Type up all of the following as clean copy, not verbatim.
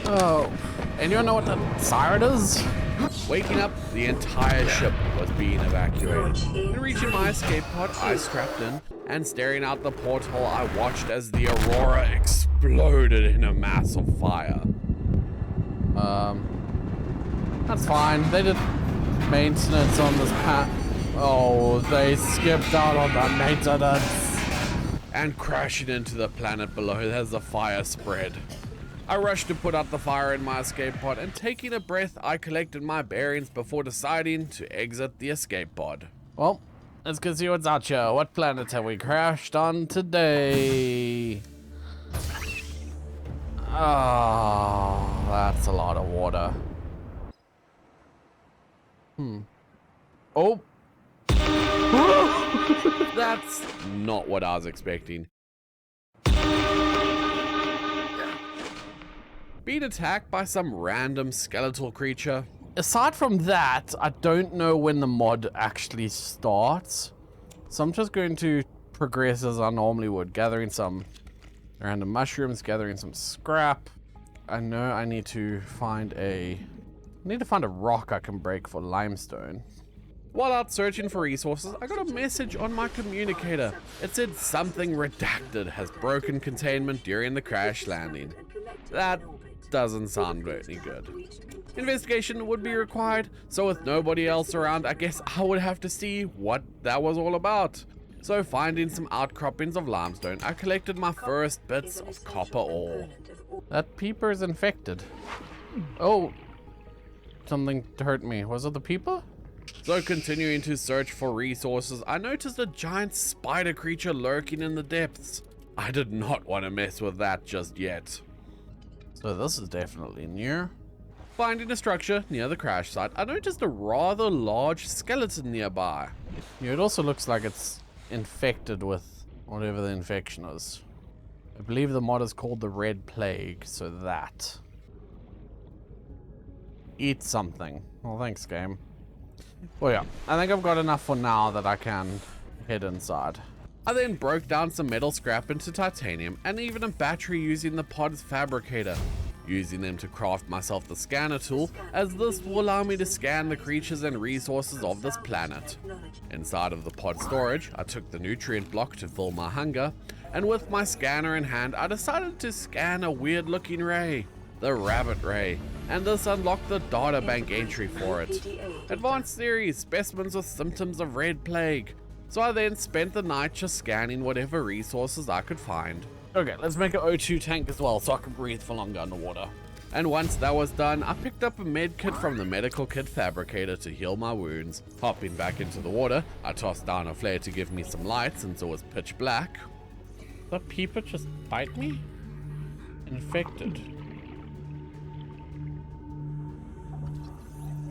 Oh, anyone know what that siren is? Waking up, the entire ship was being evacuated. And reaching my escape pod, I strapped in, and staring out the porthole, I watched as the Aurora exploded in a mass of fire. That's fine. They did maintenance on this Oh, they skipped out on the maintenance. And crashing into the planet below as the fire spread. I rushed to put out the fire in my escape pod, and taking a breath, I collected my bearings before deciding to exit the escape pod. Well, let's go see what's out here. What planet have we crashed on today? Oh, that's a lot of water. Oh. That's not what I was expecting. Being attacked by some random skeletal creature. Aside from that, I don't know when the mod actually starts. So I'm just going to progress as I normally would, gathering some random mushrooms, gathering some scrap. I know I need to find a rock I can break for limestone. While out searching for resources, I got a message on my communicator. It said something redacted has broken containment during the crash landing. That doesn't sound very good. Investigation would be required, so with nobody else around, I guess I would have to see what that was all about. So finding some outcroppings of limestone, I collected my first bits of copper ore. That peeper is infected. Oh, something hurt me. Was it the peeper? So continuing to search for resources, I noticed a giant spider creature lurking in the depths. I did not want to mess with that just yet. So this is definitely new. Finding a structure near the crash site, I noticed a rather large skeleton nearby. Yeah, it also looks like it's infected with whatever the infection is. I believe the mod is called the Red Plague, so that. Eat something. Well, thanks, game. Well, yeah, I think I've got enough for now that I can head inside. I then broke down some metal scrap into titanium and even a battery using the pod's fabricator, using them to craft myself the scanner tool, as this will allow me to scan the creatures and resources of this planet. Inside of the pod storage, I took the nutrient block to fill my hunger, and with my scanner in hand, I decided to scan a weird looking ray, the rabbit ray, and this unlocked the databank entry for it. Advanced theories, specimens with symptoms of red plague. So I then spent the night just scanning whatever resources I could find. Okay, let's make an O2 tank as well so I can breathe for longer underwater. And once that was done, I picked up a med kit from the medical kit fabricator to heal my wounds. Hopping back into the water, I tossed down a flare to give me some light since it was pitch black. Did that peeper just bite me? Infected.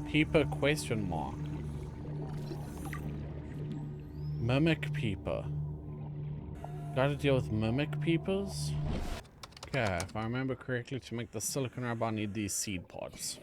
Peeper question mark. Mimic peeper. Gotta deal with mimic peepers? Okay, if I remember correctly, to make the silicon rubber, I need these seed pods.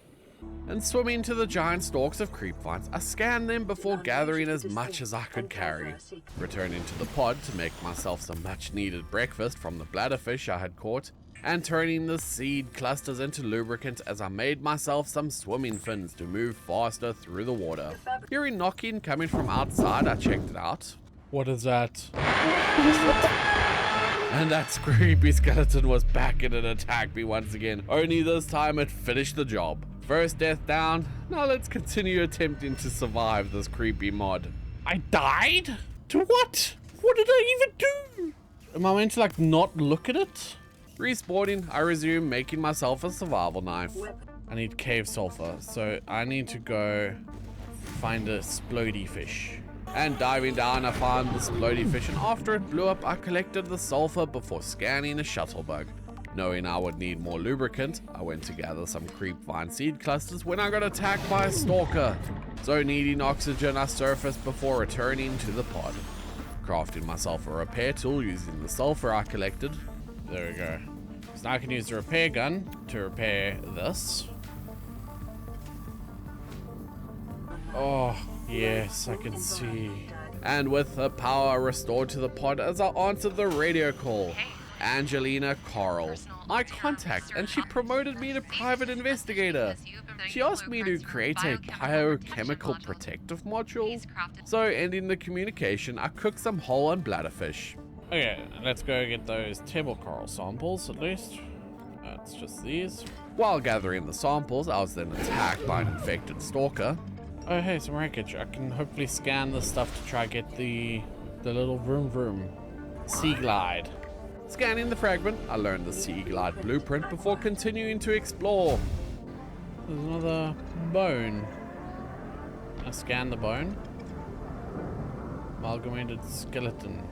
And swimming to the giant stalks of creep vines, I scanned them before gathering as much as I could carry. Returning to the pod to make myself some much needed breakfast from the bladderfish I had caught, and turning the seed clusters into lubricant as I made myself some swimming fins to move faster through the water. Hearing knocking coming from outside, I checked it out. What is that? And that creepy skeleton was back and it attacked me once again, only this time it finished the job. First death down, now let's continue attempting to survive this creepy mod. I died? To what? What did I even do? Am I meant to like not look at it? Respawning, I resume making myself a survival knife. I need cave sulfur, so I need to go find a splody fish. And diving down, I found the splody fish, and after it blew up, I collected the sulfur before scanning a shuttle bug. Knowing I would need more lubricant, I went to gather some creep vine seed clusters when I got attacked by a stalker. So needing oxygen, I surfaced before returning to the pod. Crafting myself a repair tool using the sulfur I collected. There we go. So now I can use the repair gun to repair this. Oh, yes, I can see. And with the power restored to the pod as I answered the radio call. Hey, Angelina Coral, my contact, and she promoted me to private investigator. She asked me to create a biochemical protective module. So ending the communication, I cooked some whole and bladderfish. Okay, let's go get those table coral samples at least. It's just these. While gathering the samples, I was then attacked by an infected stalker. Oh hey, some wreckage. I can hopefully scan this stuff to try get the little vroom vroom sea glide. Scanning the fragment, I learned the sea glide blueprint before continuing to explore. There's another bone. I scan the bone. Amalgamated skeleton.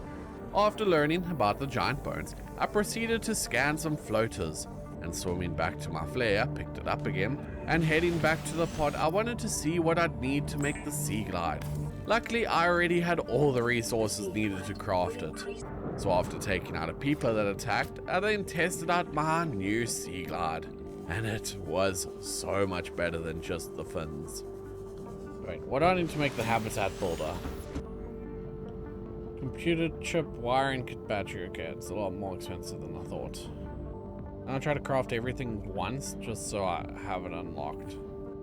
After learning about the giant bones, I proceeded to scan some floaters, and swimming back to my flare, picked it up again, and heading back to the pod, I wanted to see what I'd need to make the sea glide. Luckily, I already had all the resources needed to craft it. So after taking out a peeper that attacked, I then tested out my new sea glide. And it was so much better than just the fins. Wait, what do I need to make the habitat builder? Computer chip, wiring kit, battery. Okay, it's a lot more expensive than I thought. I'm gonna try to craft everything once, just so I have it unlocked.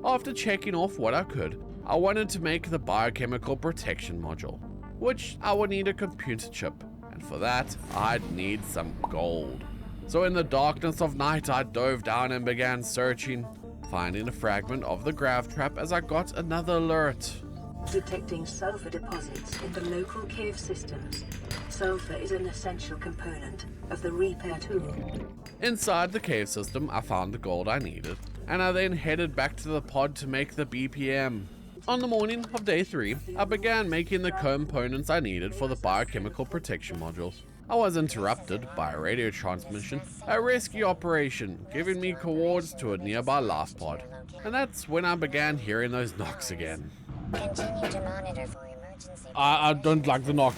After checking off what I could, I wanted to make the biochemical protection module, which I would need a computer chip, and for that, I'd need some gold. So in the darkness of night, I dove down and began searching, finding a fragment of the grav trap as I got another alert. Detecting sulfur deposits in the local cave systems. Sulfur is an essential component of the repair tool. Inside the cave system, I found the gold I needed, and I then headed back to the pod to make the BPM. On the morning of day 3, I began making the components I needed for the biochemical protection module. I was interrupted by a radio transmission, a rescue operation, giving me coordinates to a nearby life pod. And that's when I began hearing those knocks again. Continue to monitor for emergency. I don't like the knock.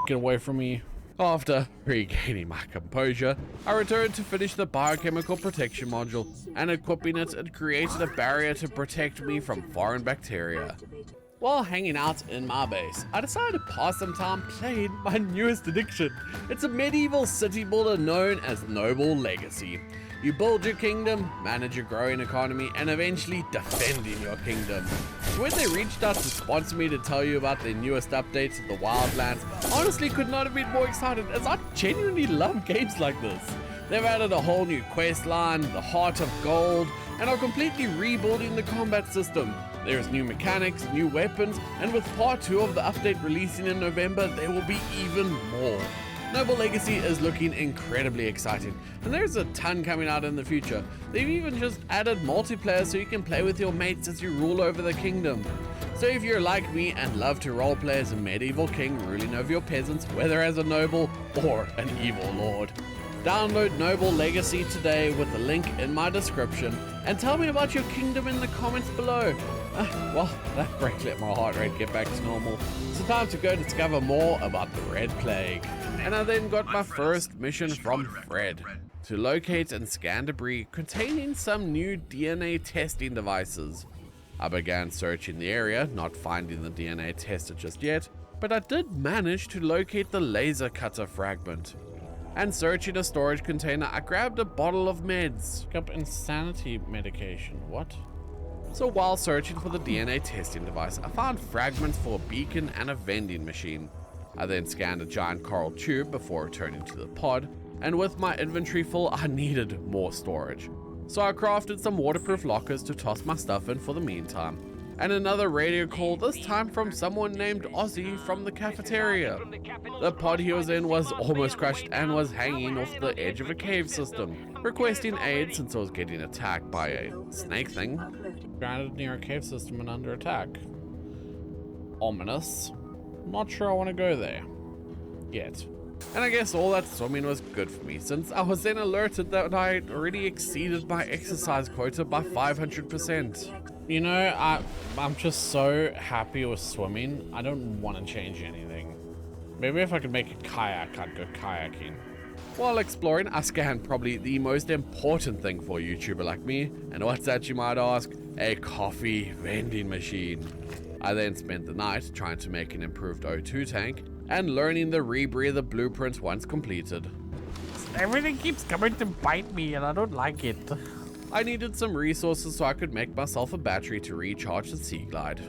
Get away from me. After regaining my composure, I returned to finish the biochemical protection module, and equipping it, it created a barrier to protect me from foreign bacteria. While hanging out in my base, I decided to pass some time playing my newest addiction. It's a medieval city builder known as Noble Legacy. You build your kingdom, manage your growing economy, and eventually defending your kingdom. So when they reached out to sponsor me to tell you about their newest updates of the Wildlands, honestly could not have been more excited, as I genuinely love games like this. They've added a whole new quest line, the Heart of Gold, and are completely rebuilding the combat system. There's new mechanics, new weapons, and with part 2 of the update releasing in November, there will be even more. Noble Legacy is looking incredibly exciting, and there's a ton coming out in the future. They've even just added multiplayer so you can play with your mates as you rule over the kingdom. So if you're like me and love to roleplay as a medieval king ruling over your peasants, whether as a noble or an evil lord, download Noble Legacy today with the link in my description, and tell me about your kingdom in the comments below. Well, that break let my heart rate get back to normal. So time to go discover more about the Red Plague. And I then got my first mission from Fred, to locate and scan debris containing some new DNA testing devices. I began searching the area, not finding the DNA tester just yet, but I did manage to locate the laser cutter fragment. And searching a storage container, I grabbed a bottle of meds. Pick up insanity medication. What? So while searching for the DNA testing device, I found fragments for a beacon and a vending machine. I then scanned a giant coral tube before returning to the pod, and with my inventory full, I needed more storage. So I crafted some waterproof lockers to toss my stuff in for the meantime. And another radio call, this time from someone named Ozzy from the cafeteria. The pod he was in was almost crushed and was hanging off the edge of a cave system, requesting aid since I was getting attacked by a snake thing. Grounded near a cave system and under attack. Ominous. Not sure I want to go there. Yet. And I guess all that swimming was good for me, since I was then alerted that I had already exceeded my exercise quota by 500%. You know, I'm just so happy with swimming. I don't want to change anything. Maybe if I could make a kayak, I'd go kayaking. While exploring, I scanned probably the most important thing for a YouTuber like me. And what's that, you might ask? A coffee vending machine. I then spent the night trying to make an improved O2 tank and learning the rebreather blueprint once completed. Everything keeps coming to bite me and I don't like it. I needed some resources so I could make myself a battery to recharge the Sea Glide.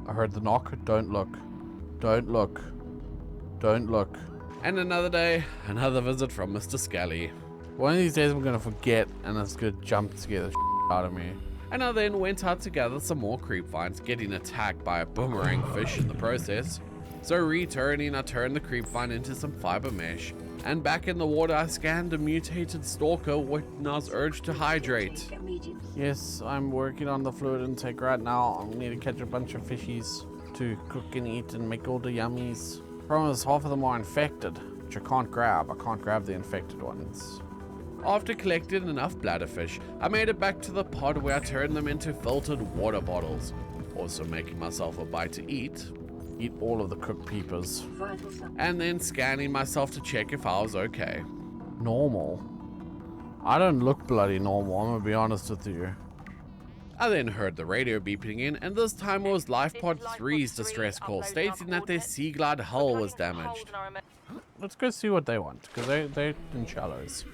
I heard the knock. Don't look. Don't look. Don't look. And another day, another visit from Mr. Skelly. One of these days I'm gonna forget and it's gonna jump to scare the out of me. And I then went out to gather some more creep vines, getting attacked by a boomerang fish in the process. So returning, I turned the creep vine into some fiber mesh. And back in the water, I scanned a mutated stalker when I was urged to hydrate. Yes, I'm working on the fluid intake right now. I need to catch a bunch of fishies to cook and eat and make all the yummies. Problem is, half of them are infected, which I can't grab. I can't grab the infected ones. After collecting enough bladderfish, I made it back to the pod where I turned them into filtered water bottles. Also making myself a bite to eat. Eat all of the cooked peepers. And then scanning myself to check if I was okay. Normal? I don't look bloody normal, I'm gonna be honest with you. I then heard the radio beeping in, and this time it was Lifepod 3's distress call stating that their Sea Glide hull was damaged. Let's go see what they want, because they're in shallows.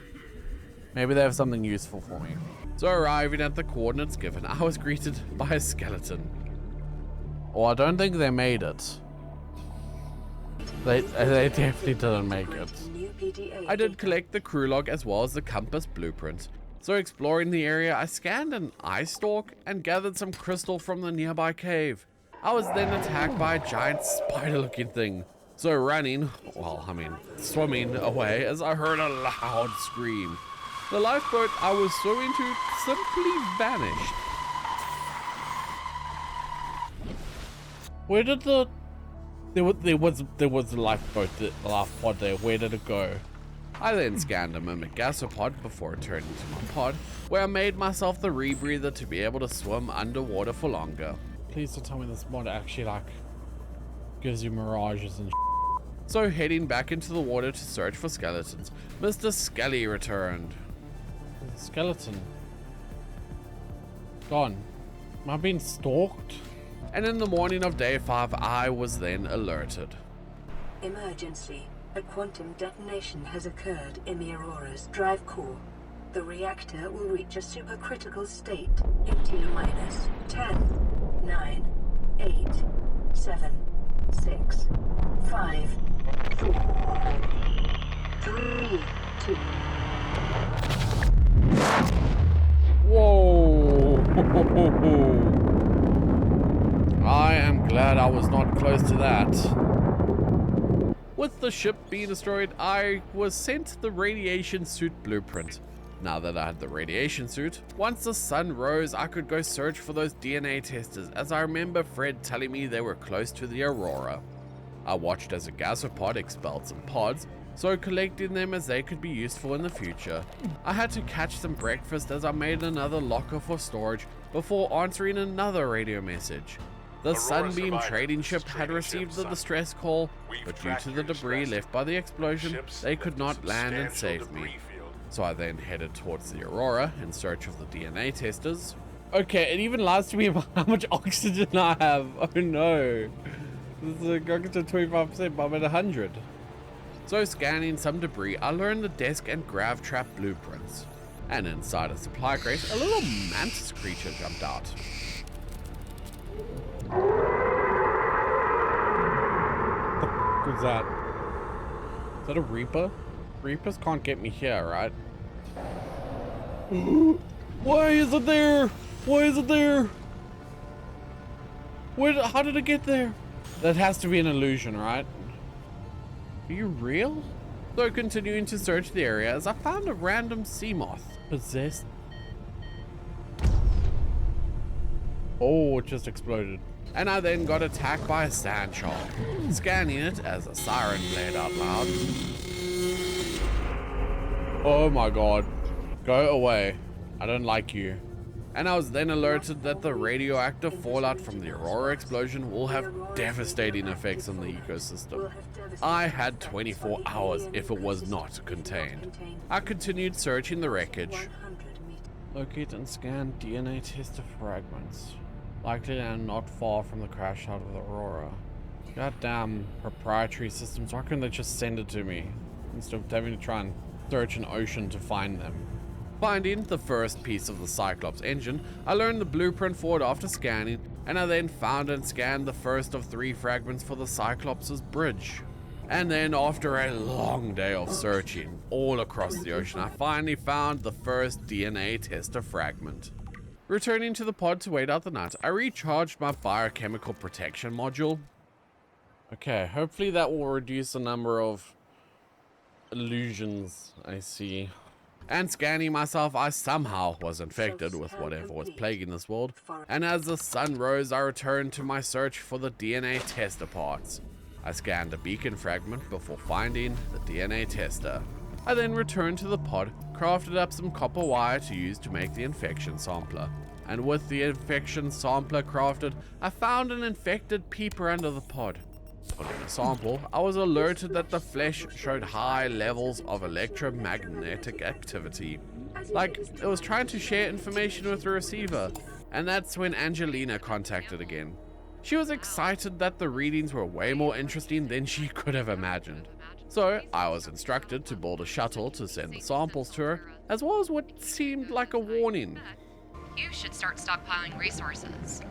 Maybe they have something useful for me. So arriving at the coordinates given, I was greeted by a skeleton. Oh, I don't think they made it. They definitely didn't make it. I did collect the crew log as well as the compass blueprint. So exploring the area, I scanned an eye stalk and gathered some crystal from the nearby cave. I was then attacked by a giant spider-looking thing. So running, swimming away as I heard a loud scream. The lifeboat I was swimming to simply vanished. Where did there was a lifeboat, the last pod there. Where did it go? I then scanned a mimic gasopod before returning to my pod, where I made myself the rebreather to be able to swim underwater for longer. Please don't tell me this mod actually gives you mirages and So heading back into the water to search for skeletons, Mr. Skelly returned. Skeleton. Gone. Am I being stalked? And in the morning of day 5, I was then alerted. Emergency. A quantum detonation has occurred in the Aurora's drive core. The reactor will reach a supercritical state in T-minus 10, 9, 8, 7, 6, 5, 4, 3, 2. Whoa! I am glad I was not close to that. With the ship being destroyed, I was sent the radiation suit blueprint. Now that I had the radiation suit, once the sun rose, I could go search for those DNA testers, as I remember Fred telling me they were close to the Aurora. I watched as a gasopod expelled some pods, so collecting them as they could be useful in the future. I had to catch some breakfast as I made another locker for storage before answering another radio message. The Sunbeam trading ship had received the distress call, but due to the debris left by the explosion, they could not land and save me. So I then headed towards the Aurora in search of the DNA testers. Okay, it even lies to me about how much oxygen I have. Oh no. This is a oxygen 25%, but I'm at 100. So scanning some debris, I learned the desk and grav trap blueprints. And inside a supply crate, a little mantis creature jumped out. What's that? Is that a Reaper? Reapers can't get me here, right? Why is it there? Why is it there? How did it get there? That has to be an illusion, right? Are you real? So continuing to search the area as I found a random seamoth. Possessed? Oh, it just exploded. And I then got attacked by a sand shark, scanning it as a siren blared out loud. Oh my god. Go away. I don't like you. And I was then alerted that the radioactive fallout from the Aurora explosion will have devastating effects on the ecosystem. I had 24 hours if it was not contained. I continued searching the wreckage. Locate and scan DNA tester fragments. Likely and not far from the crash out of the Aurora. Goddamn proprietary systems. Why couldn't they just send it to me instead of having to try and search an ocean to find them? Finding the first piece of the Cyclops engine, I learned the blueprint for it after scanning, and I then found and scanned the first of 3 fragments for the Cyclops' bridge. And then after a long day of searching all across the ocean, I finally found the first DNA tester fragment. Returning to the pod to wait out the night, I recharged my biochemical protection module. Okay, hopefully that will reduce the number of illusions I see. And scanning myself, I somehow was infected with whatever was plaguing this world. And as the sun rose, I returned to my search for the DNA tester parts. I scanned a beacon fragment before finding the DNA tester. I then returned to the pod, crafted up some copper wire to use to make the infection sampler. And with the infection sampler crafted, I found an infected peeper under the pod. Putting a sample, I was alerted that the flesh showed high levels of electromagnetic activity. Like, it was trying to share information with the receiver. And that's when Angelina contacted again. She was excited that the readings were way more interesting than she could have imagined. So, I was instructed to build a shuttle to send the samples to her, as well as what seemed like a warning. You should start stockpiling resources.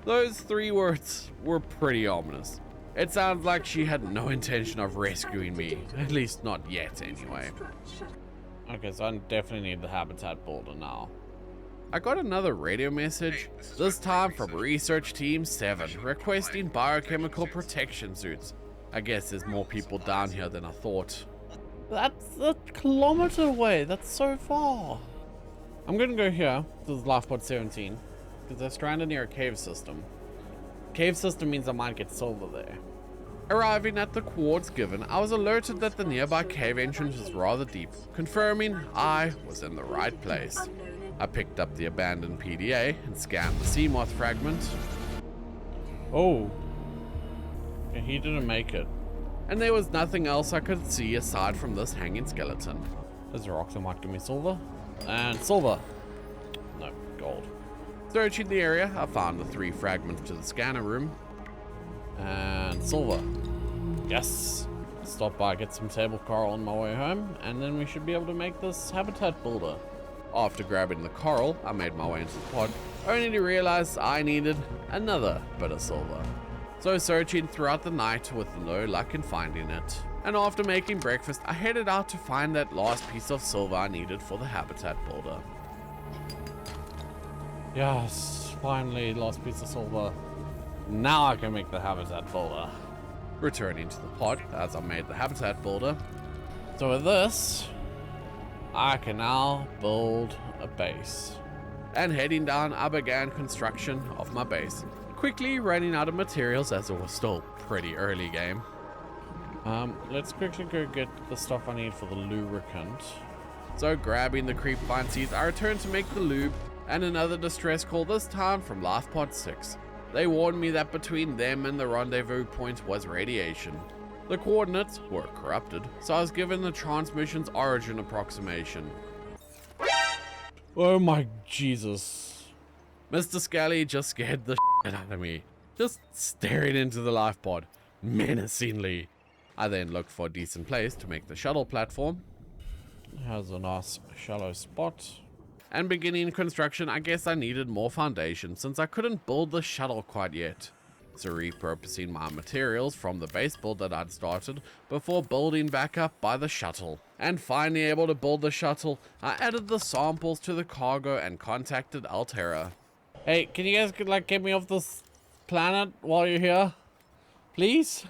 Those 3 words were pretty ominous. It sounds like she had no intention of rescuing me, at least not yet anyway. Okay, so I definitely need the habitat builder now. I got another radio message, this time from Research Team 7, requesting biochemical protection suits. I guess there's more people down here than I thought. That's a kilometer away. That's so far. I'm gonna go here. This is lifepod 17 because they're stranded near a cave system. Cave system means I might get silver there. Arriving at the quartz given, I was alerted that the nearby cave entrance was rather deep, confirming I was in the right place. I picked up the abandoned PDA and scanned the seamoth fragment. Oh. Yeah, he didn't make it. And there was nothing else I could see aside from this hanging skeleton. There's a rock that might give me silver. And silver. No, gold. Searching the area, I found the 3 fragments to the scanner room. And silver. Yes. Stop by, get some table coral on my way home, and then we should be able to make this habitat builder. After grabbing the coral, I made my way into the pod, only to realize I needed another bit of silver. So searching throughout the night with no luck in finding it. And after making breakfast, I headed out to find that last piece of silver I needed for the habitat builder. Yes, finally, last piece of silver. Now I can make the habitat builder. Returning to the pod as I made the habitat builder. So with this, I can now build a base. And heading down, I began construction of my base. Quickly running out of materials as it was still pretty early game. Let's quickly go get the stuff I need for the lubricant. So grabbing the creepvine seeds, I returned to make the lube and another distress call, this time from lifepod 6. They warned me that between them and the rendezvous point was radiation. The coordinates were corrupted, so I was given the transmission's origin approximation. Oh my Jesus. Mr. Scully just scared the shit out of me, just staring into the lifepod, menacingly. I then looked for a decent place to make the shuttle platform. Has a nice shallow spot. And beginning construction, I guess I needed more foundation since I couldn't build the shuttle quite yet. So repurposing my materials from the base build that I'd started before building back up by the shuttle. And finally able to build the shuttle, I added the samples to the cargo and contacted Altera. Hey, can you guys get me off this planet while you're here? Please?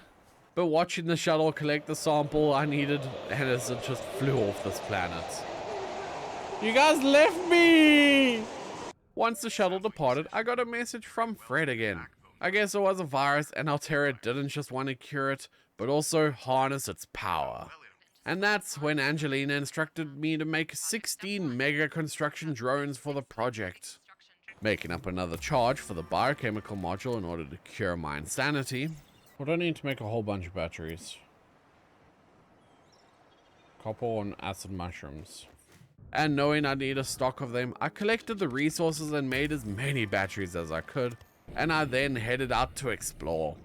But watching the shuttle collect the sample I needed, and as it just flew off this planet. You guys left me! Once the shuttle departed, I got a message from Fred again. I guess it was a virus and Altera didn't just want to cure it, but also harness its power. And that's when Angelina instructed me to make 16 mega construction drones for the project. Making up another charge for the biochemical module in order to cure my insanity. We don't need to make a whole bunch of batteries. Copper and acid mushrooms. And knowing I need a stock of them, I collected the resources and made as many batteries as I could, and I then headed out to explore.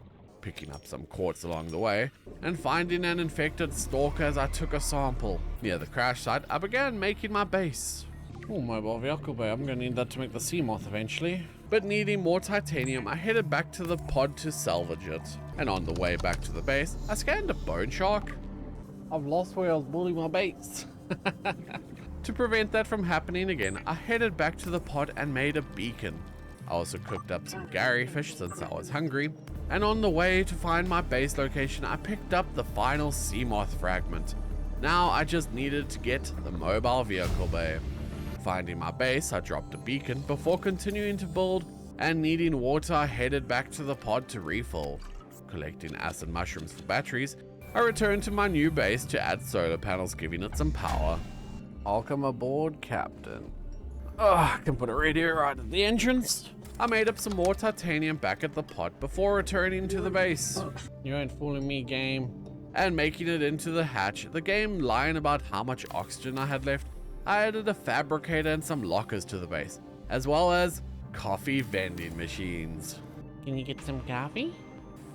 picking up some quartz along the way, and finding an infected stalker as I took a sample. Near the crash site, I began making my base. Oh, mobile vehicle bay. I'm gonna need that to make the seamoth eventually. But needing more titanium, I headed back to the pod to salvage it. And on the way back to the base, I scanned a bone shark. I've lost where I was building my base. To prevent that from happening again, I headed back to the pod and made a beacon. I also cooked up some Gary fish since I was hungry. And on the way to find my base location, I picked up the final seamoth fragment. Now I just needed to get the mobile vehicle bay. Finding my base, I dropped a beacon before continuing to build, and needing water, I headed back to the pod to refill. Collecting acid mushrooms for batteries, I returned to my new base to add solar panels, giving it some power. Welcome aboard, Captain. I can put a radio right at the entrance. I made up some more titanium back at the pod before returning to the base. You ain't fooling me, game. And making it into the hatch, the game lying about how much oxygen I had left, I added a fabricator and some lockers to the base, as well as coffee vending machines. Can you get some coffee?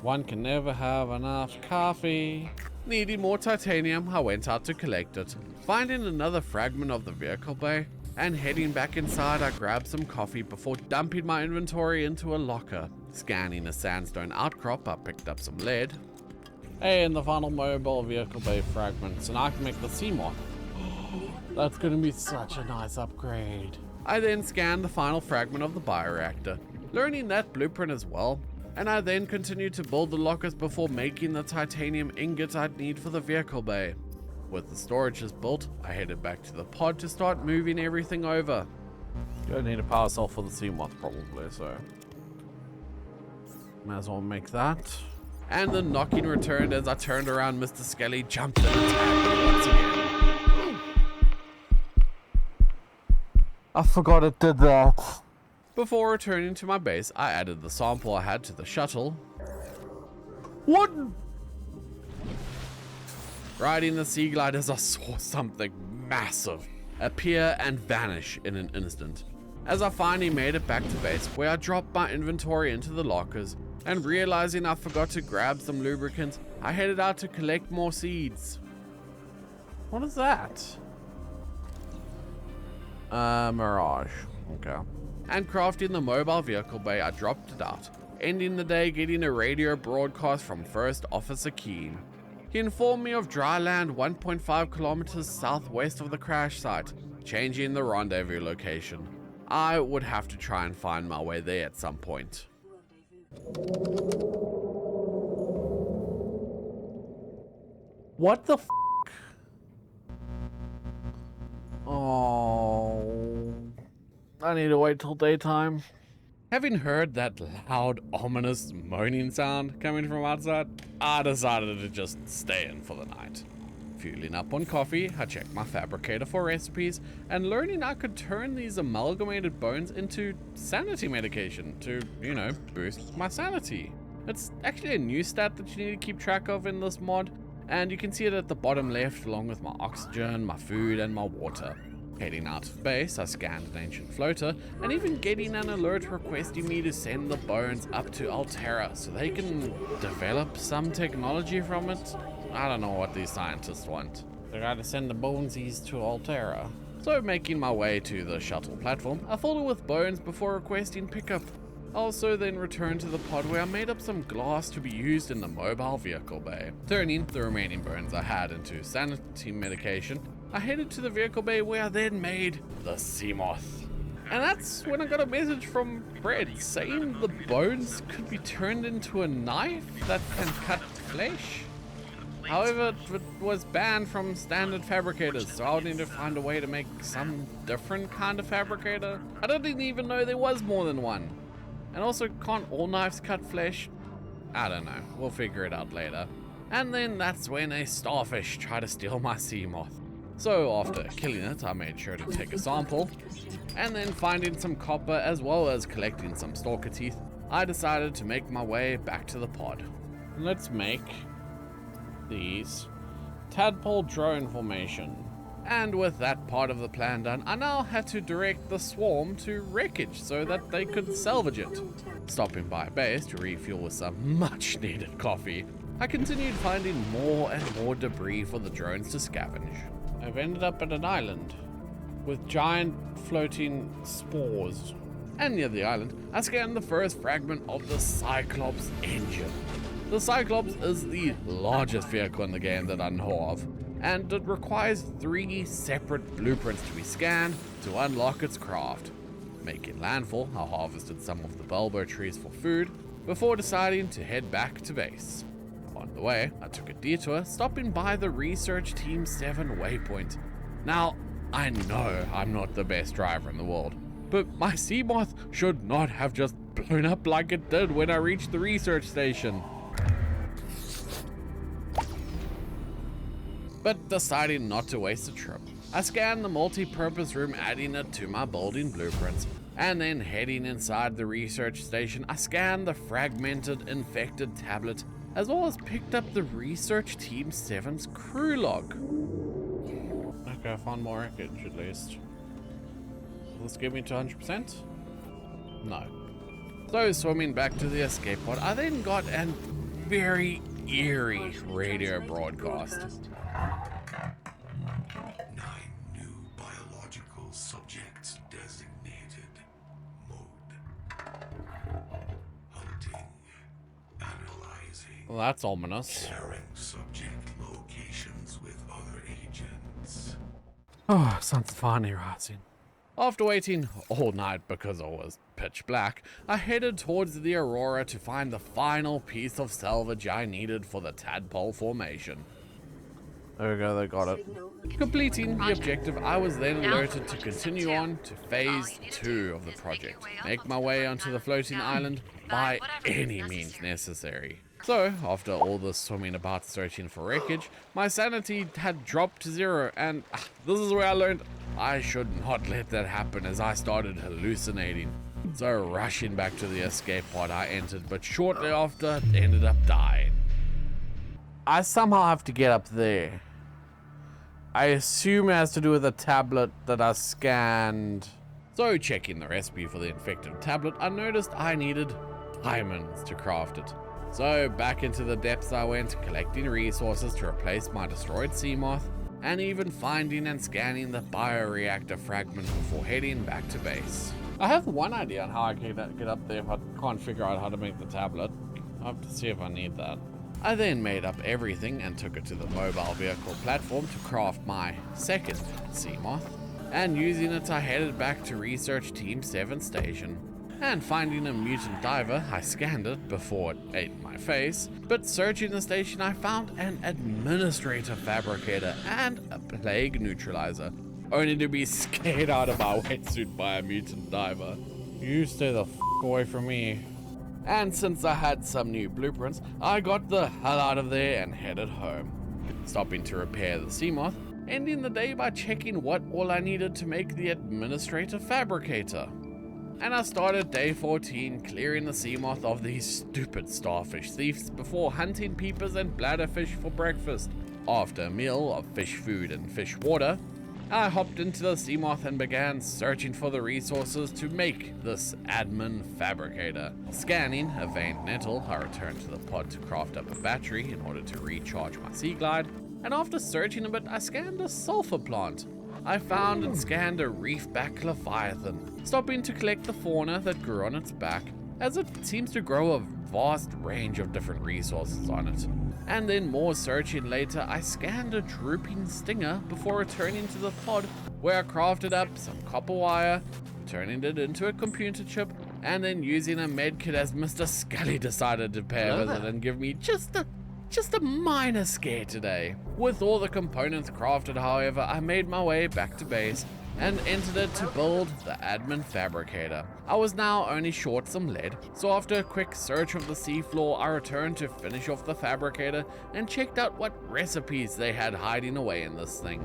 One can never have enough coffee. Needing more titanium, I went out to collect it. Finding another fragment of the vehicle bay, and heading back inside, I grabbed some coffee before dumping my inventory into a locker. Scanning a sandstone outcrop, I picked up some lead. Hey, and the final mobile vehicle bay fragments, and I can make the seamoth. That's gonna be such a nice upgrade. I then scanned the final fragment of the bioreactor, learning that blueprint as well, and I then continued to build the lockers before making the titanium ingot I'd need for the vehicle bay. With the storages built, I headed back to the pod to start moving everything over. Gonna need a power cell for the seamoth probably, so might as well make that. And the knocking returned as I turned around. Mr. Skelly jumped and attacked me once again. I forgot it did that. Before returning to my base, I added the sample I had to the shuttle. What? Riding the sea gliders, I saw something massive appear and vanish in an instant. As I finally made it back to base, where I dropped my inventory into the lockers, and realizing I forgot to grab some lubricant, I headed out to collect more seeds. What is that? Mirage. Okay. And crafting the mobile vehicle bay, I dropped it out, ending the day getting a radio broadcast from First Officer Keane. He informed me of dry land 1.5 kilometers southwest of the crash site, changing the rendezvous location. I would have to try and find my way there at some point. What the f? Oh, I need to wait till daytime. Having heard that loud, ominous moaning sound coming from outside, I decided to just stay in for the night. Fueling up on coffee, I checked my fabricator for recipes, and learning I could turn these amalgamated bones into sanity medication to, boost my sanity. It's actually a new stat that you need to keep track of in this mod, and you can see it at the bottom left along with my oxygen, my food, and my water. Heading out of base, I scanned an ancient floater, and even getting an alert requesting me to send the bones up to Altera so they can develop some technology from it. I don't know what these scientists want. They gotta send the bonesies to Altera. So making my way to the shuttle platform, I filled it with bones before requesting pickup. I also then returned to the pod where I made up some glass to be used in the mobile vehicle bay. Turning the remaining bones I had into sanity medication, I headed to the vehicle bay where I then made the seamoth. And that's when I got a message from Fred saying the bones could be turned into a knife that can cut flesh. However, it was banned from standard fabricators, so I'll need to find a way to make some different kind of fabricator. I didn't even know there was more than one. And also, can't all knives cut flesh? I don't know, we'll figure it out later. And then that's when a starfish tried to steal my seamoth. So after killing it, I made sure to take a sample, and then finding some copper as well as collecting some stalker teeth, I decided to make my way back to the pod. Let's make these tadpole drone formation. And with that part of the plan done, I now had to direct the swarm to wreckage so that they could salvage it. Stopping by a base to refuel with some much needed coffee, I continued finding more and more debris for the drones to scavenge. I've ended up at an island with giant floating spores. And near the island, I scanned the first fragment of the Cyclops engine. The Cyclops is the largest vehicle in the game that I know of, and it requires 3 separate blueprints to be scanned to unlock its craft. Making landfall, I harvested some of the bulbo trees for food before deciding to head back to base. On the way, I took a detour, stopping by the Research Team 7 waypoint. Now, I know I'm not the best driver in the world, but my seamoth should not have just blown up like it did when I reached the research station. But deciding not to waste a trip, I scanned the multi-purpose room, adding it to my building blueprints, and then heading inside the research station, I scanned the fragmented infected tablet, as well as picked up the Research Team 7's crew log. Okay, I found more wreckage at least. Will this give me to 100%? No. So swimming back to the escape pod, I then got an very eerie radio broadcast. 9 new biological subjects designated. Mode. Hunting. Analyzing. Well, that's ominous. Sharing subject locations with other agents. Oh, sun's finally rising. After waiting all night because it was pitch black, I headed towards the Aurora to find the final piece of salvage I needed for the tadpole formation. There we go, they got it. Completing the objective, I was then alerted to continue on to phase 2 of the project. Make my way onto the floating island by any means necessary. So, after all the swimming about searching for wreckage, my sanity had dropped to 0, and this is where I learned I should not let that happen as I started hallucinating. So rushing back to the escape pod I entered, but shortly after ended up dying. I somehow have to get up there. I assume it has to do with the tablet that I scanned. So checking the recipe for the infected tablet, I noticed I needed diamonds to craft it. So back into the depths I went, collecting resources to replace my destroyed seamoth, and even finding and scanning the bioreactor fragment before heading back to base. I have one idea on how I can get up there if I can't figure out how to make the tablet. I'll have to see if I need that. I then made up everything and took it to the mobile vehicle platform to craft my second seamoth, and using it I headed back to Research Team 7 station. And finding a mutant diver, I scanned it before it ate my face, but searching the station I found an administrator fabricator and a plague neutralizer, only to be scared out of my wetsuit by a mutant diver. You stay the f away from me. And since I had some new blueprints, I got the hell out of there and headed home. Stopping to repair the seamoth, ending the day by checking what all I needed to make the administrator fabricator. And I started day 14 clearing the seamoth of these stupid starfish thieves before hunting peepers and bladderfish for breakfast. After a meal of fish food and fish water, I hopped into the seamoth and began searching for the resources to make this admin fabricator. Scanning a veined nettle, I returned to the pod to craft up a battery in order to recharge my sea glide, and after searching a bit, I scanned a sulfur plant. I found and scanned a reefback leviathan, stopping to collect the fauna that grew on its back, as it seems to grow a vast range of different resources on it. And then more searching later, I scanned a drooping stinger before returning to the pod, where I crafted up some copper wire, turning it into a computer chip, and then using a medkit as Mr. Scully decided to pay a visit and give me just a minor scare today. With all the components crafted, however, I made my way back to base and entered it to build the admin fabricator. I was now only short some lead, so after a quick search of the seafloor, I returned to finish off the fabricator and checked out what recipes they had hiding away in this thing.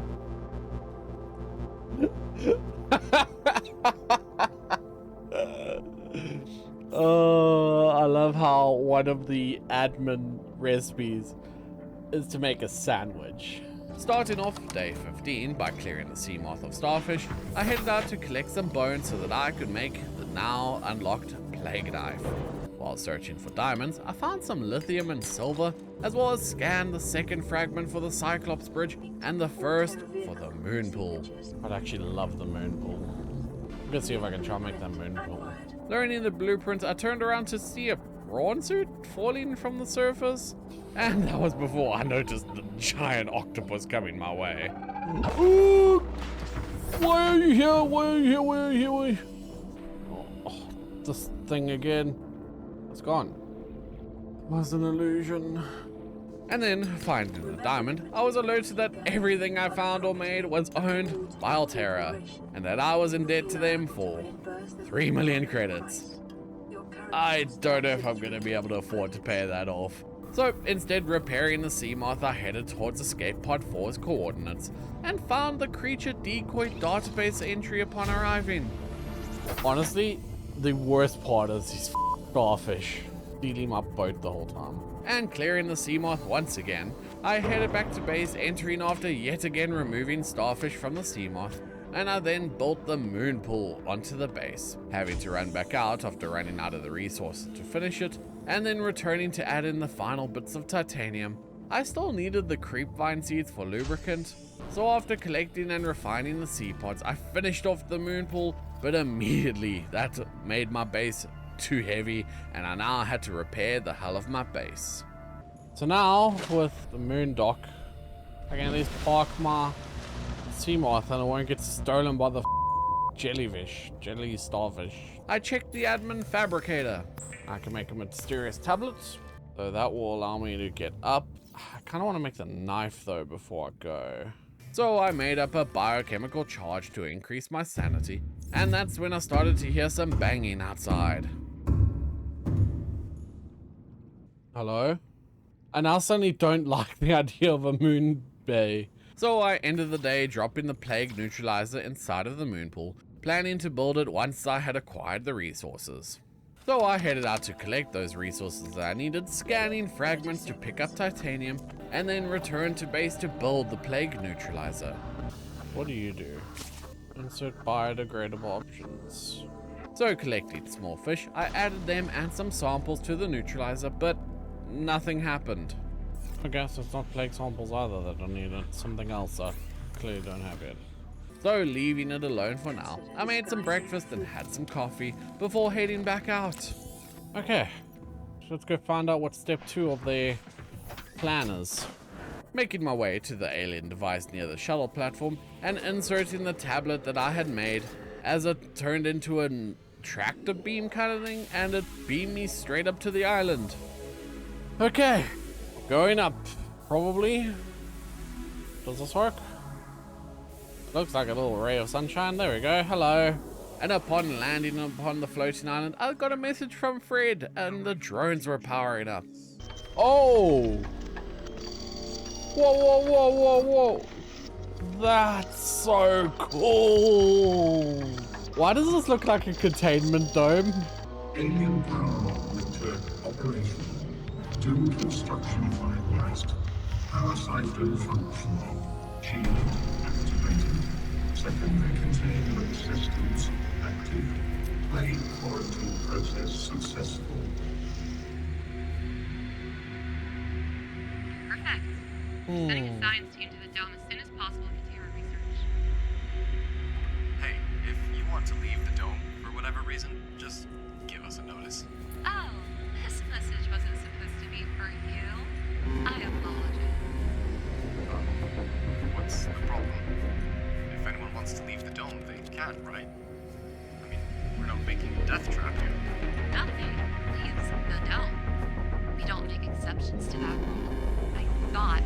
Oh, I love how one of the admin recipes is to make a sandwich. Starting off day 15 by clearing the seamoth of starfish, I headed out to collect some bones so that I could make the now unlocked plague knife. While searching for diamonds, I found some lithium and silver, as well as scanned the second fragment for the Cyclops bridge and the first for the moonpool. I'd actually love the moonpool. Let's see if I can try and make that moonpool. Learning the blueprint, I turned around to see a prawn suit falling from the surface, and that was before I noticed the giant octopus coming my way. Ooh, why are you here? Why are you here? Why are you here? Why are you... Oh, this thing again. It's gone. It was an illusion. And then, finding the diamond, I was alerted that everything I found or made was owned by Altera, and that I was in debt to them for 3 million credits. I don't know if I'm going to be able to afford to pay that off. So instead, repairing the seamoth, I headed towards Escape Pod 4's coordinates and found the creature decoy database entry upon arriving. Honestly, the worst part is these starfish stealing my boat the whole time. And clearing the seamoth once again, I headed back to base, entering after yet again removing starfish from the seamoth, and I then built the moonpool onto the base, having to run back out after running out of the resources to finish it, and then returning to add in the final bits of titanium. I still needed the creepvine seeds for lubricant, so after collecting and refining the sea pods, I finished off the moonpool, but immediately that made my base too heavy, and I now had to repair the hull of my base. So now, with the moon dock, I can at least park my seamoth and it won't get stolen by the jelly starfish. I checked the admin fabricator. I can make a mysterious tablet, so that will allow me to get up. I kind of want to make the knife though before I go. So I made up a biochemical charge to increase my sanity, and that's when I started to hear some banging outside. Hello? I now suddenly don't like the idea of a moon bay. So I ended the day dropping the plague neutralizer inside of the moonpool, planning to build it once I had acquired the resources. So I headed out to collect those resources that I needed, scanning fragments to pick up titanium, and then returned to base to build the plague neutralizer. What do you do? Insert biodegradable options. So collecting small fish, I added them and some samples to the neutralizer, but nothing happened. I guess it's not plague samples either that I need. It's something else I clearly don't have yet. So leaving it alone for now, I made some breakfast and had some coffee before heading back out. Okay, so let's go find out what step 2 of the plan is. Making my way to the alien device near the shuttle platform and inserting the tablet that I had made, as it turned into a tractor beam kind of thing, and it beamed me straight up to the island. Okay, going up, probably. Does this work? Looks like a little ray of sunshine. There we go. Hello. And upon landing upon the floating island, I got a message from Fred, and the drones were powering up. Oh! Whoa, whoa, whoa, whoa, whoa! That's so cool! Why does this look like a containment dome? Alien power return operational. Due construction finalized. Power siphon functional. Shield activated. Secondary containment systems active. Plague quarantine process successful. Perfect. Sending a science team to the dome as soon as possible to continue our research. Hey, if you want to leave the dome for whatever reason, just give us a notice. Oh, this message wasn't supposed to be for you. I apologize. What's the problem? If anyone wants to leave the dome, they can, right? I mean, we're not making a death trap here. Nothing leaves the dome. We don't make exceptions to that rule. I thought.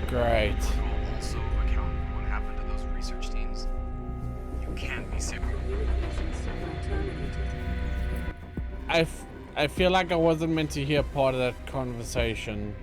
Great. We'll also account for what happened to those research teams. You can't be serious. I feel like I wasn't meant to hear part of that conversation.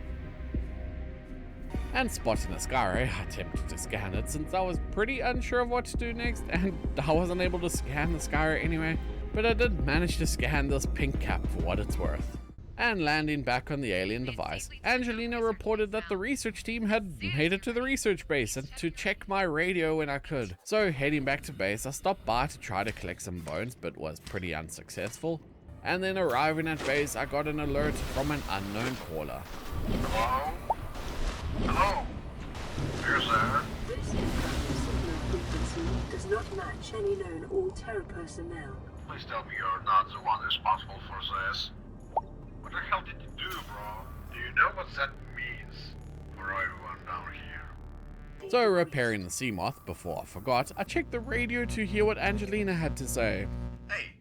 And spotting a sky ray, I attempted to scan it since I was pretty unsure of what to do next, and I wasn't able to scan the sky ray anyway. But I did manage to scan this pink cap for what it's worth. And landing back on the alien device, Angelina reported that the research team had made it to the research base and to check my radio when I could. So heading back to base, I stopped by to try to collect some bones, but was pretty unsuccessful. And then arriving at base, I got an alert from an unknown caller. Hello? Hello? Where's there? This incoming signal frequency does not match any known All-Terra personnel. Please tell me you're not the one responsible for this. What the hell did you do, bro? Do you know what that means for everyone down here? So repairing the seamoth before I forgot, I checked the radio to hear what Angelina had to say. Hey,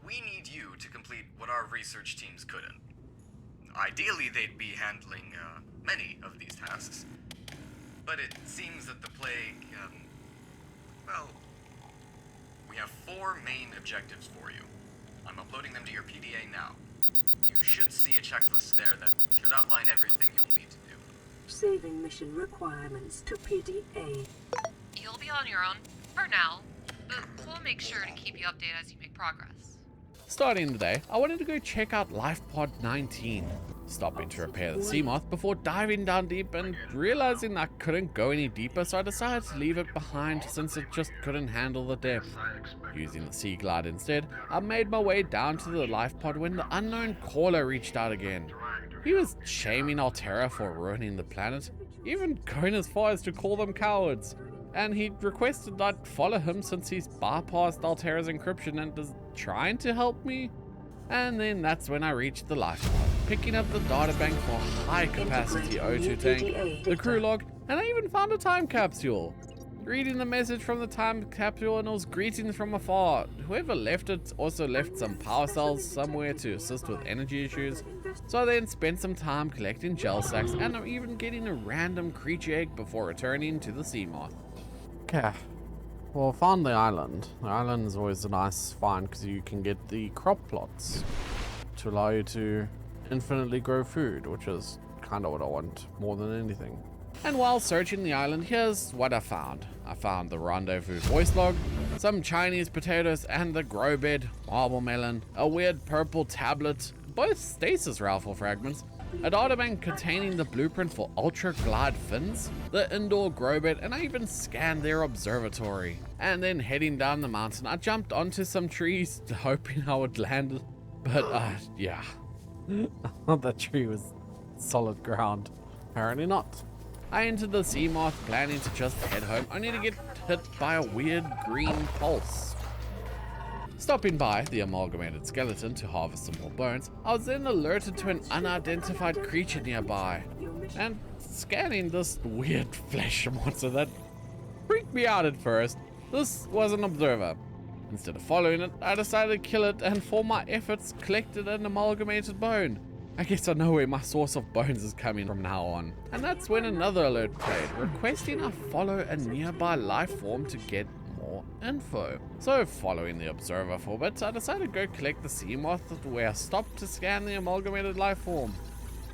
we need you to complete what our research teams couldn't. Ideally, they'd be handling many of these tasks. But it seems that the plague, well, we have 4 main objectives for you. I'm uploading them to your PDA now. You should see a checklist there that should outline everything you'll need to do. Saving mission requirements to PDA. You'll be on your own for now, but we'll make sure to keep you updated as you make progress. Starting the day, I wanted to go check out Lifepod 19, stopping to repair the seamoth before diving down deep and realizing I couldn't go any deeper, so I decided to leave it behind since it just couldn't handle the depth. Using the sea glide instead, I made my way down to the lifepod when the unknown caller reached out again. He was shaming Alterra for ruining the planet, even going as far as to call them cowards. And he requested I'd follow him since he's bypassed Alterra's encryption and is trying to help me. And then that's when I reached the lifepod, picking up the databank for high capacity O2 tank, the crew log, and I even found a time capsule. Reading the message from the time capsule, and it was greetings from afar. Whoever left it also left some power cells somewhere to assist with energy issues. So I then spent some time collecting gel sacks and I'm even getting a random creature egg before returning to the seamoth. Okay. Well, I found the island. The island is always a nice find because you can get the crop plots to allow you to infinitely grow food, which is kind of what I want more than anything. And while searching the island, here's what I found. I found the rendezvous voice log, some Chinese potatoes and the grow bed, marble melon, a weird purple tablet, both stasis rifle fragments, a databank containing the blueprint for ultra glide fins, the indoor grow bed, and I even scanned their observatory. And then heading down the mountain, I jumped onto some trees hoping I would land, but yeah. That tree was solid ground. Apparently not. I entered the seamoth planning to just head home, only to get hit by a weird green pulse. Stopping by the amalgamated skeleton to harvest some more bones, I was then alerted to an unidentified creature nearby, and scanning this weird flesh monster that freaked me out at first. This was an observer. Instead of following it, I decided to kill it and for my efforts collected an amalgamated bone. I guess I know where my source of bones is coming from now on. And that's when another alert played, requesting I follow a nearby life form to get more info. So following the observer for a bit, I decided to go collect the seamoth where I stopped to scan the amalgamated life form.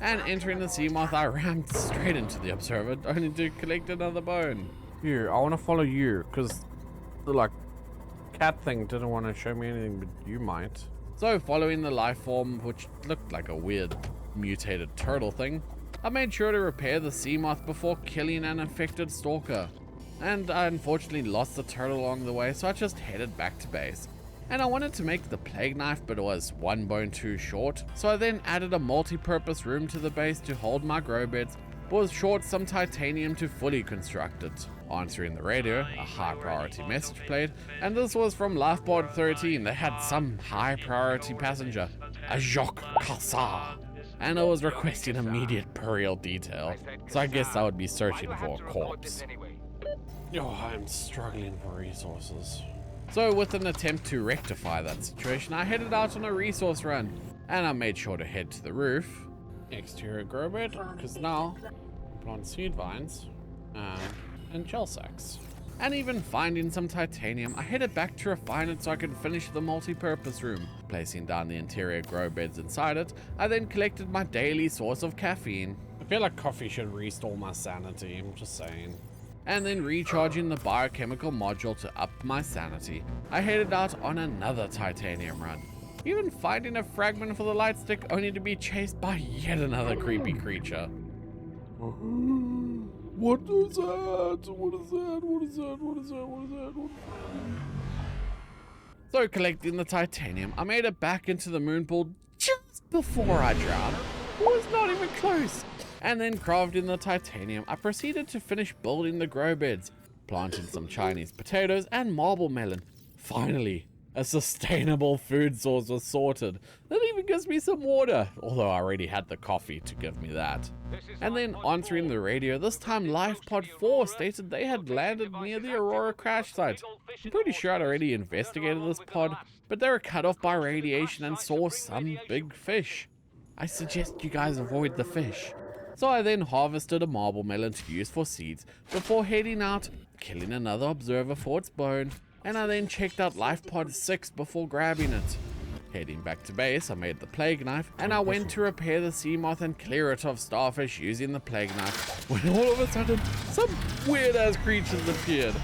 And entering the seamoth, I rammed straight into the observer, only to collect another bone. You, I want to follow you because the like cat thing didn't want to show me anything, but you might. So following the life form, which looked like a weird mutated turtle thing, I made sure to repair the seamoth before killing an infected stalker. And I unfortunately lost the turtle along the way, so I just headed back to base. And I wanted to make the plague knife, but it was one bone too short, so I then added a multi-purpose room to the base to hold my grow beds, but was short some titanium to fully construct it. Answering the radio, a high priority message played, and this was from Lifepod 13. They had some high priority passenger, a Jacques Cassar, and I was requesting immediate burial detail, so I guess I would be searching for a corpse. Oh, I'm struggling for resources. So with an attempt to rectify that situation, I headed out on a resource run, and I made sure to head to the roof. Exterior grow bed, because now I plant seed vines and gel sacks. And even finding some titanium, I headed back to refine it so I could finish the multi-purpose room. Placing down the interior grow beds inside it, I then collected my daily source of caffeine. I feel like coffee should restore my sanity, I'm just saying. And then recharging the biochemical module to up my sanity, I headed out on another titanium run. even finding a fragment for the light stick only to be chased by yet another creepy creature. What is that? What is that? What is that? What is that? What is that? What is that? So collecting the titanium, I made it back into the moonpool just before I drowned. It was not even close. And then crafting the titanium, I proceeded to finish building the grow beds, planting some Chinese potatoes and marble melon. Finally, a sustainable food source was sorted. That even gives me some water, although I already had the coffee to give me that. And then answering the radio, this time Lifepod 4 stated they had landed near the Aurora crash site. I'm pretty sure I'd already investigated this pod, but they were cut off by radiation and saw some big fish. I suggest you guys avoid the fish. So I then harvested a marble melon to use for seeds before heading out, killing another observer for its bone, and I then checked out Lifepod 6 before grabbing it. Heading back to base, I made the plague knife, and I went to repair the seamoth and clear it of starfish using the plague knife, when all of a sudden, some weird-ass creatures appeared.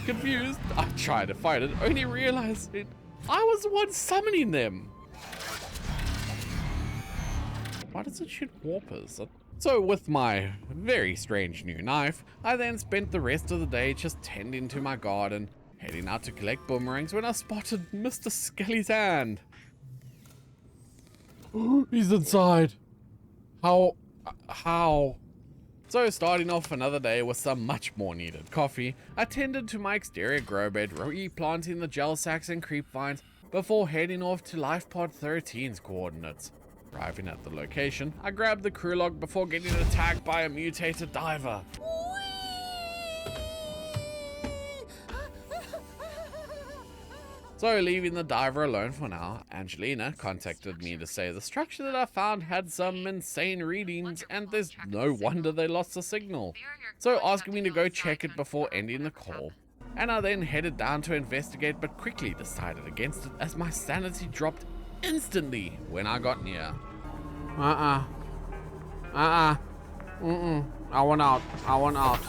Confused, I tried to fight it, only realizing I was the one summoning them. Why does it shoot warpers? So with my very strange new knife, I then spent the rest of the day just tending to my garden, heading out to collect boomerangs when I spotted Mr. Skelly's hand. He's inside. How? So starting off another day with some much more needed coffee, I tended to my exterior grow bed, replanting the gel sacks and creep vines before heading off to Lifepod 13's coordinates. Arriving at the location, I grabbed the crew log before getting attacked by a mutated diver. So leaving the diver alone for now, Angelina contacted me to say the structure that I found had some insane readings and there's no wonder they lost the signal. So asking me to go check it before ending the call. And I then headed down to investigate but quickly decided against it as my sanity dropped instantly when I got near. I want out.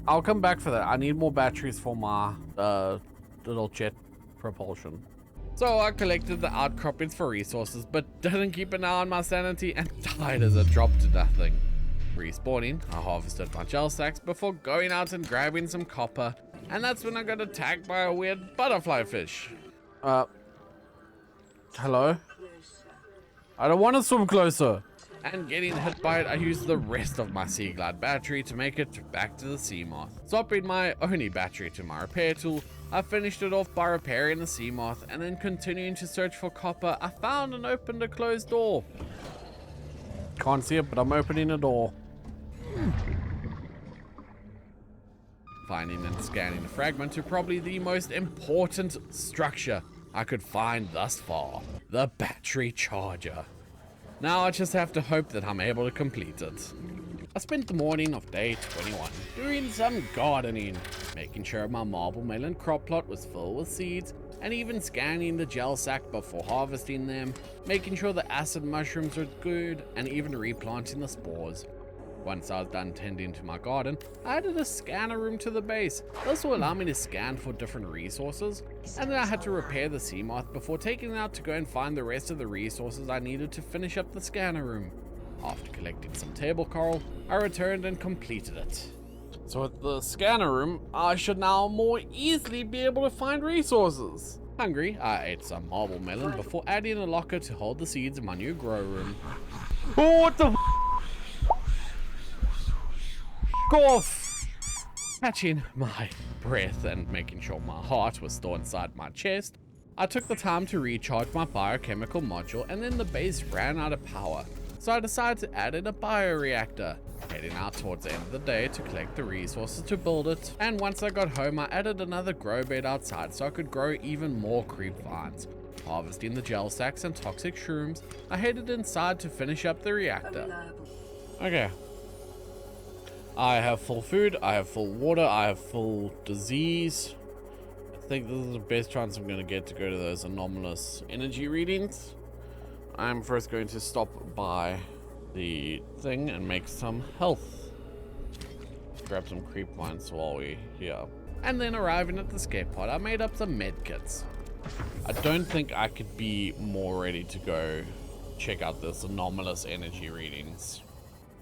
I'll come back for that. I need more batteries for my little jet propulsion. So I collected the outcroppings for resources, but didn't keep an eye on my sanity and died as it dropped to nothing. Respawning, I harvested my gel sacks before going out and grabbing some copper, and that's when I got attacked by a weird butterfly fish. Hello? I don't want to swim closer. And getting hit by it, I used the rest of my Sea Glide battery to make it back to the seamoth. Swapping my only battery to my repair tool, I finished it off by repairing the seamoth, and then continuing to search for copper, I found and opened a closed door. Can't see it, but I'm opening a door. Finding and scanning the fragment to probably the most important structure I could find thus far, the battery charger. Now I just have to hope that I'm able to complete it. I spent the morning of day 21 doing some gardening, making sure my marble melon crop plot was full with seeds, and even scanning the gel sack before harvesting them, making sure the acid mushrooms were good, and even replanting the spores. Once I was done tending to my garden, I added a scanner room to the base. This will allow me to scan for different resources, and then I had to repair the seamoth before taking it out to go and find the rest of the resources I needed to finish up the scanner room. After collecting some table coral, I returned and completed it. So at the scanner room, I should now more easily be able to find resources. Hungry, I ate some marble melon before adding a locker to hold the seeds in my new grow room. Oh, what the Go off! Catching my breath and making sure my heart was still inside my chest, I took the time to recharge my biochemical module, and then the base ran out of power. So I decided to add in a bioreactor, heading out towards the end of the day to collect the resources to build it. And once I got home, I added another grow bed outside so I could grow even more creep vines. Harvesting the gel sacks and toxic shrooms, I headed inside to finish up the reactor. Okay. I have full food, I have full water, I have full disease. I think this is the best chance I'm going to get to go to those anomalous energy readings. I'm first going to stop by the thing and make some health. Grab some creep vines while we're here. And then arriving at the escape pod, I made up some med kits. I don't think I could be more ready to go check out this anomalous energy readings.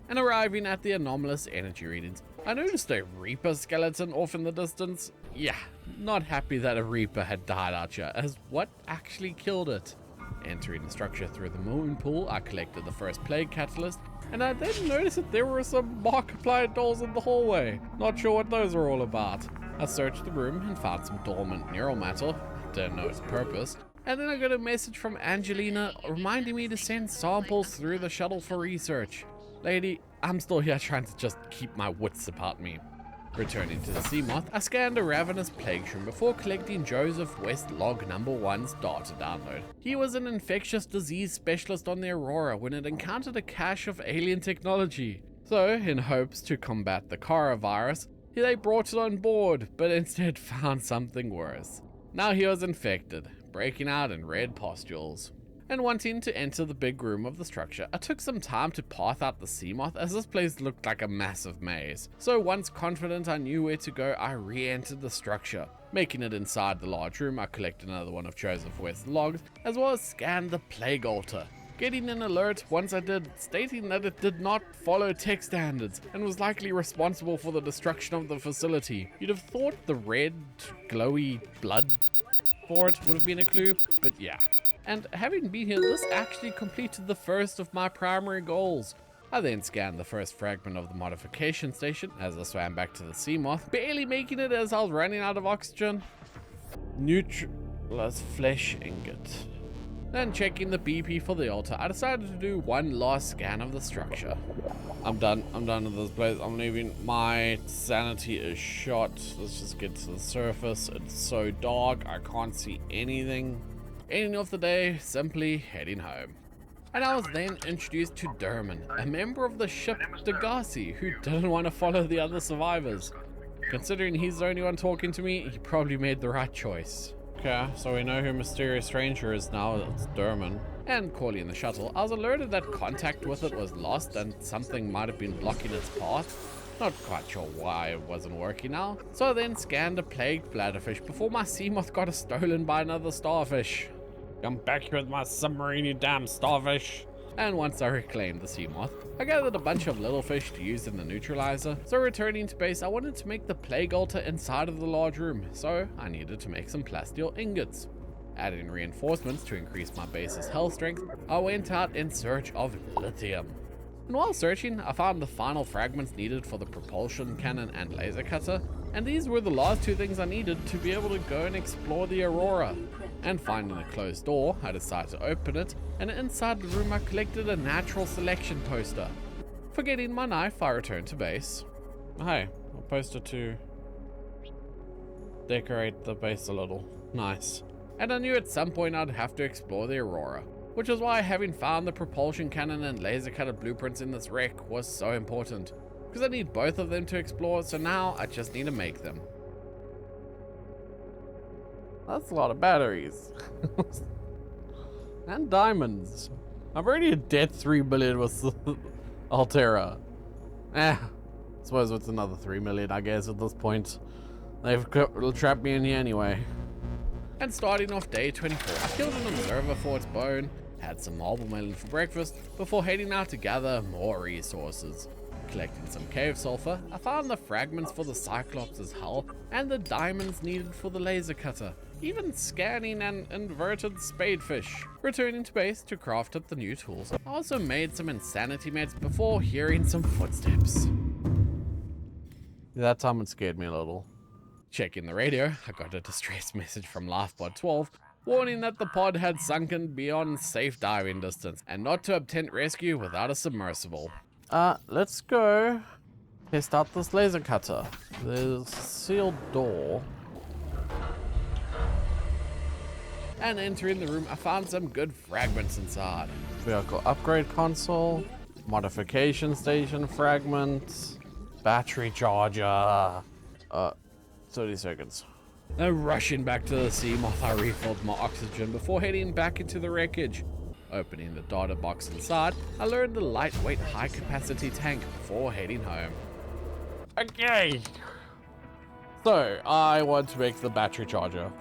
And arriving at the anomalous energy readings, I noticed a Reaper skeleton off in the distance. Yeah, not happy that a Reaper had died out here, as what actually killed it? Entering the structure through the moonpool, I collected the first plague catalyst, and I then noticed that there were some Markiplier dolls in the hallway. Not sure what those are all about. I searched the room and found some dormant neural matter, don't know its purpose, and then I got a message from Angelina reminding me to send samples through the shuttle for research. Lady, I'm still here trying to just keep my wits about me. Returning to the seamoth, I scanned a ravenous plague shroom before collecting Joseph West Log No. 1's data download. He was an infectious disease specialist on the Aurora when it encountered a cache of alien technology. So, in hopes to combat the coronavirus, they brought it on board, but instead found something worse. Now he was infected, breaking out in red pustules. And wanting to enter the big room of the structure, I took some time to path out the seamoth as this place looked like a massive maze. So once confident I knew where to go, I re-entered the structure. Making it inside the large room, I collected another one of Joseph West's logs, as well as scanned the plague altar. Getting an alert once I did, stating that it did not follow tech standards and was likely responsible for the destruction of the facility. You'd have thought the red, glowy blood for it would have been a clue, but yeah. And having been here, this actually completed the first of my primary goals. I then scanned the first fragment of the modification station as I swam back to the seamoth, barely making it as I was running out of oxygen. Neutralizer flesh ingot. Then checking the BP for the altar, I decided to do one last scan of the structure. I'm done with this place. I'm leaving. My sanity is shot. Let's just get to the surface. It's so dark, I can't see anything. Ending off the day, simply heading home. And I was then introduced to Derman, a member of the ship Degassi, who didn't want to follow the other survivors. Considering he's the only one talking to me, he probably made the right choice. Okay, so we know who Mysterious Stranger is now, it's Derman. And calling the shuttle, I was alerted that contact with it was lost and something might have been blocking its path. Not quite sure why it wasn't working now. So I then scanned a plagued bladderfish before my seamoth got stolen by another starfish. Come back here with my submarine, you damn starfish. And once I reclaimed the seamoth, I gathered a bunch of little fish to use in the neutralizer. So returning to base, I wanted to make the plague altar inside of the large room, so I needed to make some plasteel ingots. Adding reinforcements to increase my base's health strength, I went out in search of lithium. And while searching, I found the final fragments needed for the propulsion cannon and laser cutter, and these were the last two things I needed to be able to go and explore the Aurora. And finding a closed door, I decided to open it, and inside the room I collected a natural selection poster. Forgetting my knife, I returned to base. Hey, a poster to decorate the base a little. Nice. And I knew at some point I'd have to explore the Aurora, which is why having found the propulsion cannon and laser cutter blueprints in this wreck was so important, because I need both of them to explore, so now I just need to make them. That's a lot of batteries. And diamonds. I'm already a dead 3 million with Altera. I suppose it's another 3 million, I guess, at this point. They've trapped me in here anyway. And starting off day 24, I killed an observer for its bone, had some marble melon for breakfast, before heading out to gather more resources. Collecting some cave sulfur, I found the fragments for the cyclops' hull, and the diamonds needed for the laser cutter, even scanning an inverted spadefish. Returning to base to craft up the new tools, I also made some insanity meds before hearing some footsteps. That time it scared me a little. Checking the radio, I got a distress message from Lifepod 12, warning that the pod had sunken beyond safe diving distance, and not to attempt rescue without a submersible. Let's go test out this laser cutter. There's a sealed door. And entering the room, I found some good fragments inside. Vehicle upgrade console, modification station fragments, battery charger. 30 seconds. Now rushing back to the seamoth, I refilled my oxygen before heading back into the wreckage. Opening the data box inside, I learned the lightweight high-capacity tank before heading home. Okay. So, I want to make the battery charger.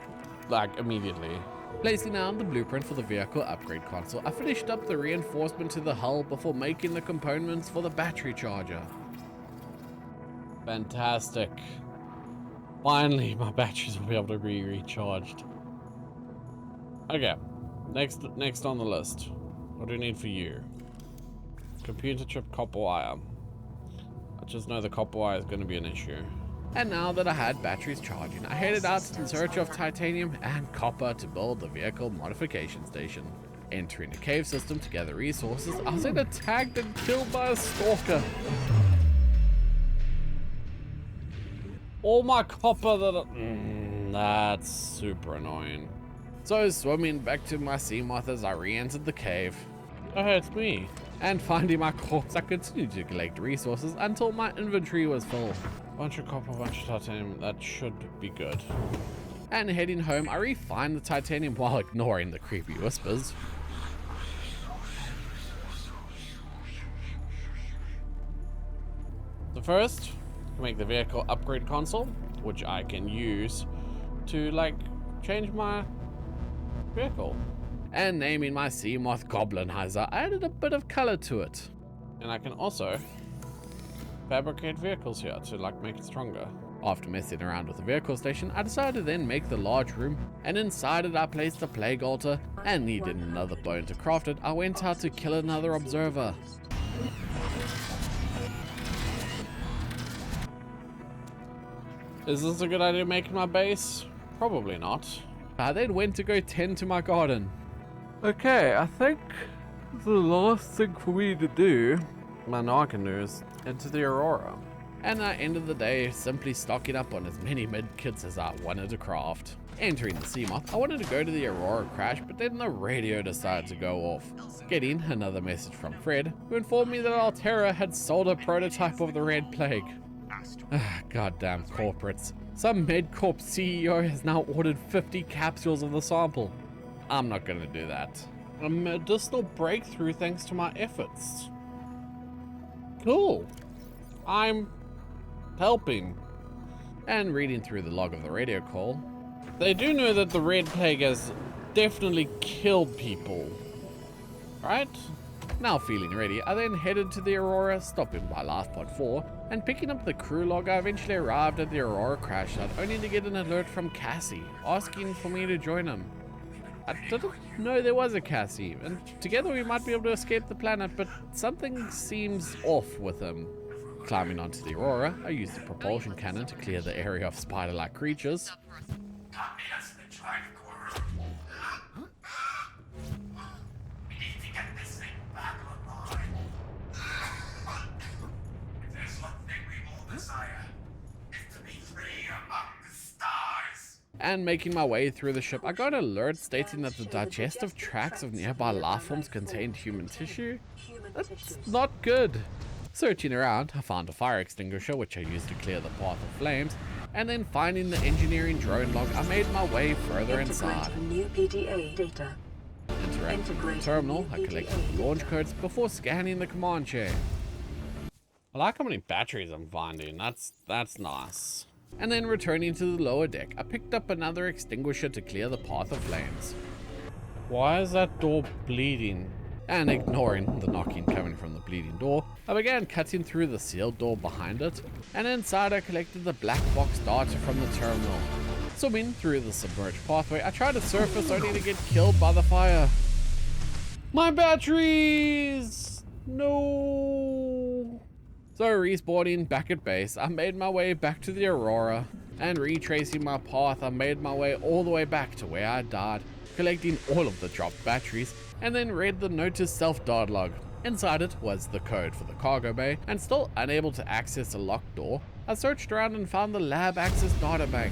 like, immediately. Placing down the blueprint for the vehicle upgrade console, I finished up the reinforcement to the hull before making the components for the battery charger. Fantastic. Finally, my batteries will be able to be recharged. Okay, next on the list. What do we need for you? Computer chip, copper wire. I just know the copper wire is going to be an issue. And now that I had batteries charging, I headed out in search of titanium and copper to build the vehicle modification station. Entering the cave system to gather resources, I was then attacked and killed by a stalker. All my copper that's super annoying. So swimming back to my seamoth as I re-entered the cave. Oh, it's me. And finding my corpse, I continued to collect resources until my inventory was full. Bunch of copper, bunch of titanium, that should be good. And heading home, I refined the titanium while ignoring the creepy whispers. So first, make the vehicle upgrade console, which I can use to, like, change my vehicle. And naming my seamoth Goblinizer, I added a bit of color to it. And I can also fabricate vehicles here to, like, make it stronger. After messing around with the vehicle station, I decided to then make the large room, and inside it I placed the plague altar, and needing another bone to craft it, I went out to kill another observer. Is this a good idea making my base? Probably not. I then went to go tend to my garden. Okay, I think the last thing for me to do, now I can do, is into the Aurora. And I ended the day simply stocking up on as many mid-kits as I wanted to craft. Entering the seamoth, I wanted to go to the Aurora crash, but then the radio decided to go off. Getting another message from Fred, who informed me that Altera had sold a prototype of the Red Plague. Goddamn corporates. Some MedCorp CEO has now ordered 50 capsules of the sample. I'm not gonna do that. A medicinal breakthrough thanks to my efforts. Cool. I'm helping. And reading through the log of the radio call, they do know that the Red Plague has definitely killed people, right? Now feeling ready, I then headed to the Aurora, stopping by Lifepod 4, and picking up the crew log. I eventually arrived at the Aurora crash site, only to get an alert from Cassie, asking for me to join him. I didn't know there was a Cassie, and together we might be able to escape the planet, but something seems off with him. Climbing onto the Aurora, I used the propulsion cannon to clear the area of spider-like creatures. And making my way through the ship, I got an alert stating that the digestive tracts of nearby life forms contained human tissue. That's not good. Searching around, I found a fire extinguisher which I used to clear the path of flames, and then finding the engineering drone log, I made my way further inside. New PDA data. Interacting with the terminal, I collected the launch codes before scanning the command chair. I like how many batteries I'm finding. That's nice. And then returning to the lower deck, I picked up another extinguisher to clear the path of flames. Why is that door bleeding? And ignoring the knocking coming from the bleeding door, I began cutting through the sealed door behind it, and inside I collected the black box data from the terminal. Swimming through the submerged pathway, I tried to surface only to get killed by the fire. My batteries! No! So respawning back at base, I made my way back to the Aurora, and retracing my path, I made my way all the way back to where I died, collecting all of the dropped batteries, and then read the note to self-dart log. Inside it was the code for the cargo bay, and still unable to access a locked door, I searched around and found the lab access databank.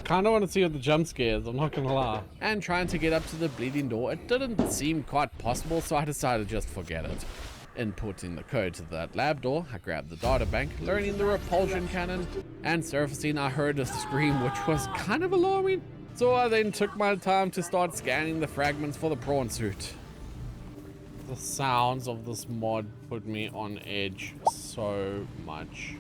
Kinda want to see what the jump scares, I'm not gonna lie. And trying to get up to the bleeding door, it didn't seem quite possible, so I decided to just forget it. Inputting the code to that lab door, I grabbed the databank, learning the repulsion cannon, and surfacing I heard a scream which was kind of alarming. So I then took my time to start scanning the fragments for the prawn suit. The sounds of this mod put me on edge so much.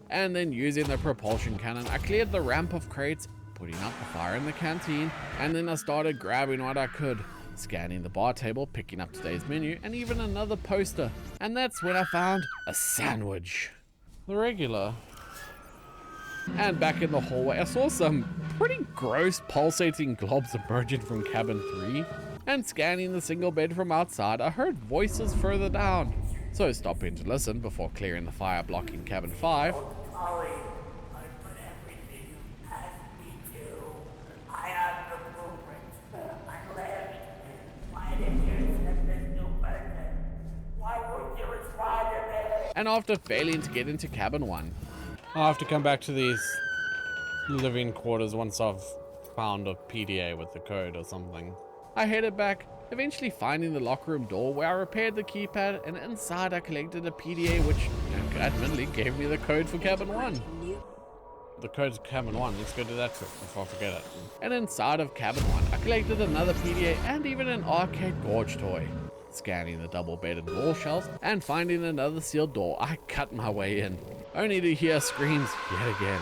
And then using the propulsion cannon, I cleared the ramp of crates putting out the fire in the canteen, and then I started grabbing what I could, scanning the bar table, picking up today's menu, and even another poster. And that's when I found a sandwich. The regular. And back in the hallway, I saw some pretty gross pulsating globs emerging from cabin 3. And scanning the single bed from outside, I heard voices further down. So stopping to listen before clearing the fire blocking cabin 5. Ollie, I put everything you asked me to. I have the blueprint. I left. Why did you send this new person? Why won't you respond to me? And after failing to get into cabin 1, I'll have to come back to these living quarters once I've found a PDA with the code or something. I headed back, eventually finding the locker room door where I repaired the keypad, and inside I collected a PDA which admittedly gave me the code for cabin 1. The code's cabin 1. Let's go do that quick before I forget it. And inside of cabin 1, I collected another PDA and even an arcade gorge toy. Scanning the double-bedded wall shelves and finding another sealed door, I cut my way in, only to hear screams yet again.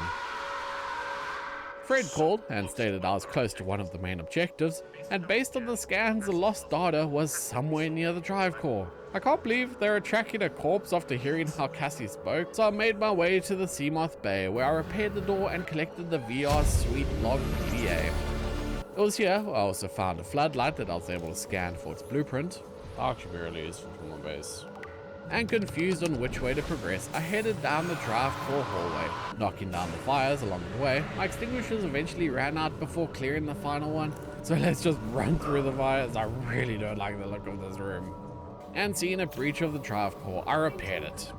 Fred called and stated I was close to one of the main objectives, and based on the scans, the lost data was somewhere near the drive core. I can't believe they were tracking a corpse after hearing how Cassie spoke, so I made my way to the Seamoth Bay, where I repaired the door and collected the VR Suite log PDA. It was here I also found a floodlight that I was able to scan for its blueprint. I'll actually be really useful for my base. And confused on which way to progress, I headed down the drive core hallway, knocking down the fires along the way. My extinguishers eventually ran out before clearing the final one, so let's just run through the fires. I really don't like the look of this room. And seeing a breach of the drive core, I repaired it.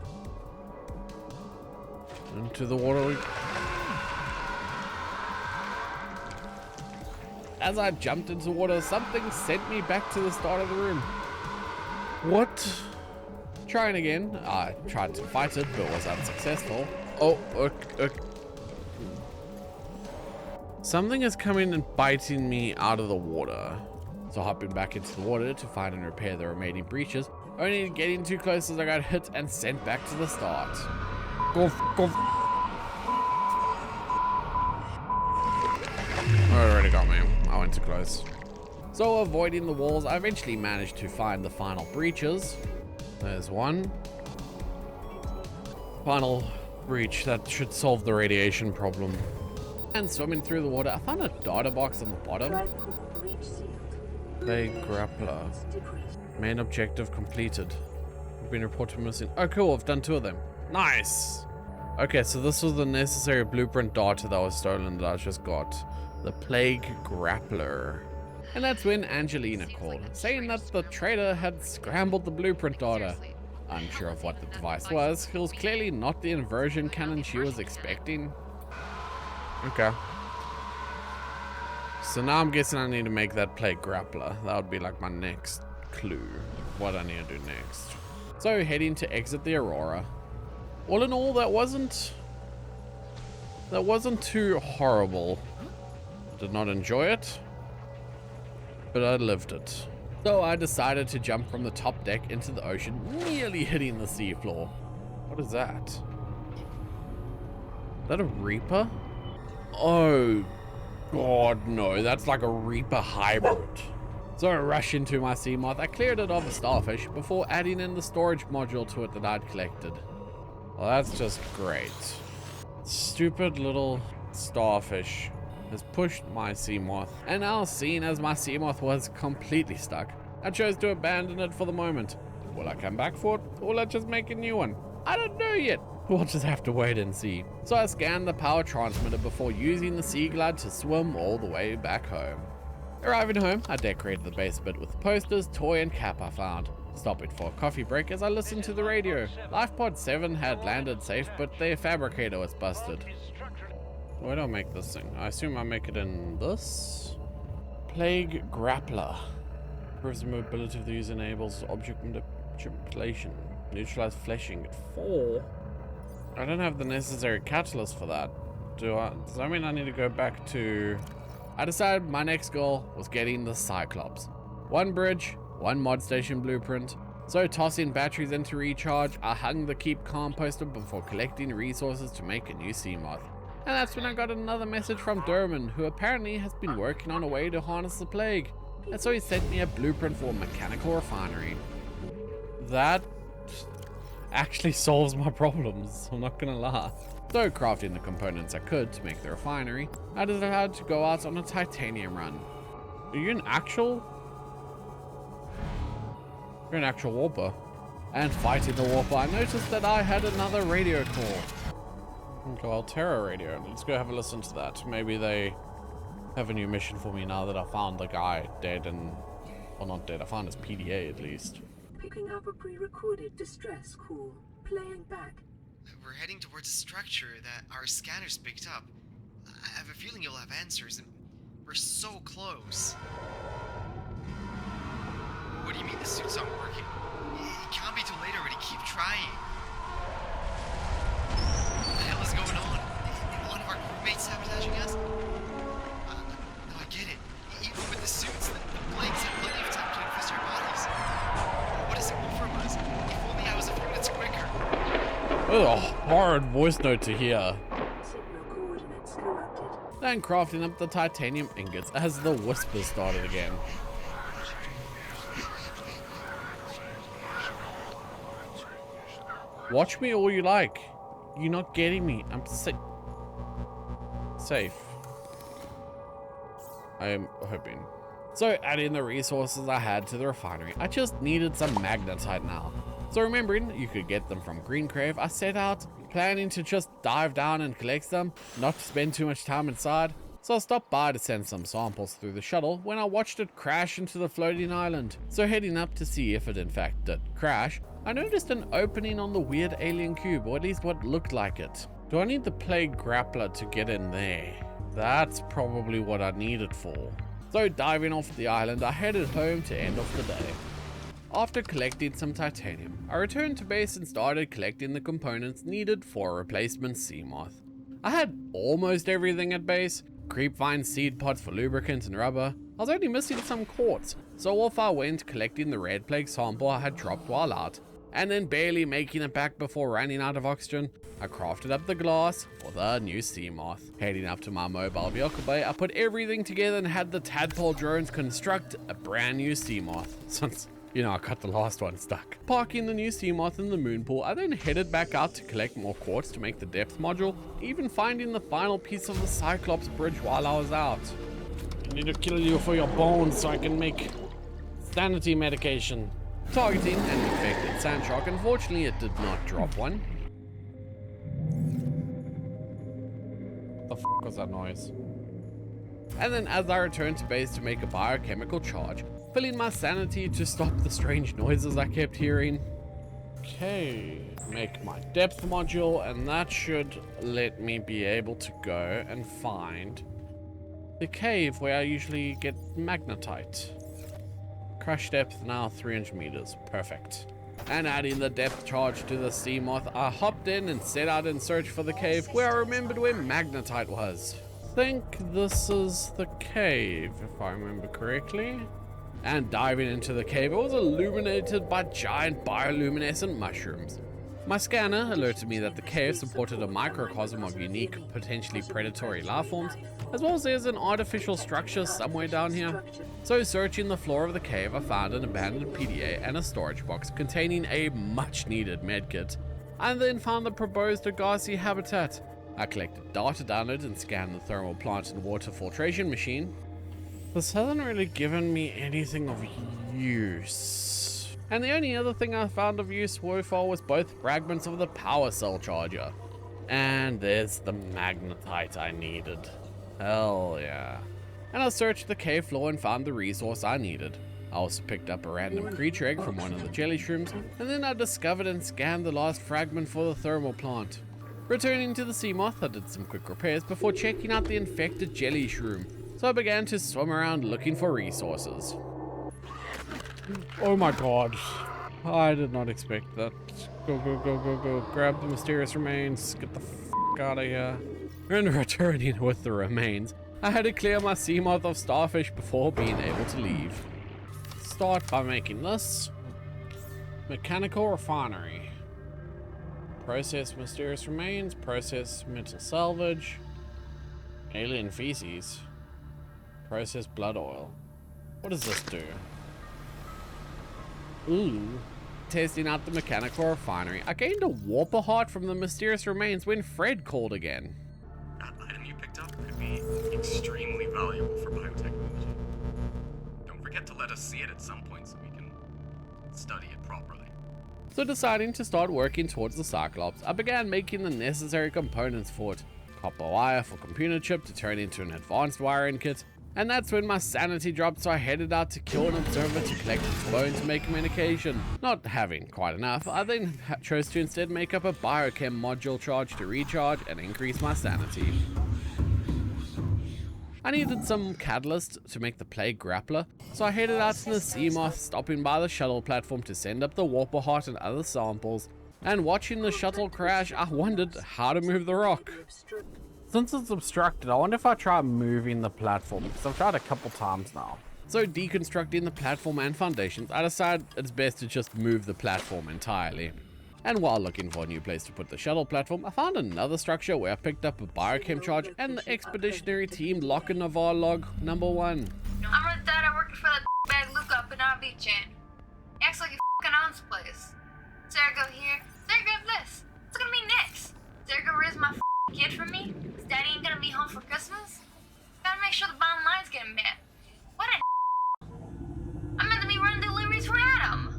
Into the water we... As I jumped into water, something sent me back to the start of the room. What? Trying again, I tried to fight it, but was unsuccessful. Oh, okay. Something is coming and biting me out of the water. So hopping back into the water to find and repair the remaining breaches, only getting too close as I got hit and sent back to the start. Go. Already got me. I went too close. So avoiding the walls, I eventually managed to find the final breaches. There's one. Final breach that should solve the radiation problem. And swimming through the water, I found a data box on the bottom. Play grappler. Main objective completed. We've been reported missing. Oh, cool. I've done 2 of them. Nice. Okay, so this was the necessary blueprint data that was stolen that I just got. The plague grappler. And that's when Angelina called, saying that the traitor had scrambled the blueprint data. Unsure of what the device was, it was clearly not the inversion cannon she was expecting. Okay. So now I'm guessing I need to make that plague grappler. That would be like my next clue of what I need to do next. So heading to exit the Aurora. All in all, that wasn't too horrible. Did not enjoy it, but I lived it. So I decided to jump from the top deck into the ocean, nearly hitting the seafloor. What is that? Is that a Reaper? Oh god, no, that's like a Reaper hybrid. So I rushed into my seamoth. I cleared it of a starfish before adding in the storage module to it that I'd collected. Well, that's just great. Stupid little starfish has pushed my seamoth. And now, seeing as my seamoth was completely stuck, I chose to abandon it for the moment. Will I come back for it, or will I just make a new one? I don't know yet. We'll just have to wait and see. So I scanned the power transmitter before using the Sea Glide to swim all the way back home. Arriving home, I decorated the base a bit with posters, toy, and cap I found. Stopping for a coffee break as I listened to the radio. Lifepod 7 had landed safe, but their fabricator was busted. Where do I make this thing? I assume I make it in this? Plague grappler. Improves the mobility of the user, enables object manipulation. Neutralize fleshing at 4. I don't have the necessary catalyst for that. Does that mean I need to go back to... I decided my next goal was getting the Cyclops. 1 bridge, 1 mod station blueprint. So tossing batteries into recharge, I hung the Keep Calm poster before collecting resources to make a new seamoth. And that's when I got another message from Durman, who apparently has been working on a way to harness the plague. And so he sent me a blueprint for a mechanical refinery. That actually solves my problems, I'm not gonna lie. So crafting the components I could to make the refinery, I decided to go out on a titanium run. Are you an actual? You're an actual warper. And fighting the warper, I noticed that I had another radio call. Okay, well, Terra radio. Let's go have a listen to that. Maybe they have a new mission for me now that I found the guy dead and... well, not dead. I found his PDA at least. Picking up a pre-recorded distress call. Playing back. We're heading towards a structure that our scanners picked up. I have a feeling you'll have answers, and we're so close. What do you mean the suits aren't working? It can't be too late already. Keep trying. What the hell is going on? One of our crewmates sabotaging us? No, I get it. Even with the suits, the plagues have plenty of time to infest our bodies. What does it want from us? If only I was a few minutes quicker. Oh, a horrid voice note to hear. Signal coordinates corrupted. Then crafting up the titanium ingots as the whispers started again. Watch me all you like. You're not getting me. I'm safe. I am hoping. So adding the resources I had to the refinery, I just needed some magnetite now. So remembering you could get them from Greencrave, I set out planning to just dive down and collect them, not to spend too much time inside. So I stopped by to send some samples through the shuttle when I watched it crash into the floating island. So heading up to see if it in fact did crash, I noticed an opening on the weird alien cube, or at least what looked like it. Do I need the plague grappler to get in there? That's probably what I need it for. So diving off the island, I headed home to end off the day. After collecting some titanium, I returned to base and started collecting the components needed for a replacement seamoth. I had almost everything at base: creepvine, seed pods for lubricant and rubber. I was only missing some quartz, so off I went collecting the red plague sample I had dropped while out, and then barely making it back before running out of oxygen, I crafted up the glass for the new seamoth. Heading up to my mobile vehicle bay, I put everything together and had the tadpole drones construct a brand new seamoth, since, you know, I got the last one stuck. Parking the new seamoth in the moonpool, I then headed back out to collect more quartz to make the depth module, even finding the final piece of the cyclops bridge while I was out. I need to kill you for your bones so I can make sanity medication. Targeting an infected sand shark, unfortunately it did not drop one. What the f was that noise? And then as I returned to base to make a biochemical charge, filling my sanity to stop the strange noises I kept hearing. Okay, make my depth module, and that should let me be able to go and find the cave where I usually get magnetite. Crush depth now 300 meters, perfect. And adding the depth charge to the seamoth, I hopped in and set out in search for the cave where I remembered where magnetite was. Think this is the cave, if I remember correctly. And diving into the cave, it was illuminated by giant bioluminescent mushrooms. My scanner alerted me that the cave supported a microcosm of unique, potentially predatory life forms, as well as there's an artificial structure somewhere down here. So searching the floor of the cave, I found an abandoned PDA and a storage box containing a much needed medkit, and then found the proposed Agassi habitat. I collected data downloads and scanned the thermal plant and water filtration machine. This hasn't really given me anything of use. And the only other thing I found of use so far was both fragments of the power cell charger. And there's the magnetite I needed. Hell yeah. And I searched the cave floor and found the resource I needed. I also picked up a random creature egg from one of the jelly shrooms, and then I discovered and scanned the last fragment for the thermal plant. Returning to the seamoth, I did some quick repairs before checking out the infected jelly shroom. So I began to swim around looking for resources. Oh my god. I did not expect that. Go, go, go, go, go. Grab the mysterious remains. Get the f out of here. And returning with the remains, I had to clear my seamoth of starfish before being able to leave. Start by making this. Mechanical refinery. Process mysterious remains. Process metal salvage. Alien feces. Processed blood oil. What does this do? Ooh. Testing out the mechanical refinery, I gained a warper heart from the mysterious remains when Fred called again. That item you picked up could be extremely valuable for biotechnology. Don't forget to let us see it at some point so we can study it properly. So deciding to start working towards the Cyclops, I began making the necessary components for it. Copper wire for computer chip to turn into an advanced wiring kit, and that's when my sanity dropped, so I headed out to kill an observer to collect its bone to make a medication. Not having quite enough, I then chose to instead make up a biochem module charge to recharge and increase my sanity. I needed some catalyst to make the plague grappler, so I headed out to the seamoth, stopping by the shuttle platform to send up the warper heart and other samples. And watching the shuttle crash, I wondered how to move the rock. Since it's obstructed, I wonder if I try moving the platform, because I've tried a couple times now. So deconstructing the platform and foundations, I decided it's best to just move the platform entirely. And while looking for a new place to put the shuttle platform, I found another structure where I picked up a biochem charge and the expeditionary team Locker Navar log number 1. I'm with Dad, I'm working for that bag lookup in our beach chain. Acts like he f***ing owns the place. Sarah go here, Sarah grab this. It's gonna be next. Sarah go raise my f***ing kid for me, cause Daddy ain't gonna be home for Christmas. Gotta make sure the bottom line's getting met. What a I'm meant to be running deliveries for Adam.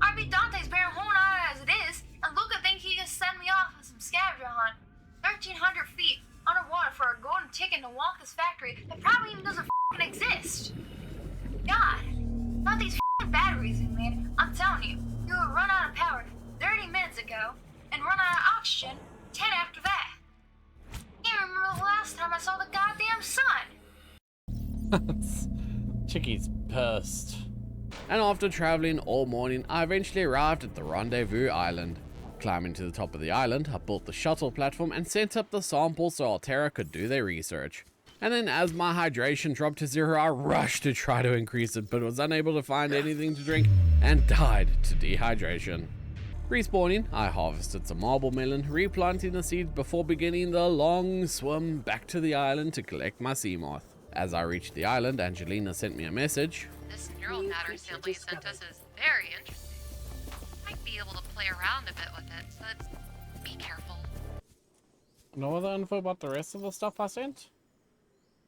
RB Dante's bearing horn eye as it is, and Luca thinks he can send me off on some scavenger hunt. 1,300 feet underwater for a golden ticket to walk this factory that probably even doesn't f***ing exist. God, not these f***ing batteries we made. I'm telling you, you would run out of power 30 minutes ago and run out of oxygen 10 after that. Can't remember the last time I saw the goddamn sun. Chicky's pissed. And after traveling all morning, I eventually arrived at the Rendezvous Island. Climbing to the top of the island, I built the shuttle platform and sent up the samples so Altera could do their research. And then as my hydration dropped to 0, I rushed to try to increase it, but was unable to find anything to drink and died to dehydration. Respawning, I harvested some marble melon, replanting the seeds before beginning the long swim back to the island to collect my seamoth. As I reached the island, Angelina sent me a message. This neural matter sample you sent us is very interesting. Might be able to play around a bit with it, but be careful. No other info about the rest of the stuff I sent?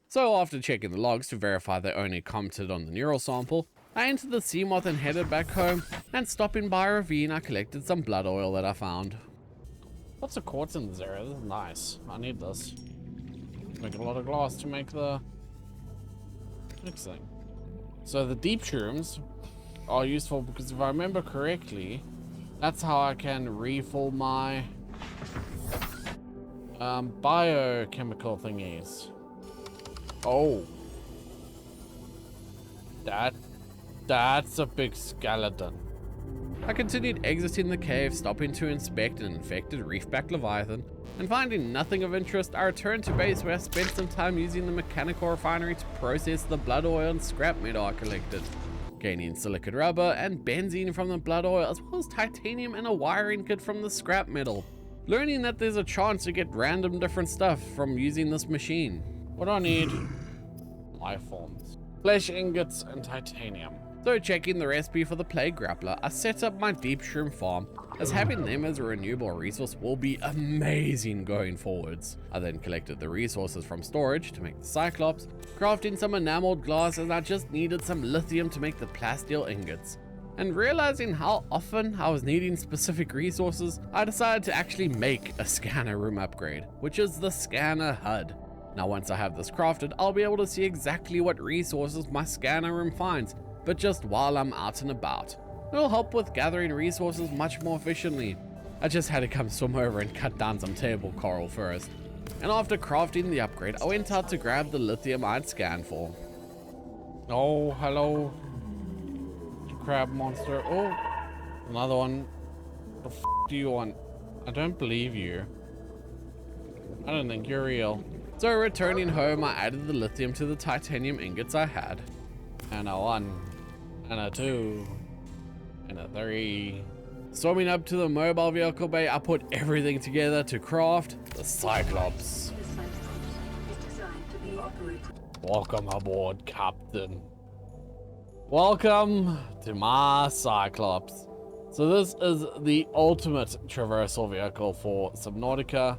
So after checking the logs to verify they only commented on the neural sample, I entered the seamoth and headed back home, and stopping by a ravine I collected some blood oil that I found. Lots of quartz in this area, this is nice. I need this. Make a lot of glass to make the next thing. So the deep shrooms are useful because if I remember correctly, that's how I can refill my biochemical thingies. Oh. That's a big skeleton. I continued exiting the cave, stopping to inspect an infected reefback leviathan, and finding nothing of interest, I returned to base where I spent some time using the mechanical refinery to process the blood oil and scrap metal I collected, gaining silicate rubber and benzene from the blood oil, as well as titanium and a wiring kit from the scrap metal, learning that there's a chance to get random different stuff from using this machine. What do I need? Life forms, flesh ingots, and titanium. So checking the recipe for the plague grappler, I set up my deep shroom farm, as having them as a renewable resource will be amazing going forwards. I then collected the resources from storage to make the cyclops, crafting some enameled glass as I just needed some lithium to make the plasteel ingots. And realizing how often I was needing specific resources, I decided to actually make a scanner room upgrade, which is the scanner HUD. Now once I have this crafted, I'll be able to see exactly what resources my scanner room finds, but just while I'm out and about. It'll help with gathering resources much more efficiently. I just had to come swim over and cut down some table coral first. And after crafting the upgrade, I went out to grab the lithium I'd scanned for. Oh, hello. Crab monster. Oh, another one. What the f do you want? I don't believe you. I don't think you're real. So returning home, I added the lithium to the titanium ingots I had. And a 1, and a 2, and a 3. Swimming up to the mobile vehicle bay, I put everything together to craft the Cyclops. be operated. Welcome aboard, Captain. Welcome to my Cyclops. So this is the ultimate traversal vehicle for Subnautica.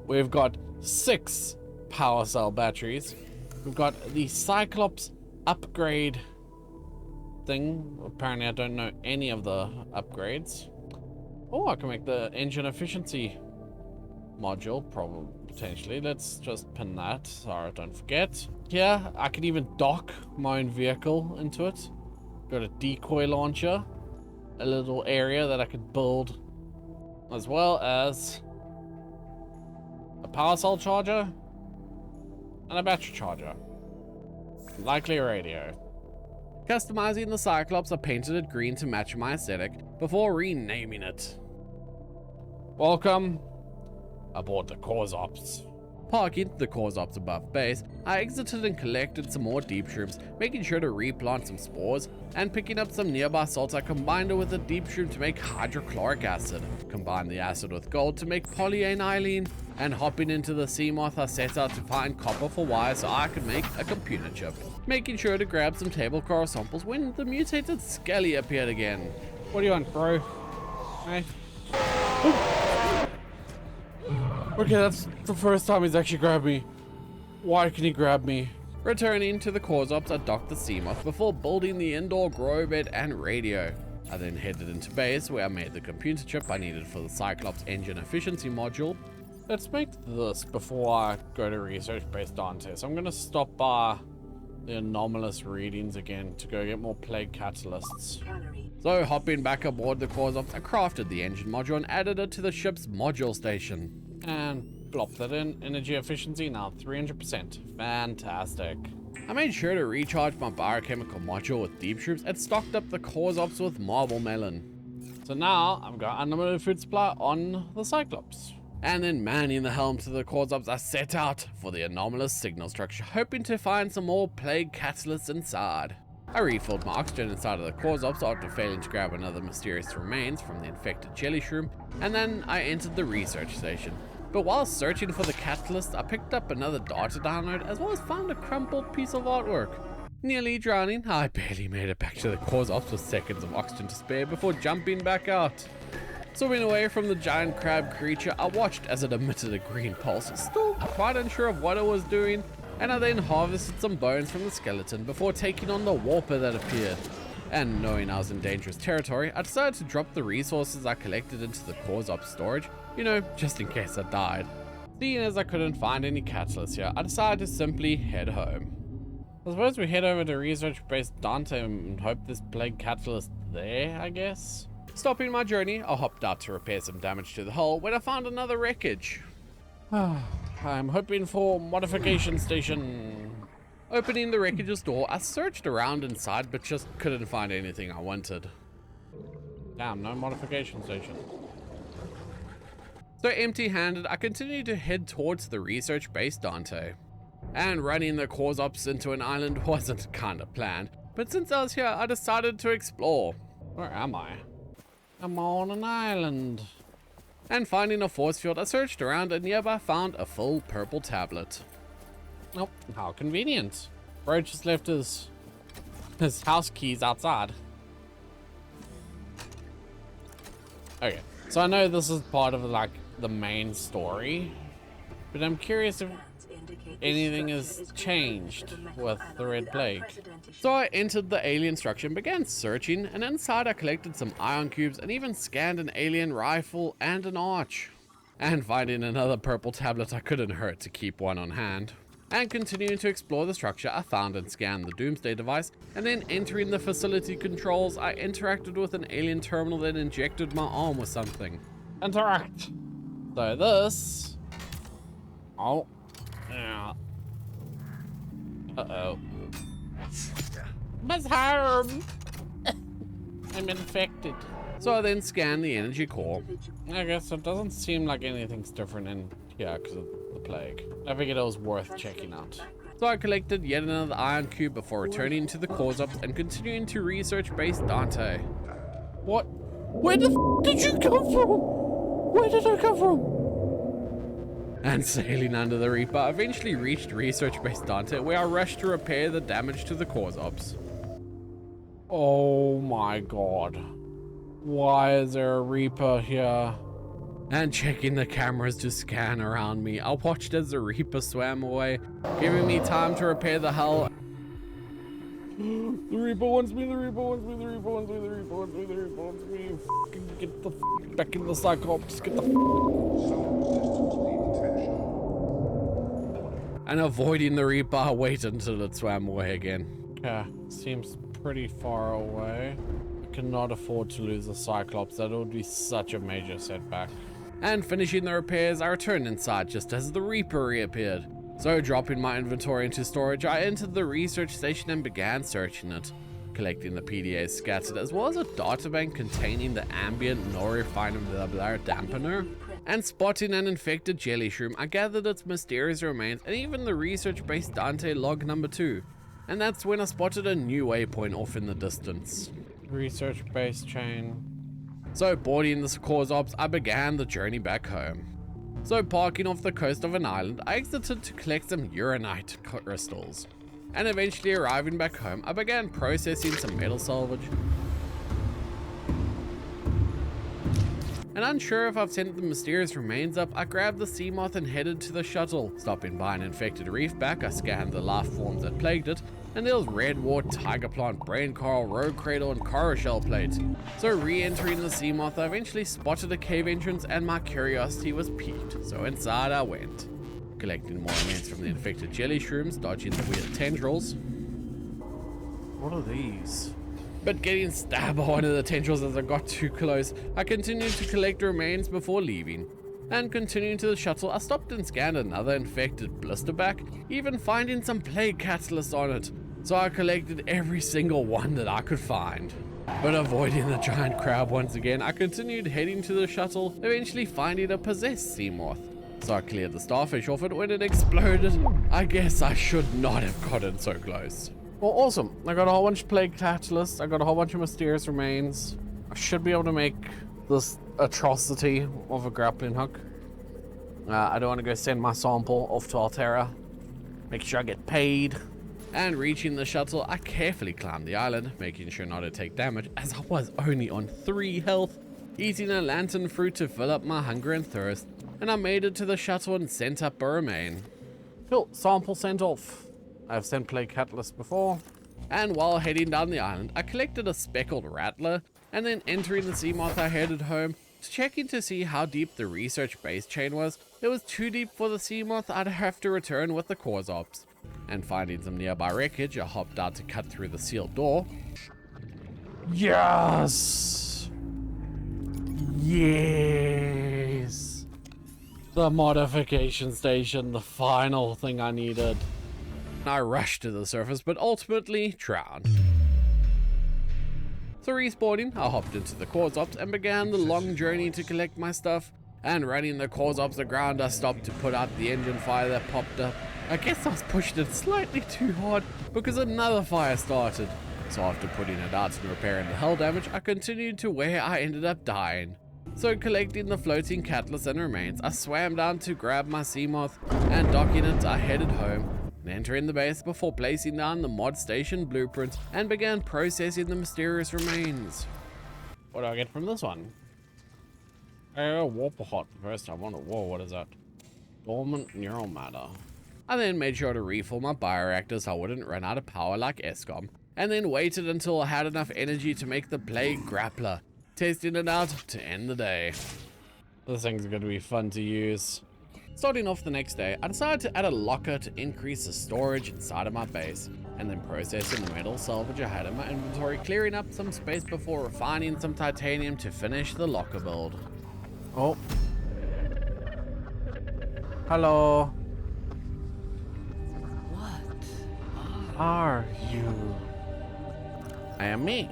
We've got 6 power cell batteries. We've got the Cyclops upgrade thing. Apparently I don't know any of the upgrades. Oh, I can make the engine efficiency module, probably, potentially. Let's just pin that, sorry, don't forget. Here, I can even dock my own vehicle into it. Got a decoy launcher, a little area that I could build, as well as a power cell charger and a battery charger. Likely a radio. Customizing the Cyclops, I painted it green to match my aesthetic before renaming it. Welcome aboard the Corsops. Parking the Corsops above base, I exited and collected some more deep shrooms, making sure to replant some spores, and picking up some nearby salts. I combined it with a deep shroom to make hydrochloric acid, combined the acid with gold to make polyaniline, and hopping into the seamoth, I set out to find copper for wire so I could make a computer chip, making sure to grab some table coral samples when the mutated Skelly appeared again. What do you want, bro? Hey. Okay, that's the first time he's actually grabbed me. Why can he grab me? Returning to the Corsops, I docked the seamoth before building the indoor grow bed and radio. I then headed into base where I made the computer chip I needed for the Cyclops engine efficiency module. Let's make this before I go to research base Dante. So I'm gonna stop by the anomalous readings again to go get more plague catalysts. So hopping back aboard the Corsops, I crafted the engine module and added it to the ship's module station. And plop that in. Energy efficiency now 300%. Fantastic. I made sure to recharge my biochemical module with deep shrooms and stocked up the Corsops with marble melon. So now I've got unlimited food supply on the Cyclops. And then manning the helm to the Corsops, I set out for the anomalous signal structure, hoping to find some more plague catalysts inside. I refilled my oxygen inside of the Corsops after failing to grab another mysterious remains from the infected jelly shroom, and then I entered the research station. But while searching for the catalyst, I picked up another data download as well as found a crumpled piece of artwork. Nearly drowning, I barely made it back to the Corsops with seconds of oxygen to spare before jumping back out. Swimming away from the giant crab creature, I watched as it emitted a green pulse, still quite unsure of what it was doing, and I then harvested some bones from the skeleton before taking on the warper that appeared. And knowing I was in dangerous territory, I decided to drop the resources I collected into the Corsops storage, you know, just in case I died. Seeing as I couldn't find any catalysts here, I decided to simply head home. I suppose we head over to research base Dante and hope this plague catalyst there, I guess? Stopping my journey, I hopped out to repair some damage to the hull when I found another wreckage. I'm hoping for modification station. Opening the wreckage's door, I searched around inside but just couldn't find anything I wanted. Damn, no modification station. So empty-handed, I continued to head towards the research base Dante. And running the Corsops into an island wasn't kinda planned, but since I was here, I decided to explore. Where am I? I'm on an island. And finding a force field, I searched around and nearby found a full purple tablet. Oh, how convenient. Bro just left his house keys outside. Okay, so I know this is part of like the main story, but I'm curious if anything has changed with the Red Plague. So I entered the alien structure and began searching, and inside I collected some ion cubes and even scanned an alien rifle and an arch. And finding another purple tablet, I couldn't hurt to keep one on hand. And continuing to explore the structure, I found and scanned the Doomsday device, and then entering the facility controls, I interacted with an alien terminal that injected my arm with something. Interact! So this... Oh. Yeah. Uh-oh. My arm! I'm infected. So I then scanned the energy core. I guess it doesn't seem like anything's different in here because of the plague. I figured it was worth checking out. So I collected yet another ion cube before returning to the Corsops and continuing to research base Dante. What? Where the f did you come from? Where did I come from? And sailing under the Reaper, I eventually reached Research Base Dante, where I rushed to repair the damage to the cores ops. Oh my god. Why is there a Reaper here? And checking the cameras to scan around me, I watched as the Reaper swam away, giving me time to repair the hull. The Reaper wants me, the Reaper wants me, the Reaper wants me, the Reaper wants me, the Reaper wants me. Fucking get the back in the cyclops, get the And avoiding the Reaper, I waited until it swam away again. Okay, seems pretty far away. I cannot afford to lose the cyclops, that would be such a major setback. And finishing the repairs, I returned inside just as the Reaper reappeared. So dropping my inventory into storage, I entered the research station and began searching it, collecting the PDAs scattered, as well as a databank containing the ambient non-refinable dampener. And spotting an infected jelly shroom, I gathered its mysterious remains and even the research base Dante log number 2. And that's when I spotted a new waypoint off in the distance. Research base chain. So boarding the cores ops, I began the journey back home. So parking off the coast of an island, I exited to collect some uranite crystals. And eventually arriving back home, I began processing some metal salvage. And unsure if I've sent the mysterious remains up, I grabbed the seamoth and headed to the shuttle. Stopping by an infected reef back, I scanned the life forms that plagued it, and there was redwort, tiger plant, brain coral, rogue cradle, and coral shell plate. So re-entering the seamoth, I eventually spotted a cave entrance and my curiosity was piqued, so inside I went. Collecting more remains from the infected jelly shrooms, dodging the weird tendrils. What are these? But getting stabbed by one of the tendrils as I got too close, I continued to collect remains before leaving. And continuing to the shuttle, I stopped and scanned another infected blisterback, even finding some plague catalyst on it. So I collected every single one that I could find. But avoiding the giant crab once again, I continued heading to the shuttle, eventually finding a possessed seamoth. So I cleared the starfish off it when it exploded. I guess I should not have gotten so close. Well, awesome. I got a whole bunch of plague catalysts. I got a whole bunch of mysterious remains. I should be able to make this atrocity of a grappling hook. I don't want to go send my sample off to Altera. Make sure I get paid. And reaching the shuttle, I carefully climbed the island, making sure not to take damage as I was only on 3 health. Eating a lantern fruit to fill up my hunger and thirst, and I made it to the shuttle and sent up a remain. Cool, sample sent off. I've sent plague catalyst before. And while heading down the island, I collected a speckled rattler, and then entering the seamoth I headed home, checking to see how deep the research base chain was. It was too deep for the seamoth, I'd have to return with the cores ops. And finding some nearby wreckage, I hopped out to cut through the sealed door. Yes! Yes! The modification station, the final thing I needed. I rushed to the surface, but ultimately drowned. So respawning, I hopped into the cores ops and began the long journey to collect my stuff. And running the cores ops aground, I stopped to put out the engine fire that popped up. I guess I was pushing it slightly too hard because another fire started. So after putting it out and repairing the hull damage, I continued to where I ended up dying. So collecting the floating catalyst and remains, I swam down to grab my seamoth, and docking it, I headed home. Entering the base before placing down the mod station blueprint and began processing the mysterious remains. What do I get from this one? Oh, warp hot the first time. Whoa, what is that? Dormant neural matter. I then made sure to refill my bioreactor so I wouldn't run out of power like ESCOM, and then waited until I had enough energy to make the plague grappler, testing it out to end the day. This thing's gonna be fun to use. Starting off the next day, I decided to add a locker to increase the storage inside of my base, and then processing the metal salvage I had in my inventory, clearing up some space before refining some titanium to finish the locker build. Oh. Hello. What are you? I am me.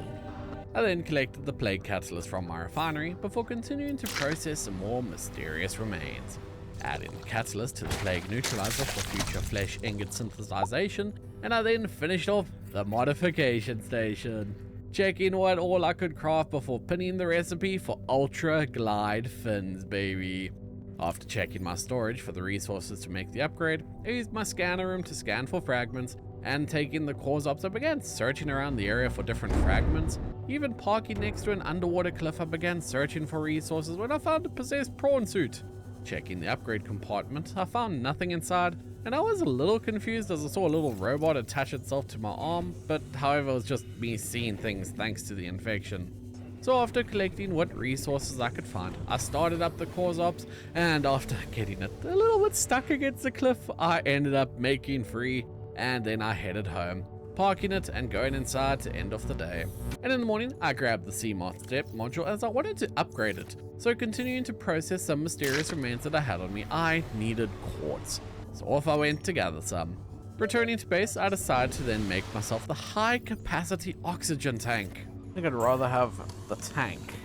I then collected the plague catalyst from my refinery before continuing to process some more mysterious remains. Adding the catalyst to the plague neutralizer for future flesh ingot synthesization, and I then finished off the modification station, checking what all I could craft before pinning the recipe for ultra glide fins, baby. After checking my storage for the resources to make the upgrade, I used my scanner room to scan for fragments, and taking the cores ops, I began searching around the area for different fragments. Even parking next to an underwater cliff, I began searching for resources when I found a possessed prawn suit. Checking the upgrade compartment, I found nothing inside, and I was a little confused as I saw a little robot attach itself to my arm, but however it was just me seeing things thanks to the infection. So after collecting what resources I could find, I started up the cores ops, and after getting it a little bit stuck against the cliff, I ended up making free, and then I headed home, parking it and going inside to end off the day. And in the morning, I grabbed the seamoth depth module as I wanted to upgrade it. So continuing to process some mysterious remains that I had on me, I needed quartz. So off I went to gather some. Returning to base, I decided to then make myself the high capacity oxygen tank. I think I'd rather have the tank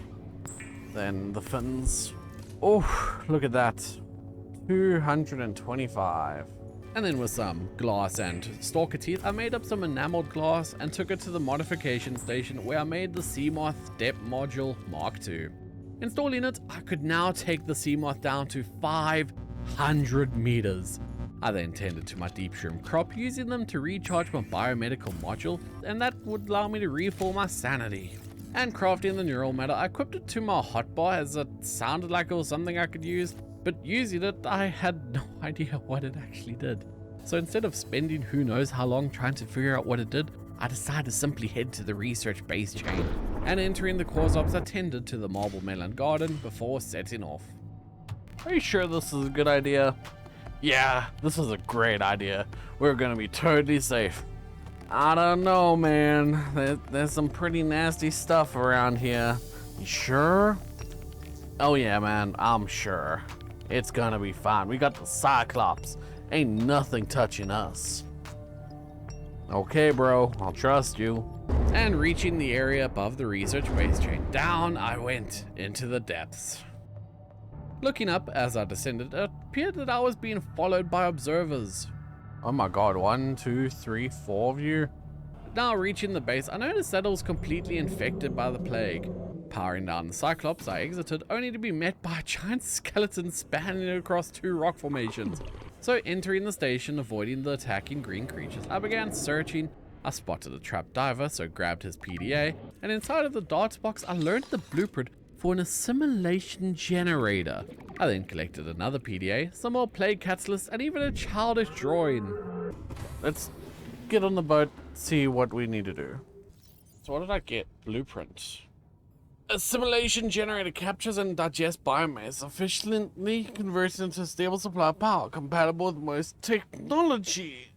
than the fins. Oh, look at that. 225. And then with some glass and stalker teeth, I made up some enameled glass and took it to the modification station where I made the seamoth depth module Mark II. Installing it, I could now take the seamoth down to 500 meters. I then tended to my deep shroom crop, using them to recharge my biomedical module, and that would allow me to refill my sanity. And crafting the neural matter, I equipped it to my hotbar as it sounded like it was something I could use, but using it, I had no idea what it actually did. So instead of spending who knows how long trying to figure out what it did, I decided to simply head to the research base chain, and entering the cores ops, I tended to the marble melon garden before setting off. Are you sure this is a good idea? Yeah, this is a great idea. We're gonna be totally safe. I don't know, man. There's some pretty nasty stuff around here. You sure? Oh yeah, man, I'm sure. It's gonna be fine. We got the cyclops. Ain't nothing touching us. Okay, bro, I'll trust you. And reaching the area above the research base chain, down I went into the depths. Looking up as I descended, it appeared that I was being followed by observers. Oh my god, 1, 2, 3, 4 of you? Now reaching the base, I noticed that it was completely infected by the plague. Powering down the cyclops, I exited, only to be met by a giant skeleton spanning across 2 rock formations. So entering the station, avoiding the attacking green creatures, I began searching. I spotted a trapped diver, so grabbed his PDA, and inside of the darts box, I learned the blueprint for an assimilation generator. I then collected another PDA, some more plague catalysts, and even a childish drawing. Let's get on the boat, see what we need to do. So what did I get? Blueprint. Assimilation generator captures and digests biomass, efficiently converted into a stable supply of power, compatible with most technology.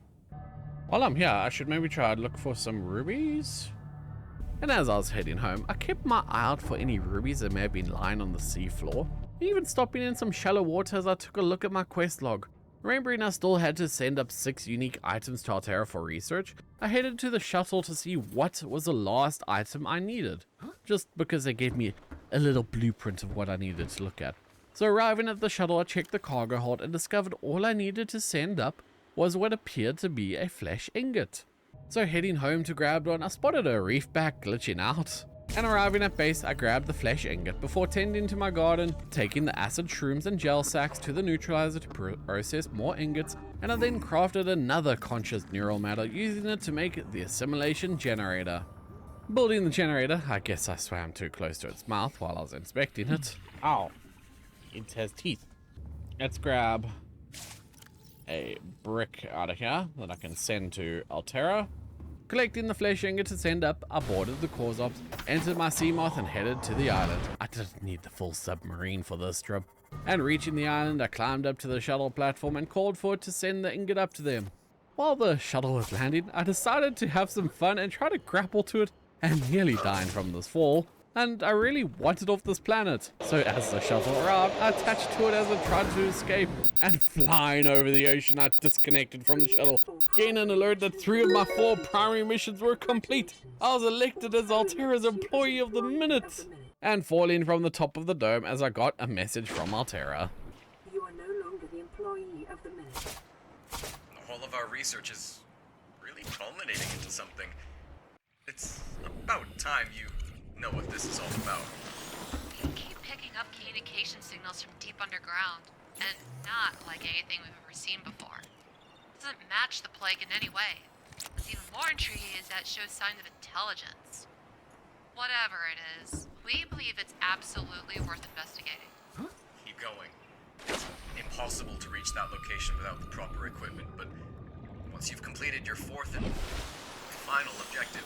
While I'm here, I should maybe try to look for some rubies. And as I was heading home, I kept my eye out for any rubies that may have been lying on the seafloor, even stopping in some shallow water as I took a look at my quest log. Remembering I still had to send up 6 unique items to Aurora for research, I headed to the shuttle to see what was the last item I needed, just because they gave me a little blueprint of what I needed to look at. So arriving at the shuttle, I checked the cargo hold and discovered all I needed to send up was what appeared to be a flesh ingot. So heading home to grab one, I spotted a reef back glitching out. And arriving at base, I grabbed the flesh ingot before tending to my garden, taking the acid shrooms and gel sacks to the neutralizer to process more ingots, and I then crafted another conscious neural matter, using it to make the assimilation generator. Building the generator, I guess I swam too close to its mouth while I was inspecting it. Ow. It has teeth. Let's grab a brick out of here that I can send to Aurora. Collecting the flesh ingot to send up, I boarded the cores ops, entered my seamoth and headed to the island. I didn't need the full submarine for this trip. And reaching the island, I climbed up to the shuttle platform and called for it to send the ingot up to them. While the shuttle was landing, I decided to have some fun and try to grapple to it, and nearly dying from this fall. And I really wanted off this planet. So as the shuttle arrived, I attached to it as it tried to escape. And flying over the ocean, I disconnected from the shuttle, gained an alert that 3 of my 4 primary missions were complete. I was elected as Aurора's employee of the minute. And falling from the top of the dome as I got a message from Aurora. You are no longer the employee of the minute. All of our research is really culminating into something. It's about time you know what this is all about. Keep picking up communication signals from deep underground. and not like anything we've ever seen before. It doesn't match the plague in any way. What's even more intriguing is that it shows signs of intelligence. Whatever it is, we believe it's absolutely worth investigating. Keep going. It's impossible to reach that location without the proper equipment, but once you've completed your fourth and final objective,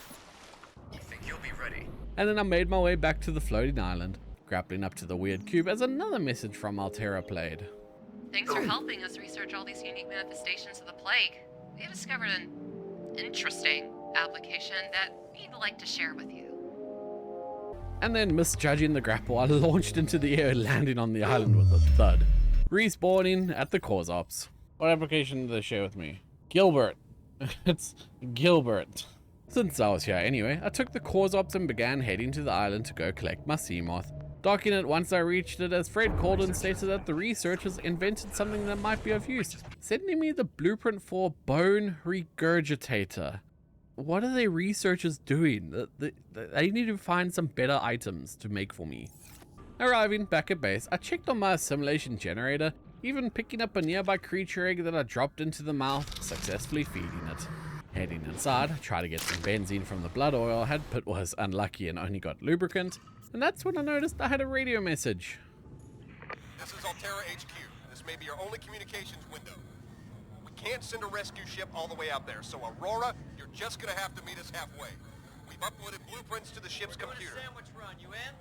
you think you'll be ready. And then I made my way back to the floating island, grappling up to the weird cube as another message from Altera played. Thanks for helping us research all these unique manifestations of the plague. We have discovered an interesting application that we'd like to share with you. And then, misjudging the grapple, I launched into the air, landing on the island with a thud, respawning at the cause ops. What application did they share with me? Gilbert. It's Gilbert. Since I was here anyway, I took the cause ops and began heading to the island to go collect my seamoth. Docking it once I reached it, as Fred called and stated that the researchers invented something that might be of use, sending me the blueprint for bone regurgitator. What are they researchers doing? They need to find some better items to make for me. Arriving back at base, I checked on my assimilation generator, even picking up a nearby creature egg that I dropped into the mouth, successfully feeding it. Heading inside, I tried to get some benzene from the blood oil I had, but was unlucky and only got lubricant. And that's when I noticed I had a radio message. This is Altera HQ. This may be your only communications window. We can't send a rescue ship all the way out there, so Aurora, you're just gonna have to meet us halfway. We've uploaded blueprints to the ship's computer. Sandwich run, you in?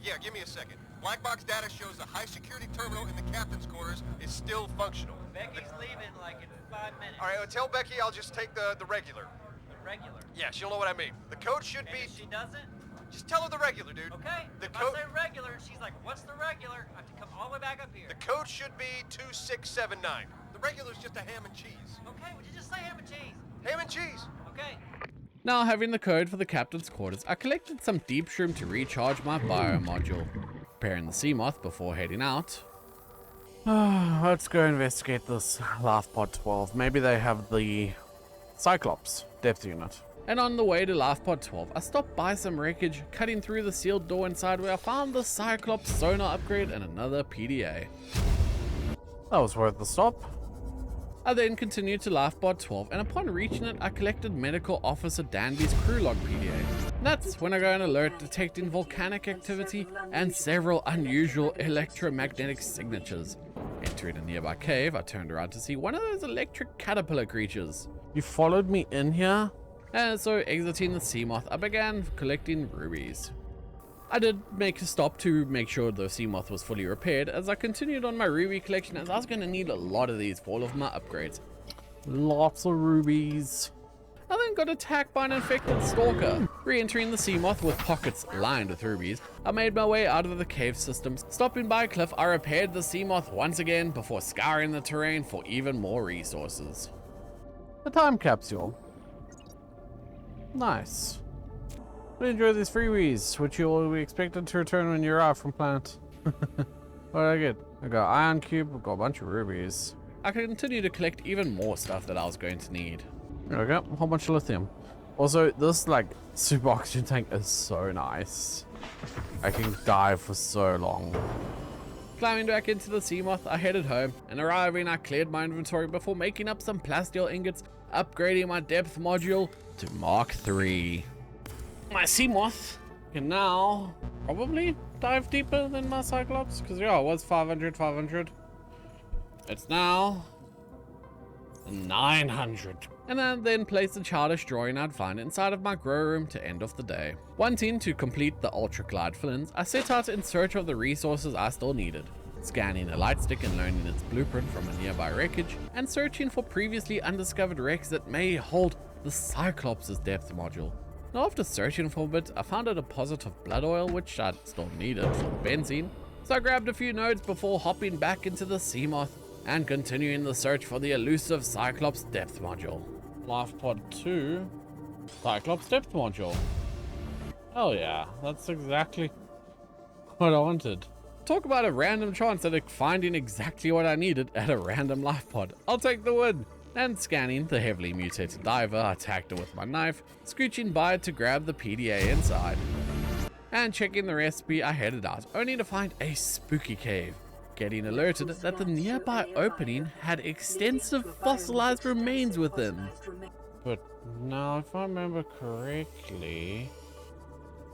Yeah, give me a second. Black box data shows the high security terminal in the captain's quarters is still functional. Becky's leaving like in 5 minutes. All right, tell Becky I'll just take the regular. The regular? Yeah, she'll know what I mean. The code should And be... if she doesn't? Just tell her the regular, dude. Okay, The if code... I say regular, she's like, what's the regular? I have to come all the way back up here. The code should be 2679. The regular's just a ham and cheese. Okay, would you just say ham and cheese? Ham and cheese! Okay. Now having the code for the captain's quarters, I collected some deep shroom to recharge my bio module. Preparing the seamoth before heading out. Let's go investigate this lifepod 12. Maybe they have the cyclops depth unit. And on the way to lifepod 12, I stopped by some wreckage, cutting through the sealed door inside where I found the cyclops sonar upgrade and another PDA. That was worth the stop. I then continued to lifepod 12, and upon reaching it, I collected Medical Officer Danby's crew log PDA. That's when I got an alert detecting volcanic activity and several unusual electromagnetic signatures. Entering a nearby cave, I turned around to see one of those electric caterpillar creatures. You followed me in here? And so, exiting the seamoth, I began collecting rubies. I did make a stop to make sure the seamoth was fully repaired as I continued on my ruby collection, as I was going to need a lot of these for all of my upgrades. Lots of rubies. I then got attacked by an infected stalker. Re-entering the seamoth with pockets lined with rubies, I made my way out of the cave systems. Stopping by a cliff, I repaired the seamoth once again before scouring the terrain for even more resources. A time capsule. Nice. Really enjoy these freebies, which you will be expected to return when you're out from planet. What did I get? I got ion cube, I got a bunch of rubies. I continued to collect even more stuff that I was going to need. There we go, a whole bunch of lithium. Also, this like super oxygen tank is so nice. I can dive for so long. Climbing back into the seamoth, I headed home, and arriving, I cleared my inventory before making up some plasteel ingots, upgrading my depth module to Mark III. My seamoth can now probably dive deeper than my cyclops, because yeah, it was 500. It's now 900. And I then placed a childish drawing I'd find inside of my grow room to end off the day. Wanting to complete the ultra glide fill-ins, I set out in search of the resources I still needed, scanning a light stick and learning its blueprint from a nearby wreckage, and searching for previously undiscovered wrecks that may hold the Cyclops' depth module. Now after searching for a bit, I found a deposit of blood oil which I still needed for the benzene, so I grabbed a few nodes before hopping back into the seamoth and continuing the search for the elusive Cyclops depth module. Lifepod 2, Cyclops depth module. Oh yeah, that's exactly what I wanted. Talk about a random chance at finding exactly what I needed at a random lifepod. I'll take the win. And scanning the heavily mutated diver, I attacked it with my knife, scooching by it to grab the PDA inside. And checking the recipe, I headed out, only to find a spooky cave. getting alerted that the nearby opening had extensive fossilized remains within. But now, if I remember correctly,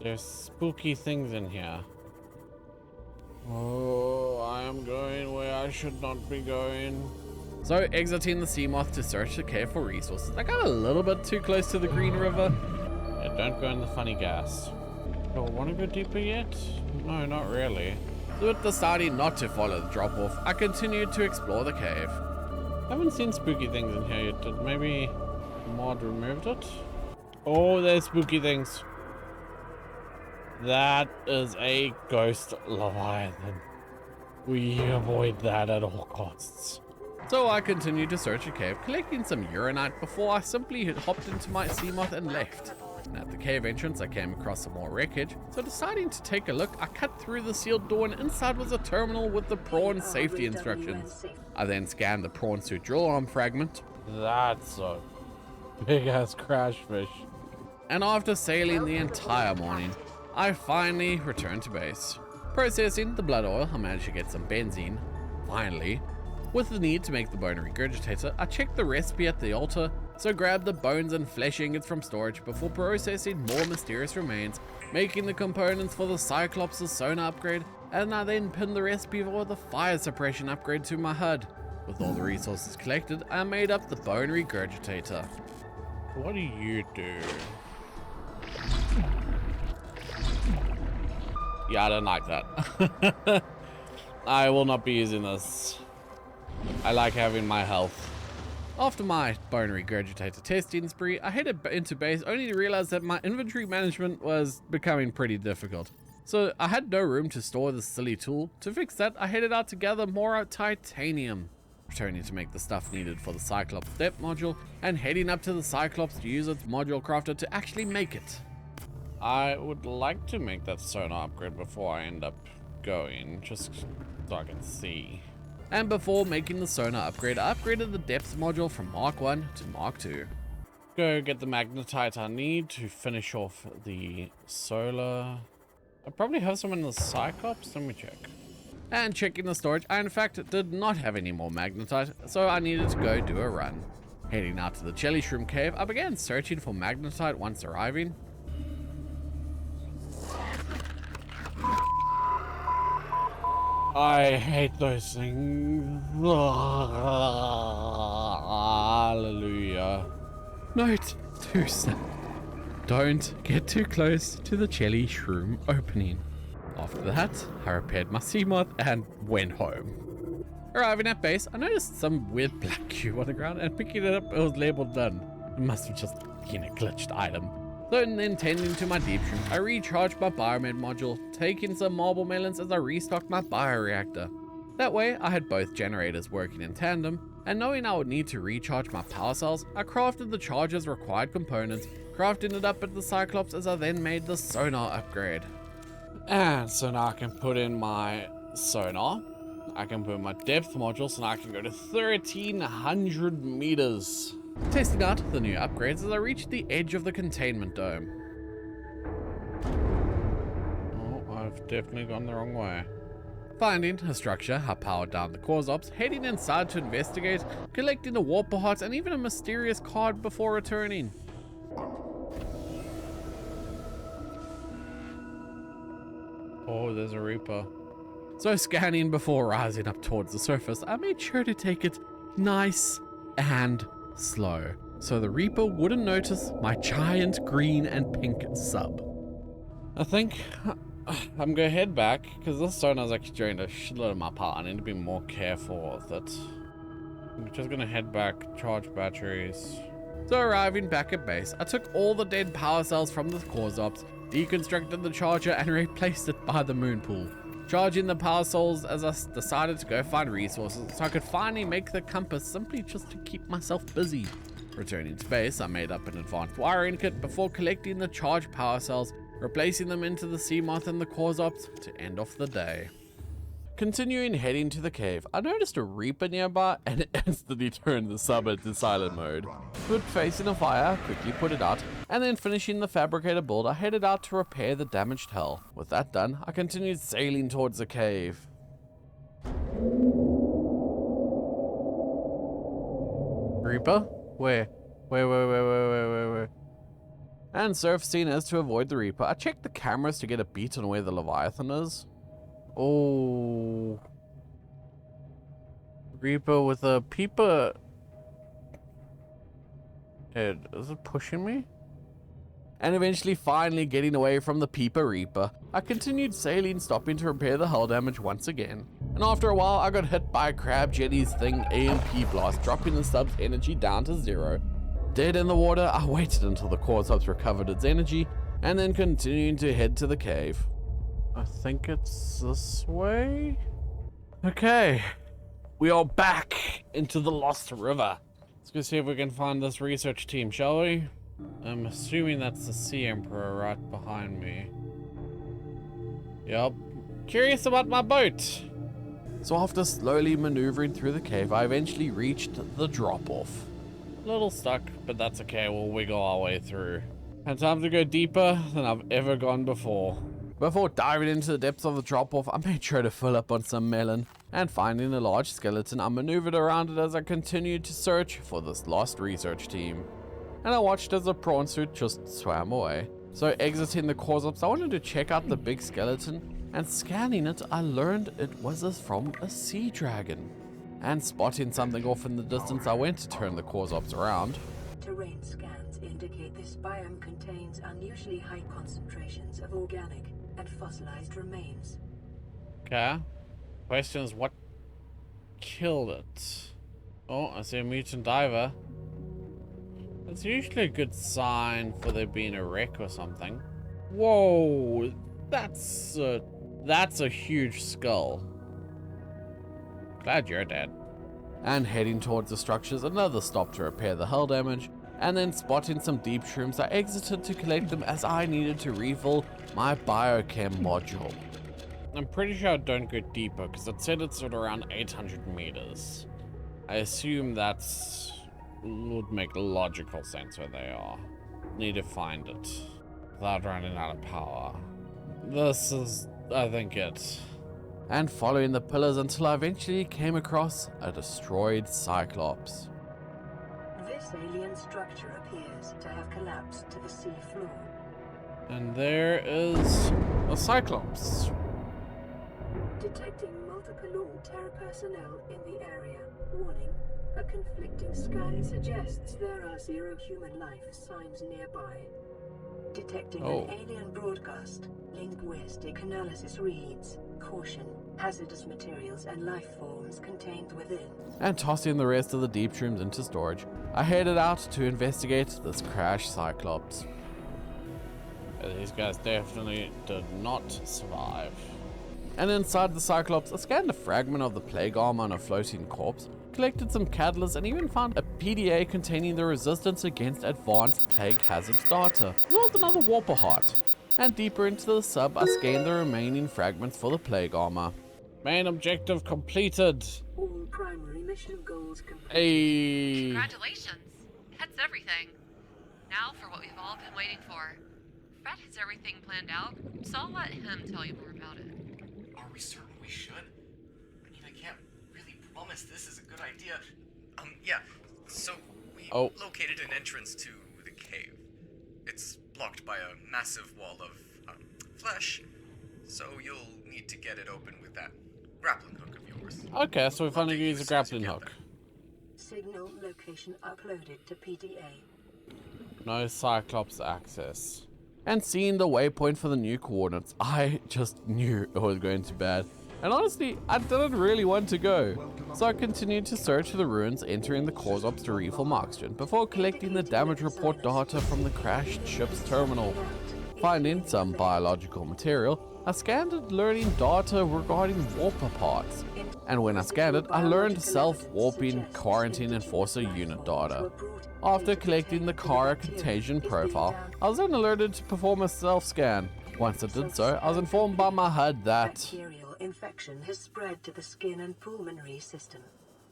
there's spooky things in here. Oh, I am going where I should not be going. So, exiting the seamoth to search the cave for resources, I got a little bit too close to the Green River. Yeah, don't go in the funny gas. Do I want to go deeper yet? No, not really. So, with deciding not to follow the drop-off, I continued to explore the cave. I haven't seen spooky things in here yet. Did maybe mod removed it? Oh, there's spooky things. That is a ghost leviathan. We avoid that at all costs. So I continued to search the cave, collecting some uranite before I simply hopped into my seamoth and left. And at the cave entrance, I came across some more wreckage, so deciding to take a look, I cut through the sealed door and inside was a terminal with the prawn safety instructions. I then scanned the prawn suit drill arm fragment. That's a big ass crash fish. And after sailing the entire morning, I finally returned to base. Processing the blood oil, I managed to get some benzene. Finally, with the need to make the bone regurgitator, I checked the recipe at the altar, so grabbed the bones and flesh ingots from storage before processing more mysterious remains, making the components for the Cyclops' sonar upgrade, and I then pinned the recipe for the fire suppression upgrade to my HUD. With all the resources collected, I made up the bone regurgitator. What do you do? Yeah, I don't like that. I will not be using this. I like having my health. After my bone regurgitator testing spree, I headed into base only to realize that my inventory management was becoming pretty difficult. So I had no room to store this silly tool. To fix that, I headed out to gather more titanium, returning to make the stuff needed for the Cyclops depth module, and heading up to the Cyclops to use its module crafter to actually make it. I would like to make that sonar upgrade before I end up going, just so I can see. And before making the sonar upgrade, I upgraded the depth module from Mark 1 to Mark 2. Go get the magnetite I need to finish off the solar. I probably have some in the Cyclops, let me check. And checking the storage, I in fact did not have any more magnetite, so I needed to go do a run. Heading out to the jelly shroom cave, I began searching for magnetite once arriving. I hate those things. Hallelujah. Note to self: don't get too close to the jelly shroom opening. After that, I repaired my seamoth and went home. Arriving at base, I noticed some weird black cube on the ground, and picking it up, it was labeled done. It must have just been a glitched item. So then tending to my deep shroom, I recharged my biomed module, taking some marble melons as I restocked my bioreactor. That way, I had both generators working in tandem, and knowing I would need to recharge my power cells, I crafted the charger's required components, crafting it up at the Cyclops as I then made the sonar upgrade. And so now I can put in my sonar. I can put in my depth module so now I can go to 1,300 meters. Testing out the new upgrades as I reached the edge of the containment dome. Oh, I've definitely gone the wrong way. Finding a structure, I powered down the cores ops, heading inside to investigate, collecting a warper heart and even a mysterious card before returning. Oh, there's a Reaper. So scanning before rising up towards the surface, I made sure to take it nice and slow, so the Reaper wouldn't notice my giant green and pink sub. I think I'm gonna head back, because this sonar's actually drained a shitload of my power. I need to be more careful with it. I'm just gonna head back, charge batteries. So arriving back at base, I took all the dead power cells from the cores ops, deconstructed the charger and replaced it by the moonpool. Charging the power cells as I decided to go find resources so I could finally make the compass simply just to keep myself busy. Returning to base, I made up an advanced wiring kit before collecting the charged power cells, replacing them into the seamoth and the cores ops to end off the day. Continuing heading to the cave, I noticed a Reaper nearby and instantly turned the sub into silent mode. But facing a fire, I quickly put it out, and then finishing the fabricator build, I headed out to repair the damaged hull. With that done, I continued sailing towards the cave. Reaper? Where? Where? And surfacing is to avoid the Reaper. I checked the cameras to get a beat on where the Leviathan is. Oh. Reaper with a peeper head. Is it pushing me? And eventually finally getting away from the Peeper Reaper, I continued sailing, stopping to repair the hull damage once again. And after a while, I got hit by a crab jetty's thing AMP blast, dropping the sub's energy down to 0. Dead in the water, I waited until the core subs recovered its energy, and then continuing to head to the cave. I think it's this way? Okay, we are back into the Lost River. Let's go see if we can find this research team, shall we? I'm assuming that's the Sea Emperor right behind me. Yup. Curious about my boat. So after slowly maneuvering through the cave, I eventually reached the drop-off. A little stuck, but that's okay, we'll wiggle our way through. And time to go deeper than I've ever gone before. Before diving into the depths of the drop-off, I made sure to fill up on some melon, and finding a large skeleton, I maneuvered around it as I continued to search for this lost research team. And I watched as the prawn suit just swam away. So exiting the corpse, I wanted to check out the big skeleton, and scanning it, I learned it was from a sea dragon. And spotting something off in the distance, I went to turn the corpse around. Terrain scans indicate this biome contains unusually high concentrations of organic and fossilized remains. Okay. Question is, what killed it? Oh, I see a mutant diver. It's usually a good sign for there being a wreck or something. Whoa, that's a huge skull. Glad you're dead. And heading towards the structures, another stop to repair the hull damage, and then spotting some deep shrooms, I exited to collect them as I needed to refill my biochem module. I'm pretty sure I don't go deeper because it said it's at around 800 meters. I assume that's would make logical sense where they are. Need to find it without running out of power. This is, I think, it. And following the pillars until I eventually came across a destroyed cyclops. This alien structure appears to have collapsed to the sea floor. And there is a cyclops. Detecting multiple Terra personnel in the area. Warning. A conflicting scan suggests there are 0 human life signs nearby. Detecting an alien broadcast. Linguistic analysis reads, caution, hazardous materials and life forms contained within. And tossing the rest of the deep shrooms into storage, I headed out to investigate this crashed cyclops. These guys definitely did not survive. And inside the cyclops, I scanned a fragment of the plague armor on a floating corpse, collected some catalysts, and even found a PDA containing the resistance against advanced plague hazards data, as well as another warper heart. And deeper into the sub, I scanned the remaining fragments for the plague armor. Main objective completed. All primary mission goals complete. Hey. Congratulations. That's everything. Now for what we've all been waiting for. Fred has everything planned out, so I'll let him tell you more about it. Are we certain we should? I mean, I can't really promise this is a good idea. Yeah. So we located an entrance to the cave. It's blocked by a massive wall of flesh, so you'll need to get it open with that grappling hook of yours. Okay, so we finally use a grappling hook. Signal location uploaded to PDA. No Cyclops access. And seeing the waypoint for the new coordinates, I just knew it was going to bad. And honestly, I didn't really want to go. So I continued to search the ruins, entering the cause ops to refill my oxygen, before collecting the damage report data from the crashed ship's terminal. Finding some biological material, I scanned it, learning data regarding warper parts. And when I scanned it, I learned self-warping quarantine enforcer unit data. After collecting the Kara contagion profile, I was then alerted to perform a self-scan. Once I did so, I was informed by my HUD that bacterial infection has spread to the skin and pulmonary system.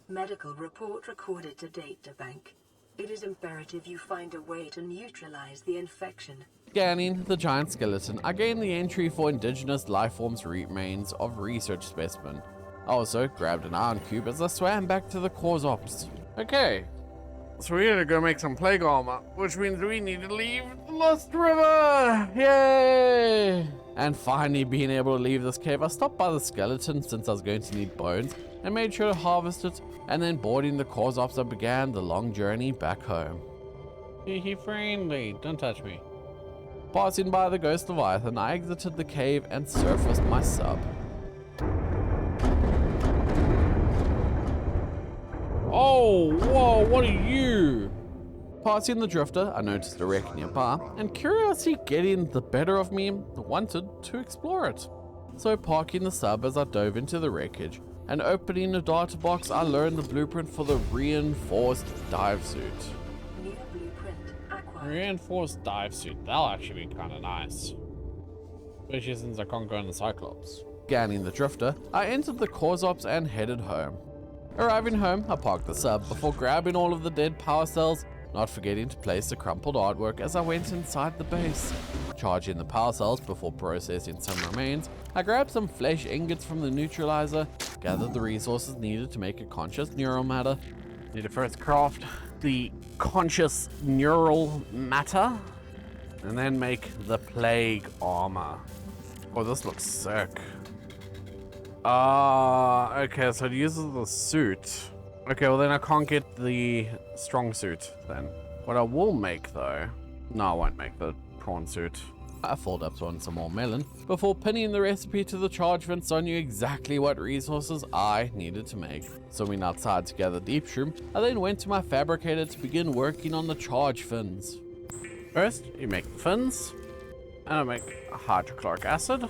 Medical report recorded to databank. It is imperative you find a way to neutralize the infection. Scanning the giant skeleton, I gained the entry for indigenous lifeforms remains of research specimen. I also grabbed an iron cube as I swam back to the cause ops. Okay, So we're gonna go make some plague armor, which means we need to leave the Lost River! Yay! And finally being able to leave this cave, I stopped by the skeleton since I was going to need bones, and made sure to harvest it, and then boarding the Corsops, I began the long journey back home. He friendly, don't touch me. Passing by the Ghost Leviathan, I exited the cave and surfaced my sub. Oh, whoa, what are you? Passing the drifter, I noticed a wreck nearby, and curiosity getting the better of me, wanted to explore it. So parking the sub as I dove into the wreckage, and opening the data box, I learned the blueprint for the reinforced dive suit. New blueprint acquired. Reinforced dive suit, that'll actually be kinda nice. Especially since I can't go in the cyclops. Scanning the drifter, I entered the Corsops and headed home. Arriving home, I parked the sub before grabbing all of the dead power cells, not forgetting to place the crumpled artwork as I went inside the base. Charging the power cells before processing some remains, I grabbed some flesh ingots from the neutralizer, gathered the resources needed to make a conscious neural matter. Need to first craft the conscious neural matter, and then make the plague armor. Oh, this looks sick. Okay, so it uses the suit. Okay, well then I can't get the strong suit then. What I will make though, no, I won't make the prawn suit. I filled up on some more melon before pinning the recipe to the charge fin, so I knew exactly what resources I needed to make. So we went outside to gather deep shroom. I then went to my fabricator to begin working on the charge fins. First, you make the fins, and I make hydrochloric acid,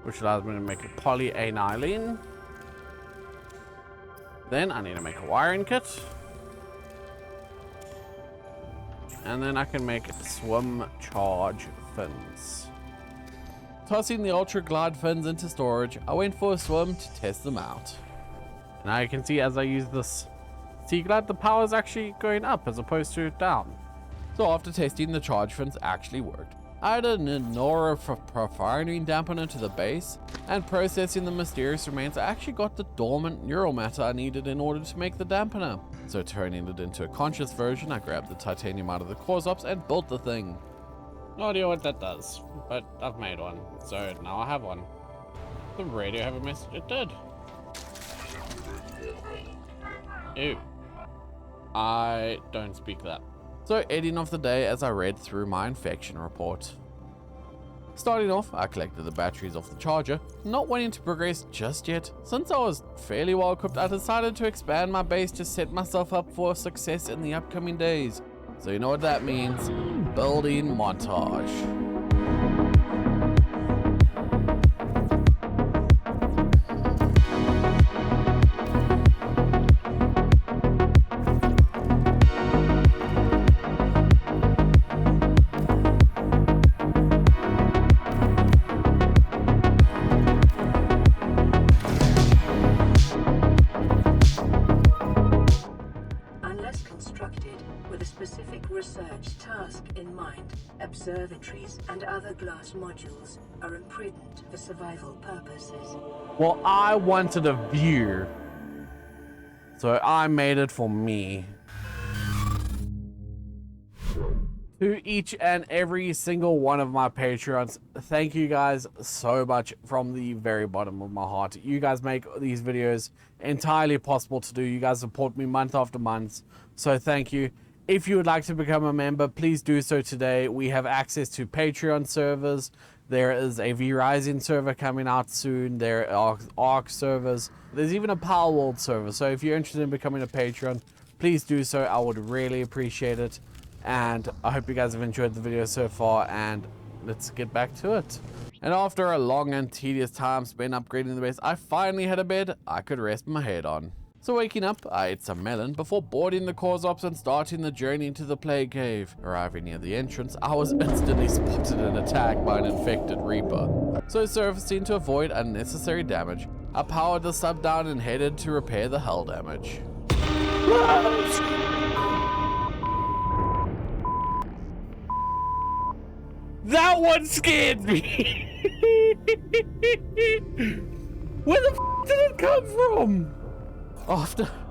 which allows me to make a polyaniline. Then I need to make a wiring kit. And then I can make swim charge fins. Tossing the ultra glide fins into storage, I went for a swim to test them out. Now you can see as I use this sea glide, the power is actually going up as opposed to down. So after testing, the charge fins actually worked. I added an Aurora profiling dampener to the base, and processing the mysterious remains, I actually got the dormant neural matter I needed in order to make the dampener. So turning it into a conscious version, I grabbed the titanium out of the Corsops and built the thing. No idea what that does, but I've made one, so now I have one. The radio have a message? It did. Ew. I don't speak that. So ending off the day as I read through my infection report. Starting off, I collected the batteries off the charger, not wanting to progress just yet. Since I was fairly well equipped, I decided to expand my base to set myself up for success in the upcoming days. So you know what that means, building montage. Observatories and other glass modules are imprudent for survival purposes. Well, I wanted a view, so I made it for me. To each and every single one of my Patreons, thank you guys so much from the very bottom of my heart. You guys make these videos entirely possible to do. You guys support me month after month, so thank you. If you would like to become a member, please do so today. We have access to Patreon servers. There is a V-Rising server coming out soon. There are ARC servers. There's even a Power World server. So if you're interested in becoming a Patreon, please do so. I would really appreciate it. And I hope you guys have enjoyed the video so far. And let's get back to it. And after a long and tedious time spent upgrading the base, I finally had a bed I could rest my head on. So waking up, I ate some melon before boarding the Corsops and starting the journey into the plague cave. Arriving near the entrance, I was instantly spotted and attacked by an infected reaper. So surfacing to avoid unnecessary damage, I powered the sub down and headed to repair the hull damage. That one scared me! Where the f did it come from?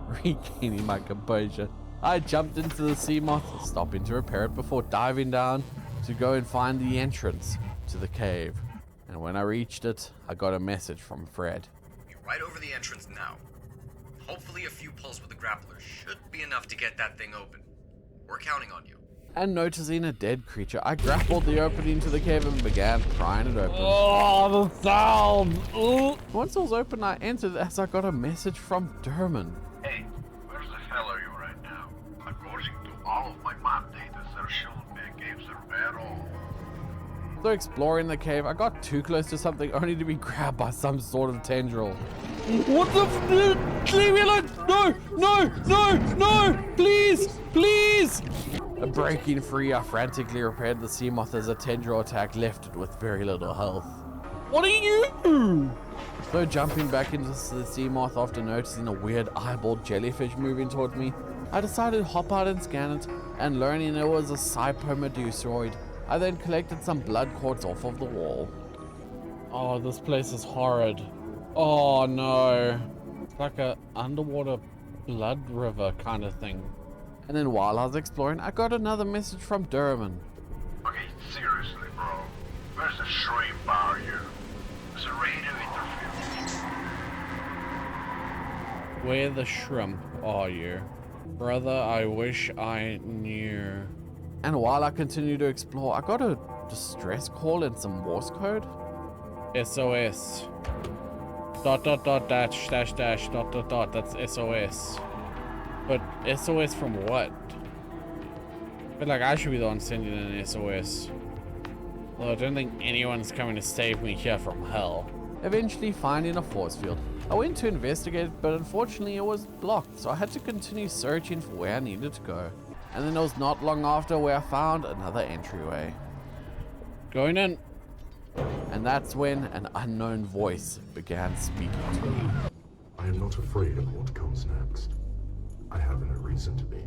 Regaining my composure, I jumped into the seamoth, stopping to repair it before diving down to go and find the entrance to the cave. And when I reached it, I got a message from Fred. You're right over the entrance now. Hopefully a few pulls with the grappler should be enough to get that thing open. We're counting on you. And noticing a dead creature, I grappled the opening to the cave and began prying it open. Oh, the sound! Once it was open, I entered as I got a message from Derman. Hey, where the hell are you right now? According to all of my map data, there shouldn't be a cave there at all. Though exploring the cave, I got too close to something only to be grabbed by some sort of tendril. What the f- Leave me alone! No! No! No! No! Please! Please! Breaking free, I frantically repaired the seamoth as a tendril attack left it with very little health. What are you? Though jumping back into the seamoth after noticing a weird eyeballed jellyfish moving towards me, I decided to hop out and scan it, and learning it was a cypomedusoid, I then collected some blood cords off of the wall. Oh, this place is horrid. Oh no. It's like a underwater blood river kind of thing. And then while I was exploring, I got another message from Derman. Okay, seriously, bro. Where's the shrimp are you? There's a radio interference. Where the shrimp are you? Brother, I wish I knew. And while I continued to explore, I got a distress call and some Morse code. SOS. Dot dot dot dash dash dash dot dot dot. That's SOS. But SOS from what? I feel like I should be the one sending an SOS. Well, I don't think anyone's coming to save me here from hell. Eventually finding a force field, I went to investigate it, but unfortunately it was blocked, so I had to continue searching for where I needed to go. And then it was not long after where I found another entryway. Going in. And that's when an unknown voice began speaking to me. I am not afraid of what comes next. I have no reason to be,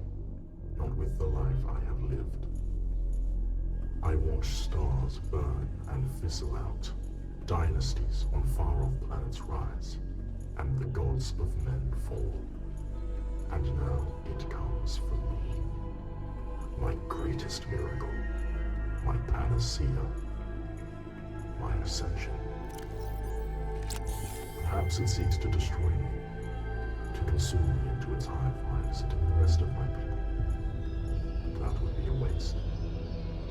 not with the life I have lived. I watch stars burn and fizzle out, dynasties on far-off planets rise, and the gods of men fall. And now it comes for me. My greatest miracle, my panacea, my ascension. Perhaps it seeks to destroy me, to consume me into its hive minds and the rest of my people. But that would be a waste,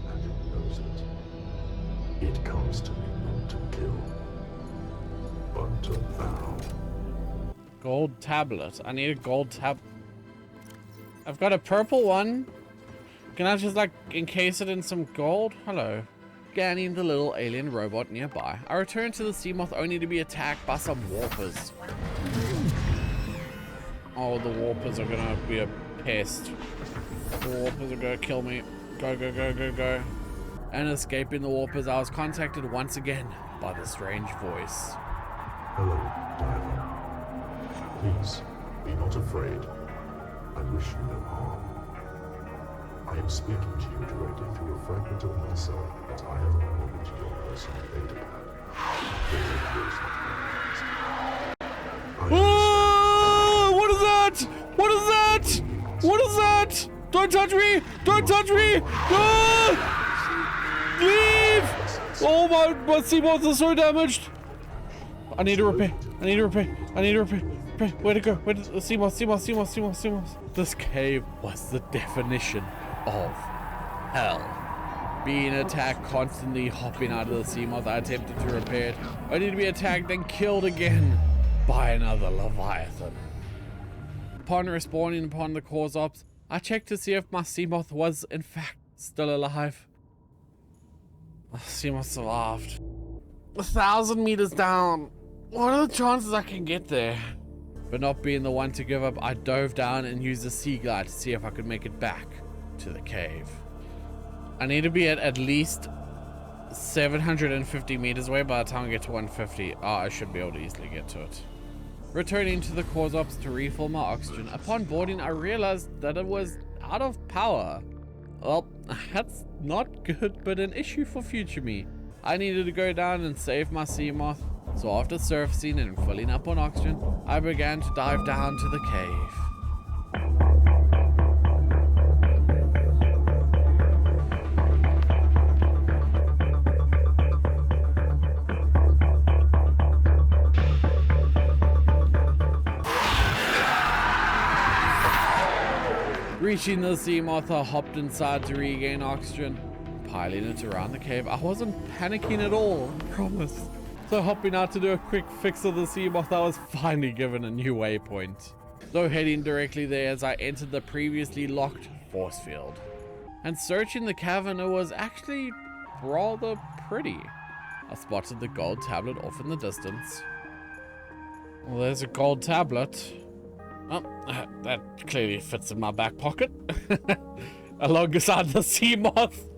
and it knows it. It comes to me not to kill, but to vow. Gold tablet. I need a gold tab. I've got a purple one. Can I just like encase it in some gold? Hello. Scanning the little alien robot nearby, I return to the seamoth only to be attacked by some warpers. Oh, the warpers are gonna be a pest. The warpers are gonna kill me. Go, go, go, go, go. And escaping the warpers, I was contacted once again by the strange voice. Hello, diver. Please, be not afraid. I wish you no harm. I am speaking to you directly through a fragment of myself that I have uploaded to your personal data pad. What is that? What is that? What is that? Don't touch me! Don't touch me! No! Leave! Oh my seamoth is so damaged. I need to repair. I need to repair. I need to repair. Where to go? Where to seamoth. This cave was the definition of hell. Being attacked, constantly hopping out of the seamoth, I attempted to repair it, only to be attacked then killed again by another leviathan. Upon respawning upon the cause ops, I checked to see if my seamoth was in fact still alive. The seamoth survived. 1,000 meters down. What are the chances I can get there? But not being the one to give up, I dove down and used a sea glide to see if I could make it back to the cave. I need to be at least 750 meters away by the time I get to 150. Oh, I should be able to easily get to it. Returning to the cause ops to refill my oxygen, upon boarding I realized that it was out of power. Well, that's not good, but an issue for future me. I needed to go down and save my seamoth, so after surfacing and filling up on oxygen, I began to dive down to the cave. Reaching the seamoth, I hopped inside to regain oxygen. Piling it around the cave, I wasn't panicking at all, I promise. So hopping out to do a quick fix of the seamoth, I was finally given a new waypoint. Though heading directly there as I entered the previously locked force field. And searching the cavern, it was actually rather pretty. I spotted the gold tablet off in the distance. Well, there's a gold tablet. Oh, that clearly fits in my back pocket. Alongside the seamoth.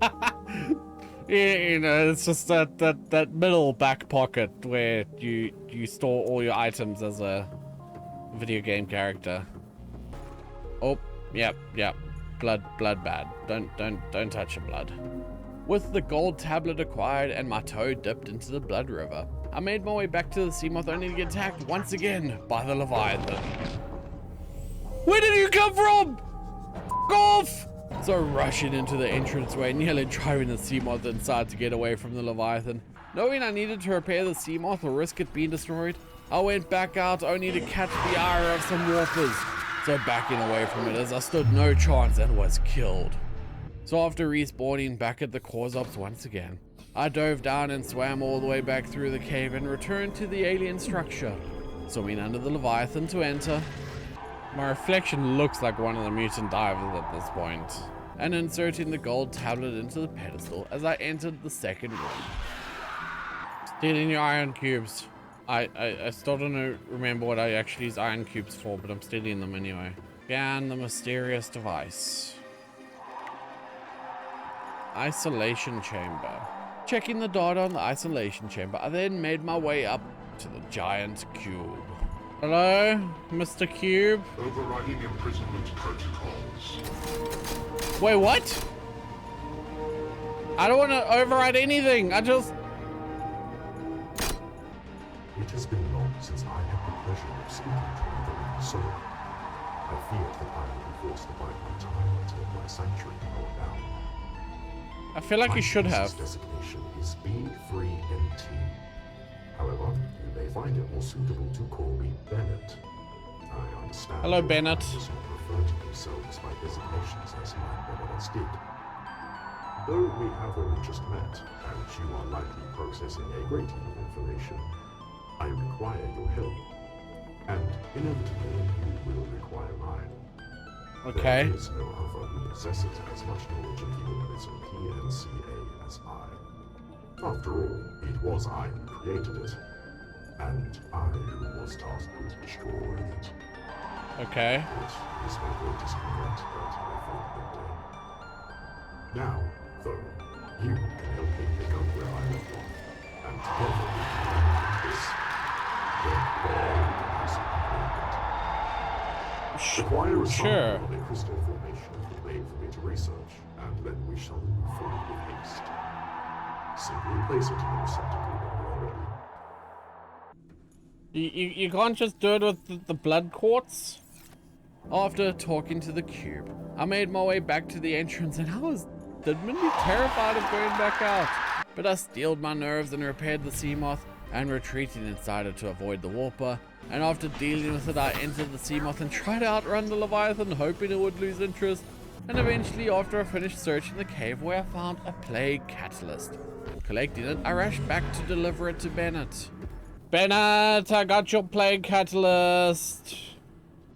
You know, it's just that middle back pocket where you store all your items as a video game character. Oh, yep. Blood bad. Don't touch the blood. With the gold tablet acquired and my toe dipped into the blood river, I made my way back to the seamoth only to get attacked once again by the Leviathan. Where did you come from? F off! So rushing into the entranceway, nearly driving the seamoth inside to get away from the Leviathan. Knowing I needed to repair the seamoth or risk it being destroyed, I went back out only to catch the ire of some warpers. So backing away from it as I stood no chance and was killed. So after respawning back at the Corsops once again, I dove down and swam all the way back through the cave and returned to the alien structure, swimming under the Leviathan to enter. My reflection looks like one of the mutant divers at this point, and inserting the gold tablet into the pedestal as I entered the second room. Stealing your iron cubes. I still don't remember what I actually use iron cubes for, but I'm stealing them anyway. Scan the mysterious device. Isolation chamber. Checking the data on the isolation chamber, I then made my way up to the giant cube. Hello, Mr. Cube? Overriding imprisonment protocols. Wait, what? I don't want to override anything. I just... It has been long since I had the pleasure of speaking to you, the soul. I feared that I would be forced to bide my time until my sanctuary burned down. I feel like you should have. My designation is B3NT. However, you may find it more suitable to call me Bennett. I understand. Hello, Bennett. Does not refer to themselves by designations as mine never once did. Though we have only just met, and you are likely processing a great deal of information, I require your help. And inevitably, you will require mine. Okay. There is no other who possesses as much knowledge of the organism PNCA as I. After all, it was I who created it, and I who was tasked with destroying it. Okay. It is my greatest regret that I failed that day. Now, though, you can help me pick up where I left off, and together we can make this Acquire a sample of a crystal formation that made for me to research, and then we shall move forward with haste. Simply place it in the receptacle when you are ready. You can't just do it with the blood quartz? After talking to the cube, I made my way back to the entrance and I was genuinely terrified of going back out. But I steeled my nerves and repaired the seamoth and retreating inside it to avoid the warper. And after dealing with it, I entered the seamoth and tried to outrun the Leviathan, hoping it would lose interest. And eventually, after I finished searching the cave where I found a plague catalyst. Collecting it, I rushed back to deliver it to Bennett. Bennett, I got your plague catalyst.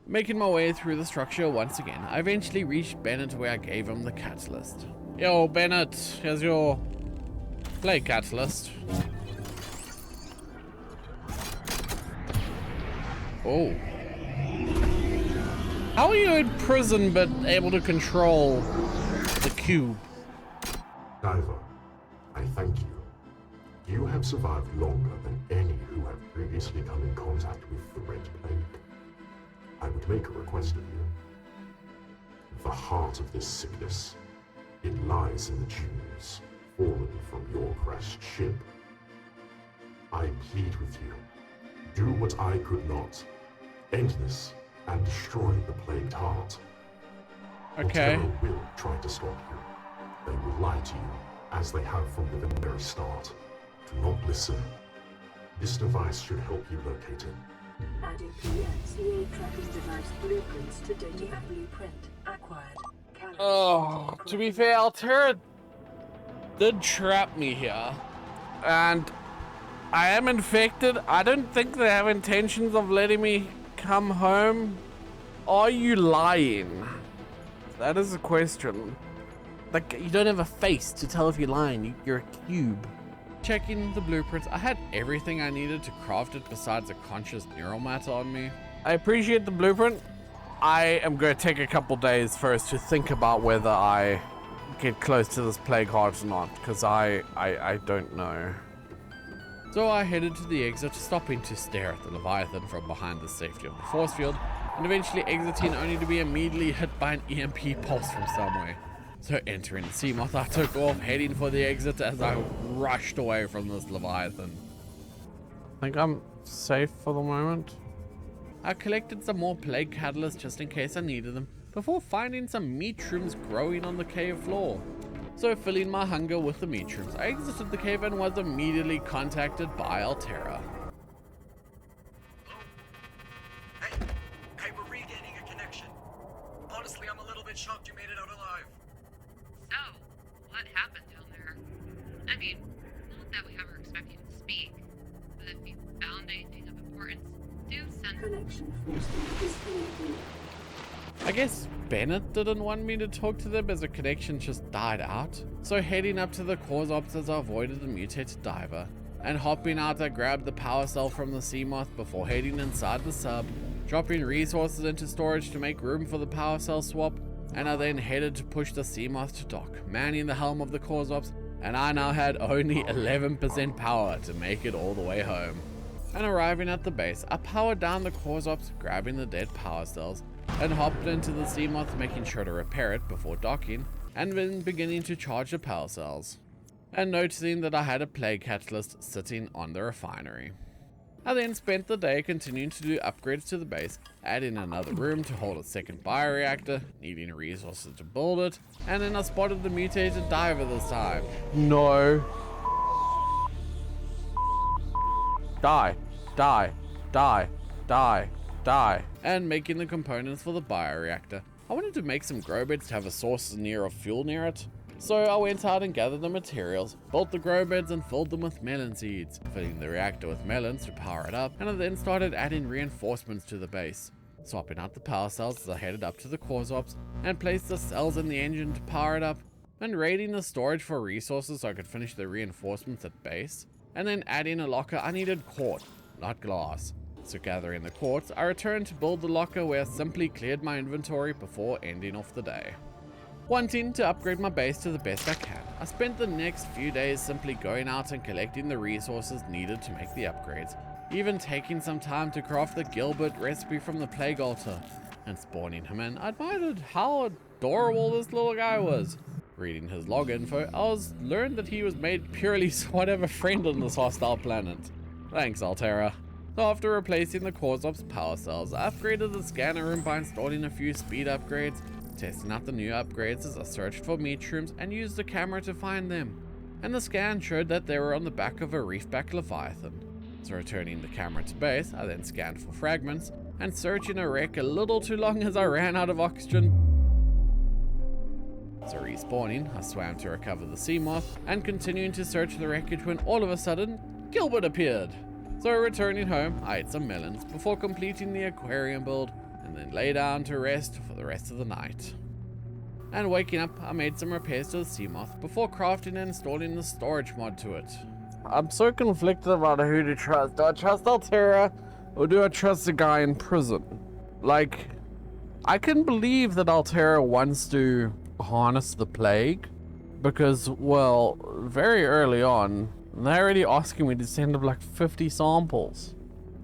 Making my way through the structure once again, I eventually reached Bennett where I gave him the catalyst. Yo, Bennett, here's your plague catalyst. Oh. How are you in prison but able to control the cube? Diver, I thank you. You have survived longer than any who have previously come in contact with the Red Plague. I would make a request of you. The heart of this sickness, it lies in the dunes, fallen from your crashed ship. I plead with you, do what I could not. End this and destroy the plagued heart. Okay. Altera will try to stop you. They will lie to you, as they have from the very start. Do not listen. This device should help you locate it. Added PNCA tracking device blueprints to data blueprint. acquired. Oh, to be fair, Altera did trap me here. And I am infected. I don't think they have intentions of letting me come home. Are you lying? That is a question. Like, you don't have a face to tell if you're lying. You're a cube. Checking the blueprints, I had everything I needed to craft it besides a conscious neural matter on me. I appreciate the blueprint. I am going to take a couple days first to think about whether I get close to this plague heart or not, because I don't know. So I headed to the exit, stopping to stare at the Leviathan from behind the safety of the force field, and eventually exiting only to be immediately hit by an EMP pulse from somewhere. So entering the seamoth, I took off, heading for the exit as I rushed away from this Leviathan. I think I'm safe for the moment. I collected some more plague catalysts just in case I needed them, before finding some meat shrooms growing on the cave floor. So filling my hunger with the meat shrooms, I exited the cave and was immediately contacted by Altera. Hey, we're regaining a connection. Honestly, I'm a little bit shocked you made it out alive. So, what happened down there? I mean, not that we ever expect you to speak, but if you found anything of importance, do send it. Connection forced disconnected. I guess Bennett didn't want me to talk to them as the connection just died out. So heading up to the cause ops as I avoided the mutated diver, and hopping out I grabbed the power cell from the seamoth before heading inside the sub, dropping resources into storage to make room for the power cell swap, and I then headed to push the seamoth to dock, manning the helm of the cause ops, and I now had only 11% power to make it all the way home. And arriving at the base, I powered down the cause ops, grabbing the dead power cells, and hopped into the seamoth, making sure to repair it before docking, and then beginning to charge the power cells, and noticing that I had a plague catalyst sitting on the refinery. I then spent the day continuing to do upgrades to the base, adding another room to hold a second bioreactor, needing resources to build it, and then I spotted the mutated diver this time. No. Die. Die. Die. Die. Die. And making the components for the bioreactor. I wanted to make some grow beds to have a source near of fuel near it. So I went out and gathered the materials, built the grow beds and filled them with melon seeds, filling the reactor with melons to power it up, and I then started adding reinforcements to the base. Swapping out the power cells as I headed up to the cause ops, and placed the cells in the engine to power it up, and raiding the storage for resources so I could finish the reinforcements at base, and then adding a locker I needed quartz, not glass. So gathering the quartz, I returned to build the locker where I simply cleared my inventory before ending off the day. Wanting to upgrade my base to the best I can, I spent the next few days simply going out and collecting the resources needed to make the upgrades, even taking some time to craft the Gilbert recipe from the Plague Altar, and spawning him in. I admired how adorable this little guy was. Reading his log info, I learned that he was made purely so I'd have a friend on this hostile planet. Thanks, Altera. So after replacing the cause ops power cells, I upgraded the scanner room by installing a few speed upgrades, testing out the new upgrades as I searched for meat shrooms and used the camera to find them. And the scan showed that they were on the back of a reefback leviathan. So returning the camera to base, I then scanned for fragments and searching a wreck a little too long as I ran out of oxygen. So respawning, I swam to recover the seamoth and continuing to search the wreckage when all of a sudden, Gilbert appeared. So returning home, I ate some melons before completing the aquarium build and then lay down to rest for the rest of the night. And waking up, I made some repairs to the seamoth before crafting and installing the storage mod to it. I'm so conflicted about who to trust. Do I trust Altera or do I trust the guy in prison? Like, I can believe that Altera wants to harness the plague because, well, very early on, they're already asking me to send up like 50 samples.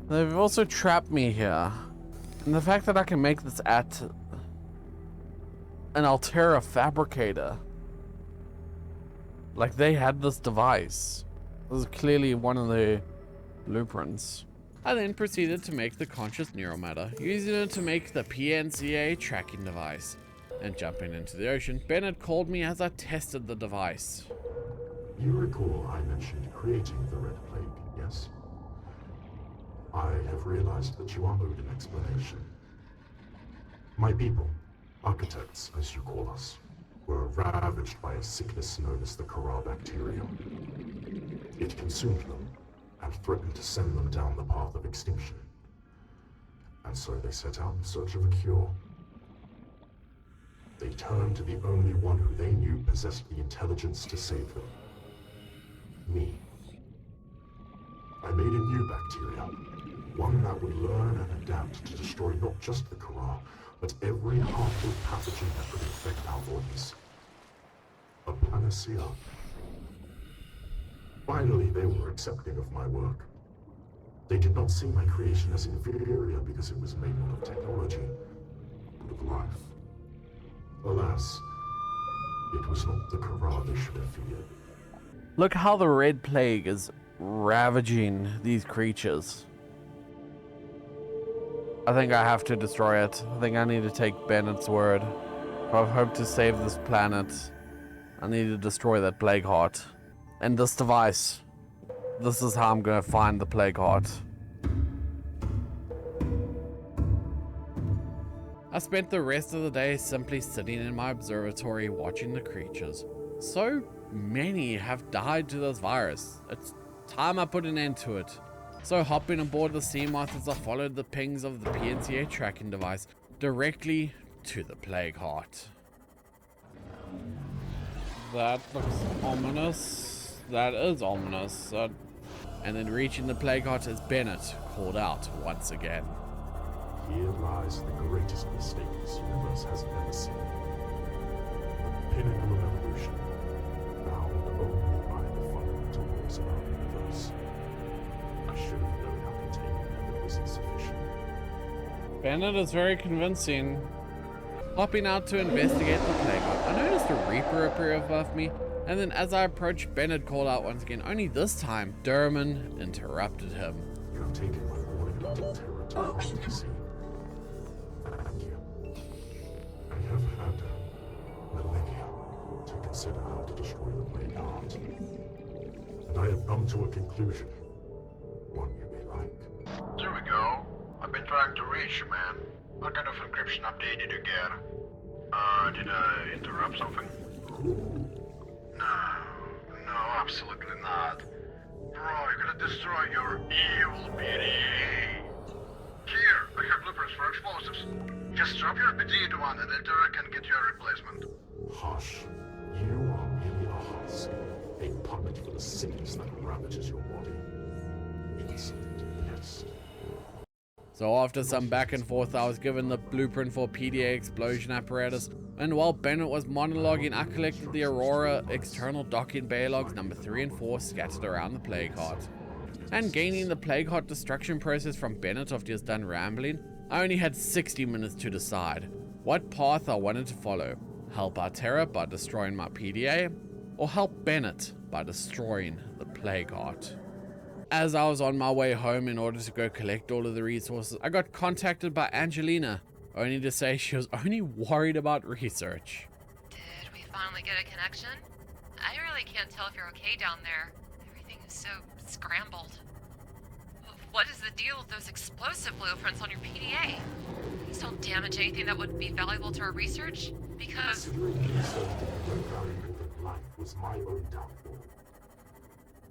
They've also trapped me here. And the fact that I can make this at an Altera fabricator. Like, they had this device. This is clearly one of the blueprints. I then proceeded to make the conscious neural matter, using it to make the PNCA tracking device. And jumping into the ocean, Bennett called me as I tested the device. You recall I mentioned creating the Red Plague, yes? I have realized that you are owed an explanation. My people, Architects, as you call us, were ravaged by a sickness known as the Kara bacterium. It consumed them and threatened to send them down the path of extinction. And so they set out in search of a cure. They turned to the only one who they knew possessed the intelligence to save them. Me. I made a new bacteria, one that would learn and adapt to destroy not just the Kara, but every harmful pathogen that could infect our bodies. A panacea. Finally, they were accepting of my work. They did not see my creation as inferior because it was made not of technology, but of life. Alas, it was not the Kara they should have feared. Look how the red plague is ravaging these creatures. I think I have to destroy it. I think I need to take Bennett's word. If I hope to save this planet, I need to destroy that plague heart. And this device. This is how I'm going to find the plague heart. I spent the rest of the day simply sitting in my observatory watching the creatures. So many have died to this virus. It's time I put an end to it. So hopping aboard the seamoth as I followed the pings of the PNCA tracking device directly to the plague heart. That looks ominous. That is ominous. And then reaching the plague heart as Bennett called out once again. Here lies the greatest mistake this universe has ever seen. The pinnacle of evolution, bound only by the fundamental laws of our universe. I should have known how containment method was insufficient. Bennett is very convincing. Hopping out to investigate the plague heart, I noticed a Reaper appear above me, and then as I approached, Bennett called out once again, only this time, Durman interrupted him. You have taken my warning about the terror to heart, you see. Thank you. I have had millennia to consider how to destroy the plague heart. And I have come to a conclusion. One you may like. There we go. I've been trying to reach you, man. What kind of encryption update did you get? Did I interrupt something? No, absolutely not. Bro, you're gonna destroy your evil PDA. Here, I have blueprints for explosives. Just drop your PDA to one and Aurora can get you a replacement. Hush. You are merely a husk. A puppet for the sickness that ravages your body. Insolent pest. So after some back and forth, I was given the blueprint for PDA explosion apparatus, and while Bennett was monologuing, I collected the Aurora external docking bay logs number 3 and 4 scattered around the plague heart. And gaining the plague heart destruction process from Bennett after he was done rambling, I only had 60 minutes to decide what path I wanted to follow. Help Aurora by destroying my PDA, or help Bennett by destroying the plague heart. As I was on my way home in order to go collect all of the resources, I got contacted by Angelina, only to say she was only worried about research. Did we finally get a connection? I really can't tell if you're okay down there. Everything is so scrambled. What is the deal with those explosive blueprints on your PDA? Please don't damage anything that would be valuable to our research, because... Considering research to be more valuable than life was my own downfall.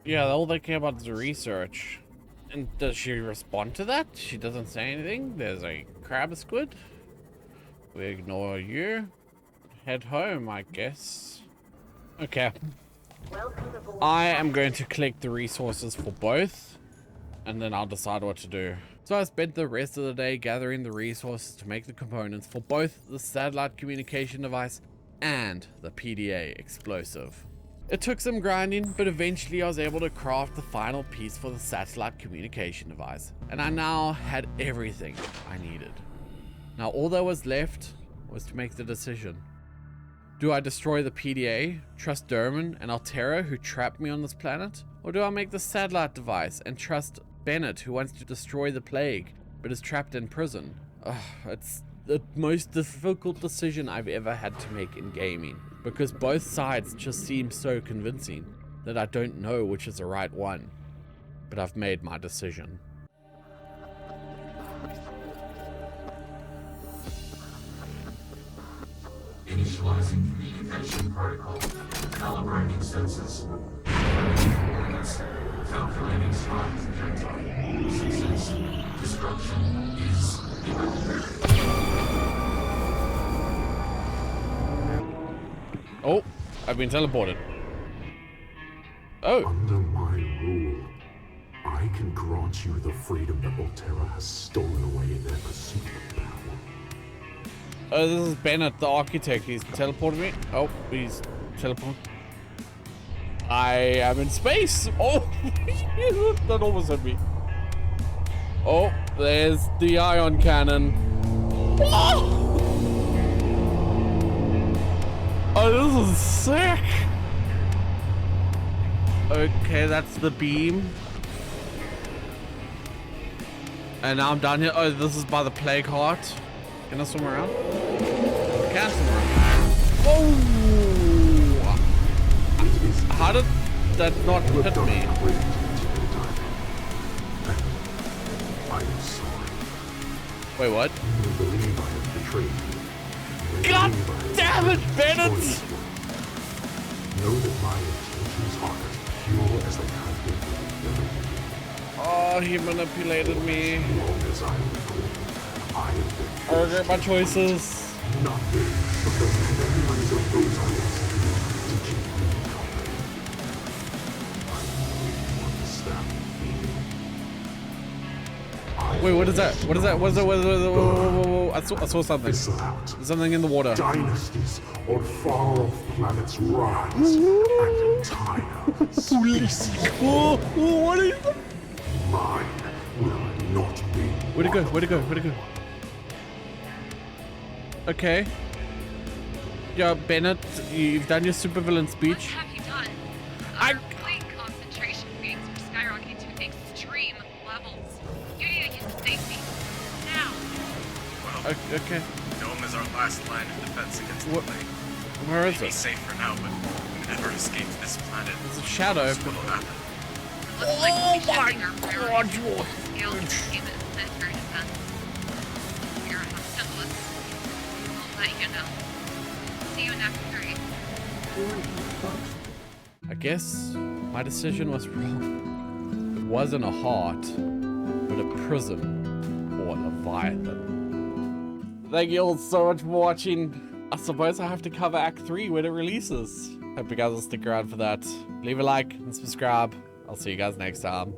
Yeah, all they care about is research. And does she respond to that? She doesn't say anything. There's a crab squid. We ignore you. Head home, I guess. Okay. I am going to collect the resources for both, and then I'll decide what to do. So I spent the rest of the day gathering the resources to make the components for both the satellite communication device and the PDA explosive. It took some grinding, but eventually I was able to craft the final piece for the satellite communication device, and I now had everything I needed. Now all that was left was to make the decision. Do I destroy the PDA, trust Durman and Aurora who trapped me on this planet? Or do I make the satellite device and trust Bennett who wants to destroy the plague, but is trapped in prison? It's the most difficult decision I've ever had to make in gaming, because both sides just seem so convincing that I don't know which is the right one. But I've made my decision. Initializing communication protocol. Calibrating sensors. Coordinates. Calculating strike trajectory. Success. Destruction is imminent. Oh, I've been teleported. Oh. Under my rule, I can grant you the freedom that Altera has stolen away in their pursuit of power. This is Bennett, the architect. He's teleported me. Oh, he's teleported. I am in space. Oh, that almost hit me. Oh, there's the ion cannon. Oh, this is sick. Okay, that's the beam. And now I'm down here. Oh, this is by the plague heart. Can I swim around? I can't swim around. Oh! How did that not hit me? I'm sorry. Wait, what? You believe I have betrayed you. God damn it, Bennett! Know that my intentions are as pure as they have been from the very beginning. Oh, he manipulated me. As long as I recall, I have been I regret my choices. nothing but the memories of those I lost to keep me company. I know you understand me. Wait, what is that? What is that? What is that? What is that? Whoa. I saw something. Thistle out. There's something in the water. Dynasties on far-off planets rise, and entire species Oh, what is that? mine will not be. Where'd it go? Where'd it go? Where'd it go? Okay. Yeah, Bennett, you've done your supervillain What speech. have you done? I- Our plague concentration readings are skyrocketing to extreme levels. You need to get to safety. Now. Well, Okay. Dome is our last line of defense against the What- plague. Where is Be it? safe for now, but never escape this planet. It's a shadow. What will happen? Looks like we'll be Oh my shifting our God, priorities you to scale containment and planetary defense. If you're hostile, I'll let you know. See you in Act 3. I guess my decision was wrong. It wasn't a heart, but a prism or a leviathan. Thank you all so much for watching. I suppose I have to cover Act 3 when it releases. Hope you guys will stick around for that. Leave a like and subscribe. I'll see you guys next time.